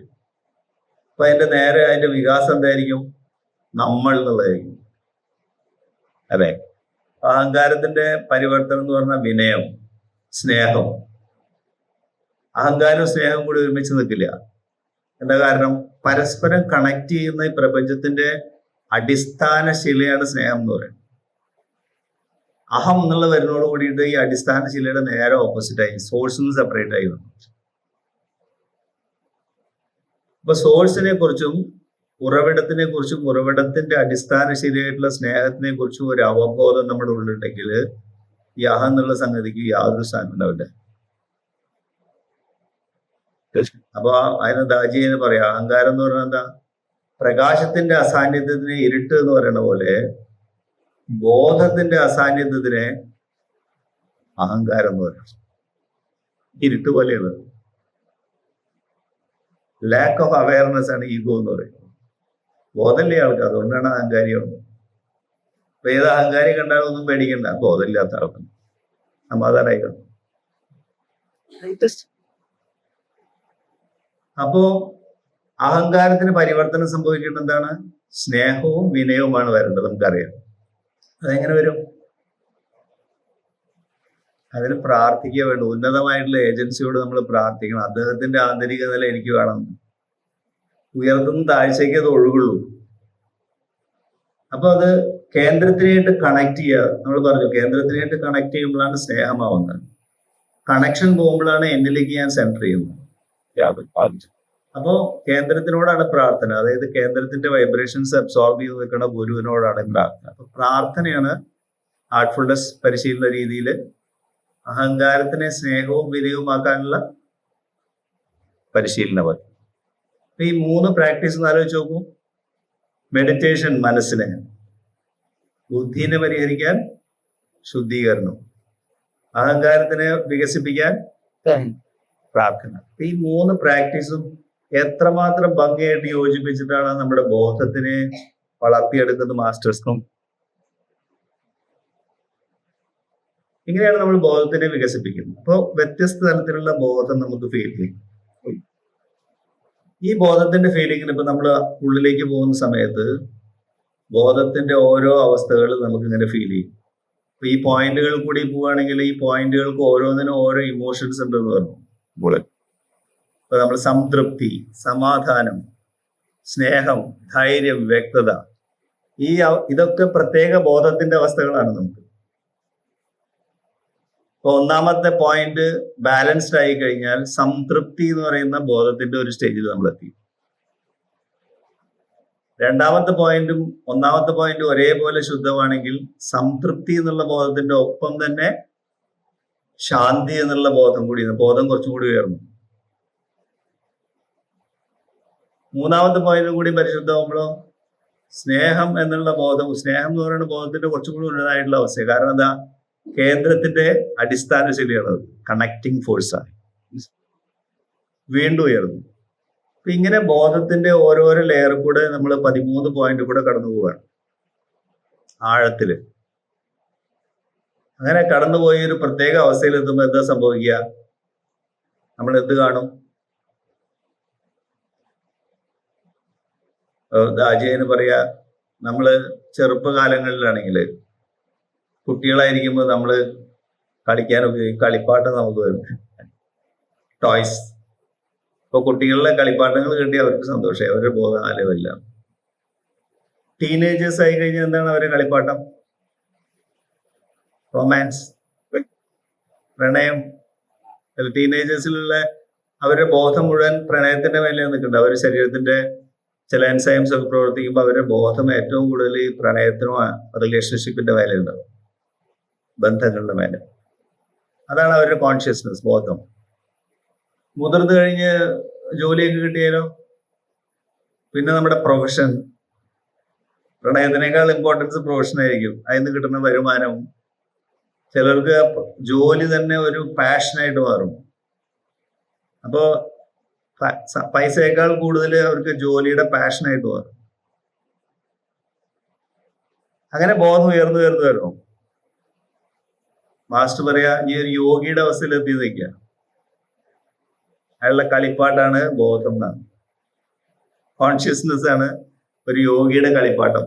Speaker 1: അപ്പൊ അതിന്റെ നേരെ അതിന്റെ വികാസം എന്തായിരിക്കും? നമ്മൾ എന്നുള്ളതായിരിക്കും അല്ലെ. അഹങ്കാരത്തിന്റെ പരിവർത്തനം എന്ന് പറഞ്ഞാൽ വിനയം, സ്നേഹം. അഹങ്കാരവും സ്നേഹവും കൂടി ഒരുമിച്ച് നിൽക്കില്ല. എന്താ കാരണം? പരസ്പരം കണക്ട് ചെയ്യുന്ന ഈ പ്രപഞ്ചത്തിന്റെ അടിസ്ഥാന ശിലയാണ് സ്നേഹം എന്ന് പറയുന്നത്. അഹം എന്നുള്ള വരുന്നതോട് കൂടിയിട്ട് ഈ അടിസ്ഥാന ശിലയുടെ നേരെ ഓപ്പോസിറ്റ് ആയി, സോഴ്സിൽ നിന്ന് സെപ്പറേറ്റ് ആയി വന്നു. അപ്പൊ സോഴ്സിനെ കുറിച്ചും ഉറവിടത്തിനെ കുറിച്ചും ഉറവിടത്തിന്റെ അടിസ്ഥാന ശരിയായിട്ടുള്ള സ്നേഹത്തിനെ കുറിച്ചും ഒരു അവബോധം നമ്മുടെ ഉള്ളിലുണ്ടെങ്കിൽ ഈ അഹം എന്നുള്ള സംഗതിക്ക് യാതൊരു സ്ഥാനം ഉണ്ടാവില്ല. അപ്പൊ അതിന് ദാജിയെന്ന് പറയാം, അഹങ്കാരം എന്ന് പറഞ്ഞാൽ എന്താ? പ്രകാശത്തിന്റെ അസാന്നിധ്യത്തിനെ ഇരുട്ട് എന്ന് പറയുന്ന പോലെ ബോധത്തിന്റെ അസാന്നിധ്യത്തിനെ അഹങ്കാരം എന്ന് പറയുന്നത്. ഇരുട്ട് പോലെയാണ്. ലാക്ക് ഓഫ് അവയർനെസ് ആണ് ഈഗോ എന്ന് പറയുന്നത്. ബോധമില്ല ആൾക്ക്, അതുകൊണ്ടാണ് അഹങ്കാരിയാണ്. അപ്പൊ ഏത് അഹങ്കാരി കണ്ടാലും ഒന്നും പേടിക്കണ്ട, ബോധമില്ലാത്ത ആൾക്കാണ്, സമാധാനമായി കാണും. അപ്പോ അഹങ്കാരത്തിന് പരിവർത്തനം സംഭവിക്കേണ്ട എന്താണ്? സ്നേഹവും വിനയവുമാണ് വരേണ്ടത്. നമുക്കറിയാം. അതെങ്ങനെ വരും? അതിന് പ്രാർത്ഥിക്കുക വേണ്ട. ഉന്നതമായിട്ടുള്ള ഏജൻസിയോട് നമ്മൾ പ്രാർത്ഥിക്കണം. അദ്ദേഹത്തിന്റെ ആന്തരിക നില എനിക്ക് വേണം. ഉയർത്തുന്ന താഴ്ചയ്ക്ക് അത് ഒഴുകുള്ളൂ. അപ്പൊ അത് കേന്ദ്രത്തിനായിട്ട് കണക്ട് ചെയ്യുക. നമ്മൾ പറഞ്ഞു കേന്ദ്രത്തിനായിട്ട് കണക്ട് ചെയ്യുമ്പോഴാണ് സ്നേഹമാവുന്നത്. കണക്ഷൻ പോകുമ്പോഴാണ് എന്നിലേക്ക് ഞാൻ സെൻറ്റർ ചെയ്യുന്നത്. അപ്പോൾ കേന്ദ്രത്തിനോടാണ് പ്രാർത്ഥന. അതായത് കേന്ദ്രത്തിന്റെ വൈബ്രേഷൻസ് അബ്സോർബ് ചെയ്ത് നിൽക്കുന്ന ഗുരുവിനോടാണ് പ്രാർത്ഥന. അപ്പൊ പ്രാർത്ഥനയാണ് ആർട്ട്ഫുൾനെസ് പരിശീലന രീതിയിൽ അഹങ്കാരത്തിനെ സ്നേഹവും വിനയവുമാക്കാനുള്ള പരിശീലനം. അപ്പൊ ഈ 3 പ്രാക്ടീസ് ഒന്ന് ആലോചിച്ച് നോക്കൂ. മെഡിറ്റേഷൻ മനസ്സിനെ, ബുദ്ധിനെ പരിഹരിക്കാൻ ശുദ്ധീകരണം, അഹങ്കാരത്തിനെ വികസിപ്പിക്കാൻ പ്രാർത്ഥന. ഈ 3 പ്രാക്ടീസും എത്രമാത്രം ഭംഗിയായിട്ട് യോജിപ്പിച്ചിട്ടാണ് നമ്മുടെ ബോധത്തിനെ വളർത്തിയെടുക്കുന്നത് മാസ്റ്റേഴ്സും. ഇങ്ങനെയാണ് നമ്മൾ ബോധത്തിനെ വികസിപ്പിക്കുന്നത്. അപ്പോൾ വ്യത്യസ്ത തലത്തിലുള്ള ബോധം നമുക്ക് ഫീൽ ചെയ്യും. ഈ ബോധത്തിന്റെ ഫീലിങ്ങിന് ഇപ്പൊ നമ്മൾ ഉള്ളിലേക്ക് പോകുന്ന സമയത്ത് ബോധത്തിന്റെ ഓരോ അവസ്ഥകളും നമുക്ക് ഇങ്ങനെ ഫീൽ ചെയ്യും. അപ്പൊ ഈ പോയിന്റുകൾ കൂടി പോവുകയാണെങ്കിൽ ഈ പോയിന്റുകൾക്ക് ഓരോന്നിനും ഓരോ ഇമോഷൻസ് ഉണ്ടെന്ന് പറഞ്ഞു. ഇപ്പൊ നമ്മൾ സംതൃപ്തി, സമാധാനം, സ്നേഹം, ധൈര്യം, വ്യക്തത, ഇതൊക്കെ പ്രത്യേക ബോധത്തിന്റെ അവസ്ഥകളാണ് നമുക്ക്. ഇപ്പൊ ഒന്നാമത്തെ പോയിന്റ് ബാലൻസ്ഡ് ആയി കഴിഞ്ഞാൽ സംതൃപ്തി എന്ന് പറയുന്ന ബോധത്തിന്റെ ഒരു സ്റ്റേജിൽ നമ്മൾ എത്തി. രണ്ടാമത്തെ പോയിന്റും ഒന്നാമത്തെ പോയിന്റും ഒരേപോലെ ശുദ്ധമാണെങ്കിൽ സംതൃപ്തി എന്നുള്ള ബോധത്തിന്റെ ഒപ്പം തന്നെ ശാന്തി എന്നുള്ള ബോധം കൂടി, ബോധം കുറച്ചും കൂടി ഉയർന്നു. മൂന്നാമത്തെ പോയിന്റ് കൂടി പരിശുദ്ധമാകുമ്പോഴോ സ്നേഹം എന്നുള്ള ബോധം, സ്നേഹം എന്ന് പറയുന്ന ബോധത്തിന്റെ കുറച്ചും കൂടി ഉന്നതമായിട്ടുള്ള അവസ്ഥ. കാരണം എന്താ, കേന്ദ്രത്തിന്റെ അടിസ്ഥാന ശരിയാണ്, കണക്റ്റിംഗ് ഫോഴ്സാണ്, വീണ്ടും ഉയർന്നു. അപ്പൊ ഇങ്ങനെ ബോധത്തിന്റെ ഓരോരോ ലെയർ കൂടെ നമ്മൾ 13 പോയിന്റ് കൂടെ കടന്നു പോവാണ് ആഴത്തില്. അങ്ങനെ കടന്നുപോയി ഒരു പ്രത്യേക അവസ്ഥയിൽ എത്തുമ്പോൾ എന്താ സംഭവിക്കുക? നമ്മൾ എന്ത് കാണും? അജയന് പറയാ, നമ്മള് ചെറുപ്പകാലങ്ങളിലാണെങ്കിൽ കുട്ടികളായിരിക്കുമ്പോൾ നമ്മള് കളിക്കാൻ ഉപയോഗിക്കും കളിപ്പാട്ടം നമുക്ക് വരും, ടോയ്സ്. ഇപ്പൊ കുട്ടികളുടെ കളിപ്പാട്ടങ്ങൾ കിട്ടി അവർക്ക് സന്തോഷമായി, അവരുടെ ബോധകാലമല്ല. ടീനേജേഴ്സ് ആയി കഴിഞ്ഞാൽ എന്താണ് അവരുടെ കളിപ്പാട്ടം? റൊമാൻസ്, പ്രണയം. ടീനേജേഴ്സിലുള്ള അവരുടെ ബോധം മുഴുവൻ പ്രണയത്തിന്റെ മേലെ നിൽക്കുന്നുണ്ട്. അവരുടെ ശരീരത്തിന്റെ ചില എൻസൈംസ് ഒക്കെ പ്രവർത്തിക്കുമ്പോൾ അവരുടെ ബോധം ഏറ്റവും കൂടുതൽ ഈ പ്രണയത്തിനോ റിലേഷൻഷിപ്പിന്റെ മേലെ ഉണ്ടാവും, ബന്ധങ്ങളുടെ മേലെ. അതാണ് അവരുടെ കോൺഷ്യസ്നസ്, ബോധം. മുതിർന്നു കഴിഞ്ഞ് ജോലിയൊക്കെ കിട്ടിയാലോ പിന്നെ നമ്മുടെ പ്രൊഫഷൻ, പ്രണയത്തിനേക്കാൾ ഇമ്പോർട്ടൻസ് പ്രൊഫഷനായിരിക്കും. അതിൽ നിന്ന് കിട്ടുന്ന വരുമാനവും. ചിലർക്ക് ജോലി തന്നെ ഒരു പാഷനായിട്ട് മാറും. അപ്പോ പൈസയേക്കാൾ കൂടുതൽ അവർക്ക് ജോലിയുടെ പാഷനായിട്ട് മാറും. അങ്ങനെ ബോധം ഉയർന്നു ഉയർന്നു വരണം. മാസ്റ്റർ പറയാ, ഈ ഒരു യോഗിയുടെ അവസ്ഥയിൽ എത്തി നിൽക്കുക. അയാളുടെ കളിപ്പാട്ടാണ് ബോധം എന്നാണ്. കോൺഷ്യസ്നെസ് ആണ് ഒരു യോഗിയുടെ കളിപ്പാട്ടം.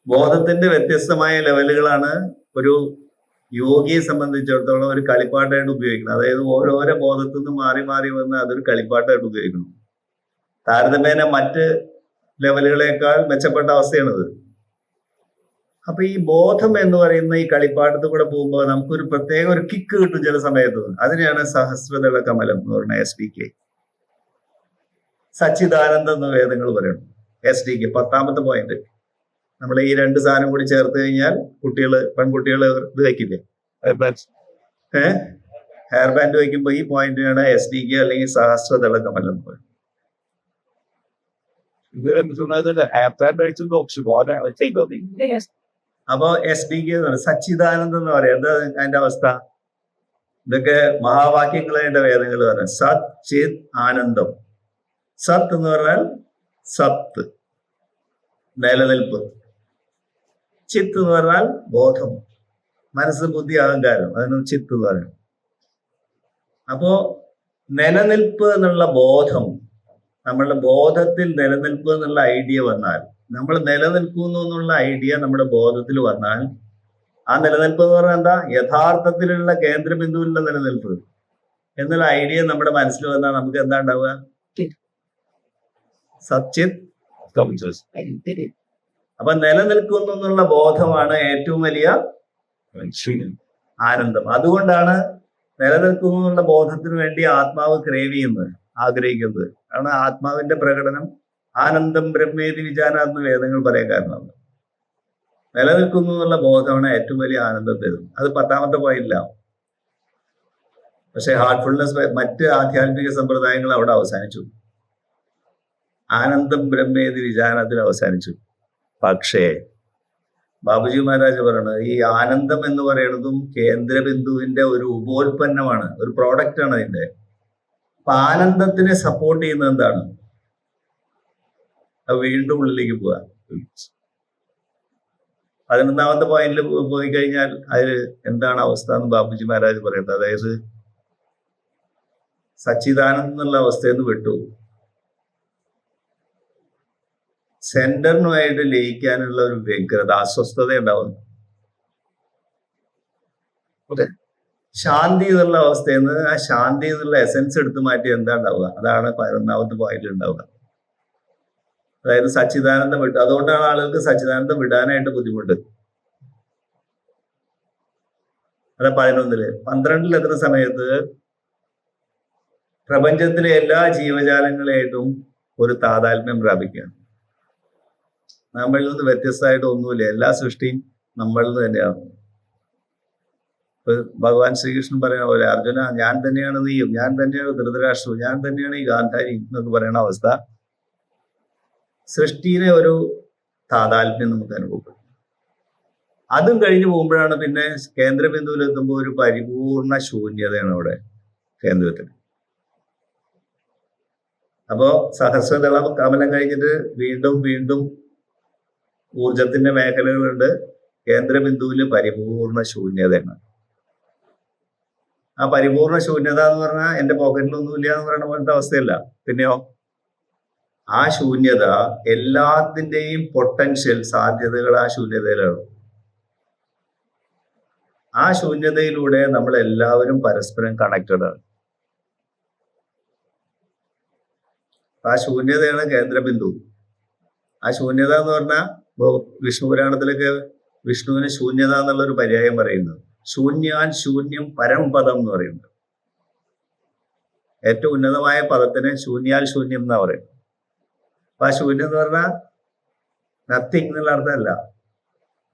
Speaker 1: ബോധത്തിന്റെ വ്യത്യസ്തമായ ലെവലുകളാണ് ഒരു യോഗിയെ സംബന്ധിച്ചിടത്തോളം ഒരു കളിപ്പാട്ടായിട്ട് ഉപയോഗിക്കുന്നത്. അതായത് ഓരോരോ ബോധത്തിൽ നിന്ന് മാറി മാറി വന്ന് അതൊരു കളിപ്പാട്ടായിട്ട് ഉപയോഗിക്കണം. താരതമ്യേന മറ്റ് ലെവലുകളെക്കാൾ മെച്ചപ്പെട്ട അവസ്ഥയാണിത്. അപ്പൊ ഈ ബോധം എന്ന് പറയുന്ന ഈ കളിപ്പാട്ടത്തിൽ കൂടെ പോകുമ്പോൾ നമുക്കൊരു പ്രത്യേക ഒരു കിക്ക് കിട്ടും ചില സമയത്ത്. അതിനെയാണ് സഹസ്രദള കമലം എന്ന് പറയുന്ന SDK. സച്ചിദാനന്ദം എന്ന് വേദങ്ങൾ പറയുന്നു. SDK 10ാമത്തെ പോയിന്റ്. നമ്മൾ ഈ 2 സാധനം കൂടി ചേർത്ത് കഴിഞ്ഞാൽ പെൺകുട്ടികൾ ഇത് വയ്ക്കില്ലേ, ഹെയർ ബാൻഡ് വയ്ക്കുമ്പോൾ ഈ പോയിന്റിനാണ് SDK അല്ലെങ്കിൽ സഹസ്രദള കമലം എന്ന് പറയുന്നത്. അപ്പൊ SDK സച്ചിദാനന്ദം എന്ന് പറയാം. എന്താ അതിന്റെ അവസ്ഥ? ഇതൊക്കെ മഹാവാക്യങ്ങളായിട്ട് വേദങ്ങൾ പറയാം. സത് ചിത് ആനന്ദം. സത്ത് എന്ന് പറഞ്ഞാൽ സത്ത്, നിലനിൽപ്പ്. ചിത്ത് എന്ന് പറഞ്ഞാൽ ബോധം, മനസ്സ്, ബുദ്ധി, അഹങ്കാരം. അതിനൊന്നും ചിത്ത് എന്ന് പറയും. അപ്പോ നിലനിൽപ്പ് എന്നുള്ള ബോധം, നമ്മളുടെ ബോധത്തിൽ നിലനിൽപ്പ് എന്നുള്ള ഐഡിയ വന്നാൽ, നമ്മൾ നിലനിൽക്കുന്നു എന്നുള്ള ഐഡിയ നമ്മുടെ ബോധത്തിൽ വന്നാൽ, ആ നിലനിൽപ്പ് എന്ന് പറഞ്ഞാൽ എന്താ? യഥാർത്ഥത്തിലുള്ള കേന്ദ്രബിന്ദുവിലുള്ള നിലനിൽപ്പ് എന്നുള്ള ഐഡിയ നമ്മുടെ മനസ്സിൽ വന്നാൽ നമുക്ക് എന്താ ഉണ്ടാവുക? സച്ചിത്. അപ്പൊ നിലനിൽക്കുന്നു എന്നുള്ള ബോധമാണ് ഏറ്റവും വലിയ ആനന്ദം. അതുകൊണ്ടാണ് നിലനിൽക്കുന്നു എന്നുള്ള ബോധത്തിന് വേണ്ടി ആത്മാവ് ക്രേവ് ചെയ്യുന്നത്, ആഗ്രഹിക്കുന്നത്. കാരണം ആത്മാവിന്റെ പ്രകടനം ആനന്ദം ബ്രഹ്മേതി വിചാര എന്ന് വേദങ്ങൾ പറയാൻ കാരണമാണ്. നിലനിൽക്കുന്നു എന്നുള്ള ബോധമാണ് ഏറ്റവും വലിയ ആനന്ദം തരുന്നത്. അത് 10ാമത്തെ പോയില്ല. പക്ഷെ ഹാർട്ട്ഫുൾനെസ് മറ്റ് ആധ്യാത്മിക സമ്പ്രദായങ്ങൾ അവിടെ അവസാനിച്ചു. ആനന്ദം ബ്രഹ്മേതി വിചാരത്തിൽ അവസാനിച്ചു. പക്ഷേ ബാബുജി മഹാരാജ് പറയുന്നത് ഈ ആനന്ദം എന്ന് പറയുന്നതും കേന്ദ്രബിന്ദുവിന്റെ ഒരു ഉപോൽപ്പന്നമാണ്, ഒരു പ്രോഡക്റ്റ് ആണ് അതിന്റെ. അപ്പൊ ആനന്ദത്തിനെ സപ്പോർട്ട് ചെയ്യുന്നത് എന്താണ്? അത് വീണ്ടും ഉള്ളിലേക്ക് പോവുക. 11ാമത്തെ പോയിന്റിൽ പോയി കഴിഞ്ഞാൽ അതിൽ എന്താണ് അവസ്ഥ എന്ന് ബാബുജി മഹാരാജ് പറയുന്നത്. അതായത് സച്ചിദാനന്ദം എന്നുള്ള അവസ്ഥയിൽ നിന്ന് വിട്ടു സെന്ററിനുമായിട്ട് ലയിക്കാനുള്ള ഒരു വ്യഗ്രത, അസ്വസ്ഥത ഉണ്ടാവുന്നു. ശാന്തി എന്നുള്ള അവസ്ഥയിൽ നിന്ന് ആ ശാന്തി എന്നുള്ള എസൻസ് എടുത്തു മാറ്റി എന്താ ഉണ്ടാവുക? അതാണ് 11ാമത്തെ പോയിന്റിൽ ഉണ്ടാവുക. അതായത് സച്ചിദാനന്ദം വിട്ടു. അതുകൊണ്ടാണ് ആളുകൾക്ക് സച്ചിദാനന്ദം വിടാനായിട്ട് ബുദ്ധിമുട്ട്. അത് 11-ല്. 12-ൽ എത്തുന്ന സമയത്ത് പ്രപഞ്ചത്തിലെ എല്ലാ ജീവജാലങ്ങളായിട്ടും ഒരു താതാത്മ്യം പ്രാപിക്കുകയാണ്. നമ്മളിൽ നിന്ന് വ്യത്യസ്തമായിട്ട് ഒന്നുമില്ല, എല്ലാ സൃഷ്ടിയും നമ്മളിൽ നിന്ന് തന്നെയാണ്. ഇപ്പൊ ഭഗവാൻ ശ്രീകൃഷ്ണൻ പറയുന്ന പോലെ, അർജുന ഞാൻ തന്നെയാണ് നീയും, ഞാൻ തന്നെയാണ് ധൃതരാഷ്ട്രവും, ഞാൻ തന്നെയാണ് ഈ ഗാന്ധാരി എന്നൊക്കെ പറയുന്ന അവസ്ഥ. സൃഷ്ടിയിലെ ഒരു താതാത്മ്യം നമുക്ക് അനുഭവപ്പെടും. അതും കഴിഞ്ഞു പോകുമ്പോഴാണ് പിന്നെ കേന്ദ്രബിന്ദുവിൽ എത്തുമ്പോൾ ഒരു പരിപൂർണ ശൂന്യതയാണ് അവിടെ കേന്ദ്രത്തിൽ. അപ്പോ സഹസ്രദളം കമലം കഴിഞ്ഞിട്ട് വീണ്ടും വീണ്ടും ഊർജത്തിന്റെ മേഖലകളുണ്ട്. കേന്ദ്രബിന്ദുവിൽ പരിപൂർണ ശൂന്യതയാണ്. ആ പരിപൂർണ ശൂന്യത എന്ന് പറഞ്ഞാൽ എന്റെ പോക്കറ്റിലൊന്നുമില്ല എന്ന് പറയുന്ന പോലത്തെ അവസ്ഥയല്ല. പിന്നെയോ ആ ശൂന്യത എല്ലാത്തിന്റെയും പൊട്ടൻഷ്യൽ സാധ്യതകൾ ആ ശൂന്യതയിലാണ്. ആ ശൂന്യതയിലൂടെ നമ്മൾ എല്ലാവരും പരസ്പരം കണക്റ്റഡ് ആണ്. ആ ശൂന്യതയാണ് കേന്ദ്രബിന്ദു. ആ ശൂന്യത എന്ന് പറഞ്ഞാൽ വിഷ്ണു പുരാണത്തിലൊക്കെ വിഷ്ണുവിന് ശൂന്യത എന്നുള്ള ഒരു പര്യായം പറയുന്നത്. ശൂന്യാൻ ശൂന്യം പരംപദം എന്ന് പറയുന്നത്. ഏറ്റവും ഉന്നതമായ പദത്തിന് ശൂന്യാൽ ശൂന്യം എന്നാ പറയുന്നത്. അപ്പൊ ആ ശൂന്യം എന്ന് പറഞ്ഞാൽ നത്തിങ് എന്നുള്ള അർത്ഥമല്ല,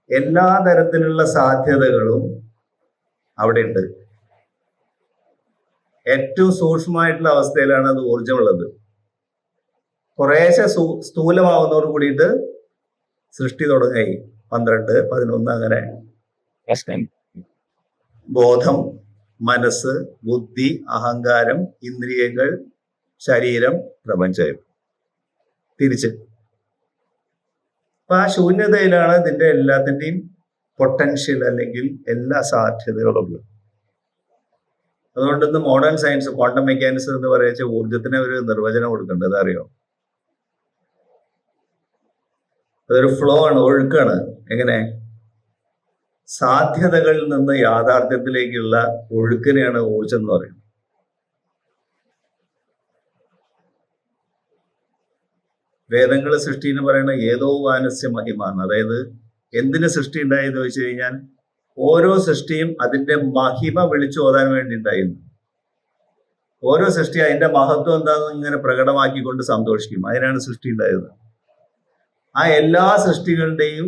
Speaker 1: എല്ലാ തരത്തിലുള്ള സാധ്യതകളും അവിടെ ഉണ്ട്. ഏറ്റവും സൂക്ഷ്മമായിട്ടുള്ള അവസ്ഥയിലാണ് അത് ഊർജമുള്ളത്. കുറേശ്ശെ സ്ഥൂലമാവുന്നതോട് കൂടിയിട്ട് സൃഷ്ടി തുടങ്ങി. 12, 11 അങ്ങനെ ബോധം, മനസ്സ്, ബുദ്ധി, അഹങ്കാരം, ഇന്ദ്രിയങ്ങൾ, ശരീരം, പ്രപഞ്ചം തിരിച്ച്. അപ്പൊ ആ ശൂന്യതയിലാണ് ഇതിന്റെ എല്ലാത്തിന്റെയും പൊട്ടൻഷ്യൽ അല്ലെങ്കിൽ എല്ലാ സാധ്യതകളും ഉള്ളത്. അതുകൊണ്ട് ഇന്ന് മോഡേൺ സയൻസ് ക്വാണ്ടം മെക്കാനിക്സ് എന്ന് പറയുന്ന ഊർജത്തിന് ഒരു നിർവചനം കൊടുക്കേണ്ടത് അറിയോ? അതൊരു ഫ്ലോ ആണ്, ഒഴുക്കാണ്. എങ്ങനെ? സാധ്യതകളിൽ നിന്ന് യാഥാർത്ഥ്യത്തിലേക്കുള്ള ഒഴുക്കിനെയാണ് ഊർജം എന്ന് പറയുന്നത്. വേദങ്ങള് സൃഷ്ടി എന്ന് പറയുന്ന ഏതോ വാനസ്യ മഹിമാണ്. അതായത് എന്തിന് സൃഷ്ടി ഉണ്ടായെന്ന് ചോദിച്ചു കഴിഞ്ഞാൽ ഓരോ സൃഷ്ടിയും അതിന്റെ മഹിമ വിളിച്ചു ഓതാൻ വേണ്ടി ഉണ്ടായിരുന്നു. ഓരോ സൃഷ്ടി അതിന്റെ മഹത്വം എന്താണെന്ന് ഇങ്ങനെ പ്രകടമാക്കിക്കൊണ്ട് സന്തോഷിക്കും. അതിനാണ് സൃഷ്ടി ഉണ്ടായത്. ആ എല്ലാ സൃഷ്ടികളുടെയും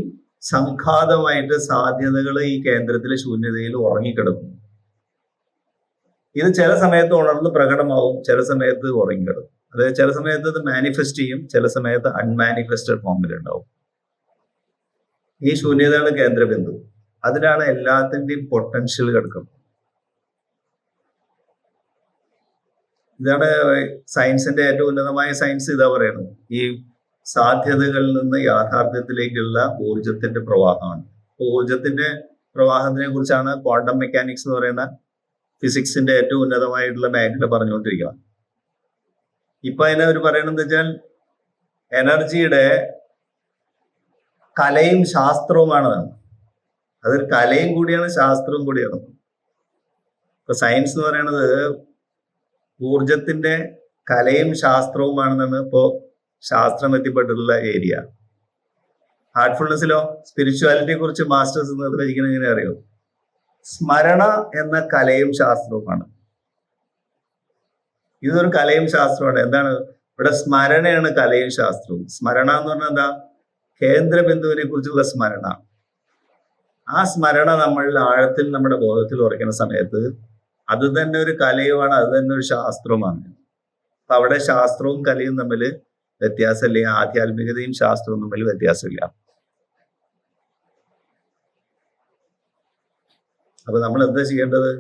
Speaker 1: സംഘാതമായിട്ട് സാധ്യതകൾ ഈ കേന്ദ്രത്തിലെ ശൂന്യതയിൽ ഉറങ്ങിക്കിടക്കും. ഇത് ചില സമയത്ത് ഉണർന്ന് പ്രകടമാവും, ചില സമയത്ത് ഉറങ്ങിക്കിടക്കും. അതായത് ചില സമയത്ത് ഇത് മാനിഫെസ്റ്റ് ചെയ്യും, ചില സമയത്ത് അൺമാനിഫെസ്റ്റഡ് ഫോമിൽ ഉണ്ടാവും. ഈ ശൂന്യതയാണ് കേന്ദ്രബിന്ദു. അതിലാണ് എല്ലാത്തിന്റെയും പൊട്ടൻഷ്യൽ കിടക്കുന്നത്. ഇതാണ് സയൻസിന്റെ ഏറ്റവും ഉന്നതമായ സയൻസ്. ഇതാ പറയുന്നത്, ഈ സാധ്യതകളിൽ നിന്ന് യാഥാർത്ഥ്യത്തിലേക്കുള്ള ഊർജത്തിന്റെ പ്രവാഹമാണ്. ഊർജത്തിന്റെ പ്രവാഹത്തിനെ കുറിച്ചാണ് ക്വാണ്ടം മെക്കാനിക്സ് എന്ന് പറയുന്ന ഫിസിക്സിന്റെ ഏറ്റവും ഉന്നതമായിട്ടുള്ള മേഖല പറഞ്ഞുകൊണ്ടിരിക്കുക. ഇപ്പൊ അതിനെ അവർ പറയണെന്ന് വെച്ചാൽ എനർജിയുടെ കലയും ശാസ്ത്രവുമാണ്. അതൊരു കലയും കൂടിയാണ്, ശാസ്ത്രവും കൂടിയാണ്. ഇപ്പൊ സയൻസ് എന്ന് പറയുന്നത് ഊർജത്തിന്റെ കലയും ശാസ്ത്രവുമാണെന്നാണ് ഇപ്പോ ശാസ്ത്രം എത്തിപ്പെട്ടിട്ടുള്ള ഏരിയ. ഹാർട്ട്ഫുൾനെസ്സിലോ സ്പിരിച്വാലിറ്റിയെ കുറിച്ച് മാസ്റ്റേഴ്സ് നിർവചിക്കുന്നത് എങ്ങനെ അറിയോ? സ്മരണ എന്ന കലയും ശാസ്ത്രവുമാണ്. ഇതൊരു കലയും ശാസ്ത്രമാണ്. എന്താണ് ഇവിടെ? സ്മരണയാണ് കലയും ശാസ്ത്രവും. സ്മരണ എന്ന് പറഞ്ഞാൽ എന്താ? കേന്ദ്ര ബിന്ദുവിനെ കുറിച്ചുള്ള സ്മരണ. ആ സ്മരണ നമ്മളിൽ ആഴത്തിൽ നമ്മുടെ ബോധത്തിൽ ഉറയ്ക്കുന്ന സമയത്ത് അത് തന്നെ ഒരു കലയുമാണ്, അത് തന്നെ ഒരു ശാസ്ത്രവുമാണ്. അപ്പൊ അവിടെ ശാസ്ത്രവും കലയും തമ്മിൽ വ്യത്യാസമില്ല, ആധ്യാത്മികതയും ശാസ്ത്രവും തമ്മിൽ വ്യത്യാസമില്ല. അപ്പൊ നമ്മൾ എന്താ ചെയ്യേണ്ടത്?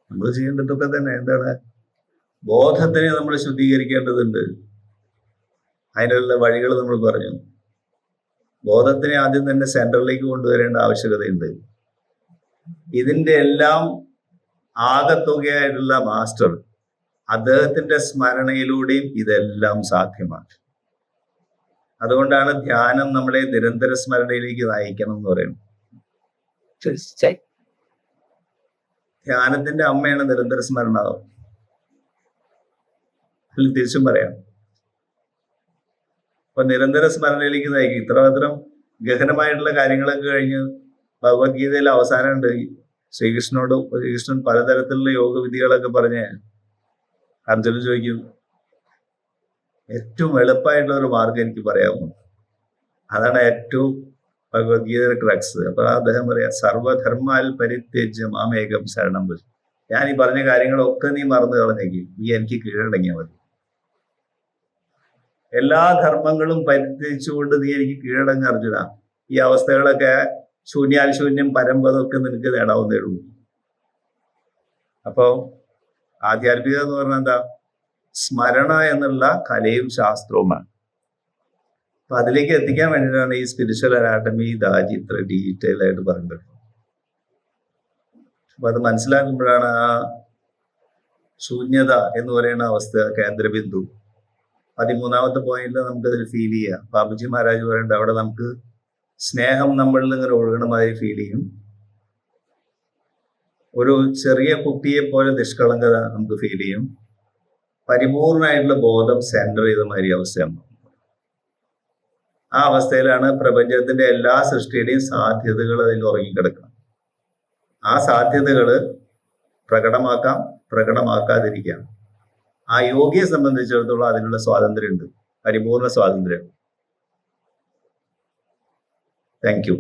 Speaker 1: നമ്മൾ ചെയ്യേണ്ടതൊക്കെ തന്നെ എന്താണ്? ബോധത്തിനെ നമ്മൾ ശുദ്ധീകരിക്കേണ്ടതുണ്ട്. അതിനുള്ള വഴികൾ നമ്മൾ പറഞ്ഞു. ബോധത്തിനെ ആദ്യം തന്നെ സെന്ററിലേക്ക് കൊണ്ടുവരേണ്ട ആവശ്യകതയുണ്ട്. ഇതിന്റെ എല്ലാം ആകത്തുകയായിട്ടുള്ള മാസ്റ്റർ അദ്ദേഹത്തിന്റെ സ്മരണയിലൂടെയും ഇതെല്ലാം സാധ്യമാണ്. അതുകൊണ്ടാണ് ധ്യാനം നമ്മളെ നിരന്തര സ്മരണയിലേക്ക് നയിക്കണം എന്ന് പറയുന്നത്.
Speaker 2: തീർച്ചയായും
Speaker 1: ധ്യാനത്തിന്റെ അമ്മയാണ് നിരന്തര സ്മരണ. തിരിച്ചും പറയാം. അപ്പൊ നിരന്തര സ്മരണയിലേക്ക് നയിക്കും. ഇത്രമാത്രം ഗഹനമായിട്ടുള്ള കാര്യങ്ങളൊക്കെ കഴിഞ്ഞ് ഭഗവത്ഗീതയിൽ അവസാനമുണ്ട് ശ്രീകൃഷ്ണൻ പലതരത്തിലുള്ള യോഗവിധികളൊക്കെ പറഞ്ഞ് അർജുനൻ ചോദിക്കും, ഏറ്റവും എളുപ്പമായിട്ടുള്ള ഒരു മാർഗം എനിക്ക് പറയാമോ? അതാണ് ഏറ്റവും ഭഗവത്ഗീതയുടെ ക്രക്സ്. അപ്പൊ അദ്ദേഹം പറയാ, സർവധർമാൽ പരിത്യജ്യ മാമേകം ശരണം വരും. ഞാൻ ഈ പറഞ്ഞ കാര്യങ്ങളൊക്കെ നീ മറന്നു കളഞ്ഞേക്ക്, നീ എനിക്ക് കീഴടങ്ങിയാൽ മതി. എല്ലാ ധർമ്മങ്ങളും പരിത്യജിച്ചുകൊണ്ട് നീ എനിക്ക് കീഴടങ്ങ അർജുന. ഈ അവസ്ഥകളൊക്കെ ശൂന്യാൽ ശൂന്യം പരമ്പതൊക്കെ നിനക്ക് നേടാവുന്നേ ഉള്ളൂ. അപ്പോ ആധ്യാത്മികത എന്ന് പറഞ്ഞാൽ എന്താ? സ്മരണ എന്നുള്ള കലയും ശാസ്ത്രവുമാണ്. അപ്പൊ അതിലേക്ക് എത്തിക്കാൻ വേണ്ടിയിട്ടാണ് ഈ സ്പിരിച്വൽ അനാട്ടമി ദാജി ഇത്ര ഡീറ്റെയിൽ ആയിട്ട് പറയുന്നത്. അപ്പൊ അത് മനസ്സിലാക്കുമ്പോഴാണ് ആ ശൂന്യത എന്ന് പറയുന്ന അവസ്ഥ, കേന്ദ്രബിന്ദു. 13ാമത്തെ പോയിന്റിൽ നമുക്കതിൽ ഫീൽ ചെയ്യാം. ബാബുജി മഹാരാജ് പറയുന്നുണ്ട്, അവിടെ നമുക്ക് സ്നേഹം നമ്മളിൽ ഇങ്ങനെ ഒഴുകണമായി ഫീൽ ചെയ്യും. ഒരു ചെറിയ കുട്ടിയെ പോലെ നിഷ്കളങ്കത നമുക്ക് ഫീൽ ചെയ്യും. പരിപൂർണമായിട്ടുള്ള ബോധം സെന്റർ ചെയ്ത മാതിരി അവസ്ഥയാണ്. ആ അവസ്ഥയിലാണ് പ്രപഞ്ചത്തിന്റെ എല്ലാ സൃഷ്ടിയുടെയും സാധ്യതകൾ അതിൽ ഉറങ്ങിക്കിടക്കണം. ആ സാധ്യതകൾ പ്രകടമാക്കാം, പ്രകടമാക്കാതിരിക്കാം. ആ യോഗിയെ സംബന്ധിച്ചിടത്തോളം അതിനുള്ള സ്വാതന്ത്ര്യമുണ്ട്, പരിപൂർണ സ്വാതന്ത്ര്യം. Thank you.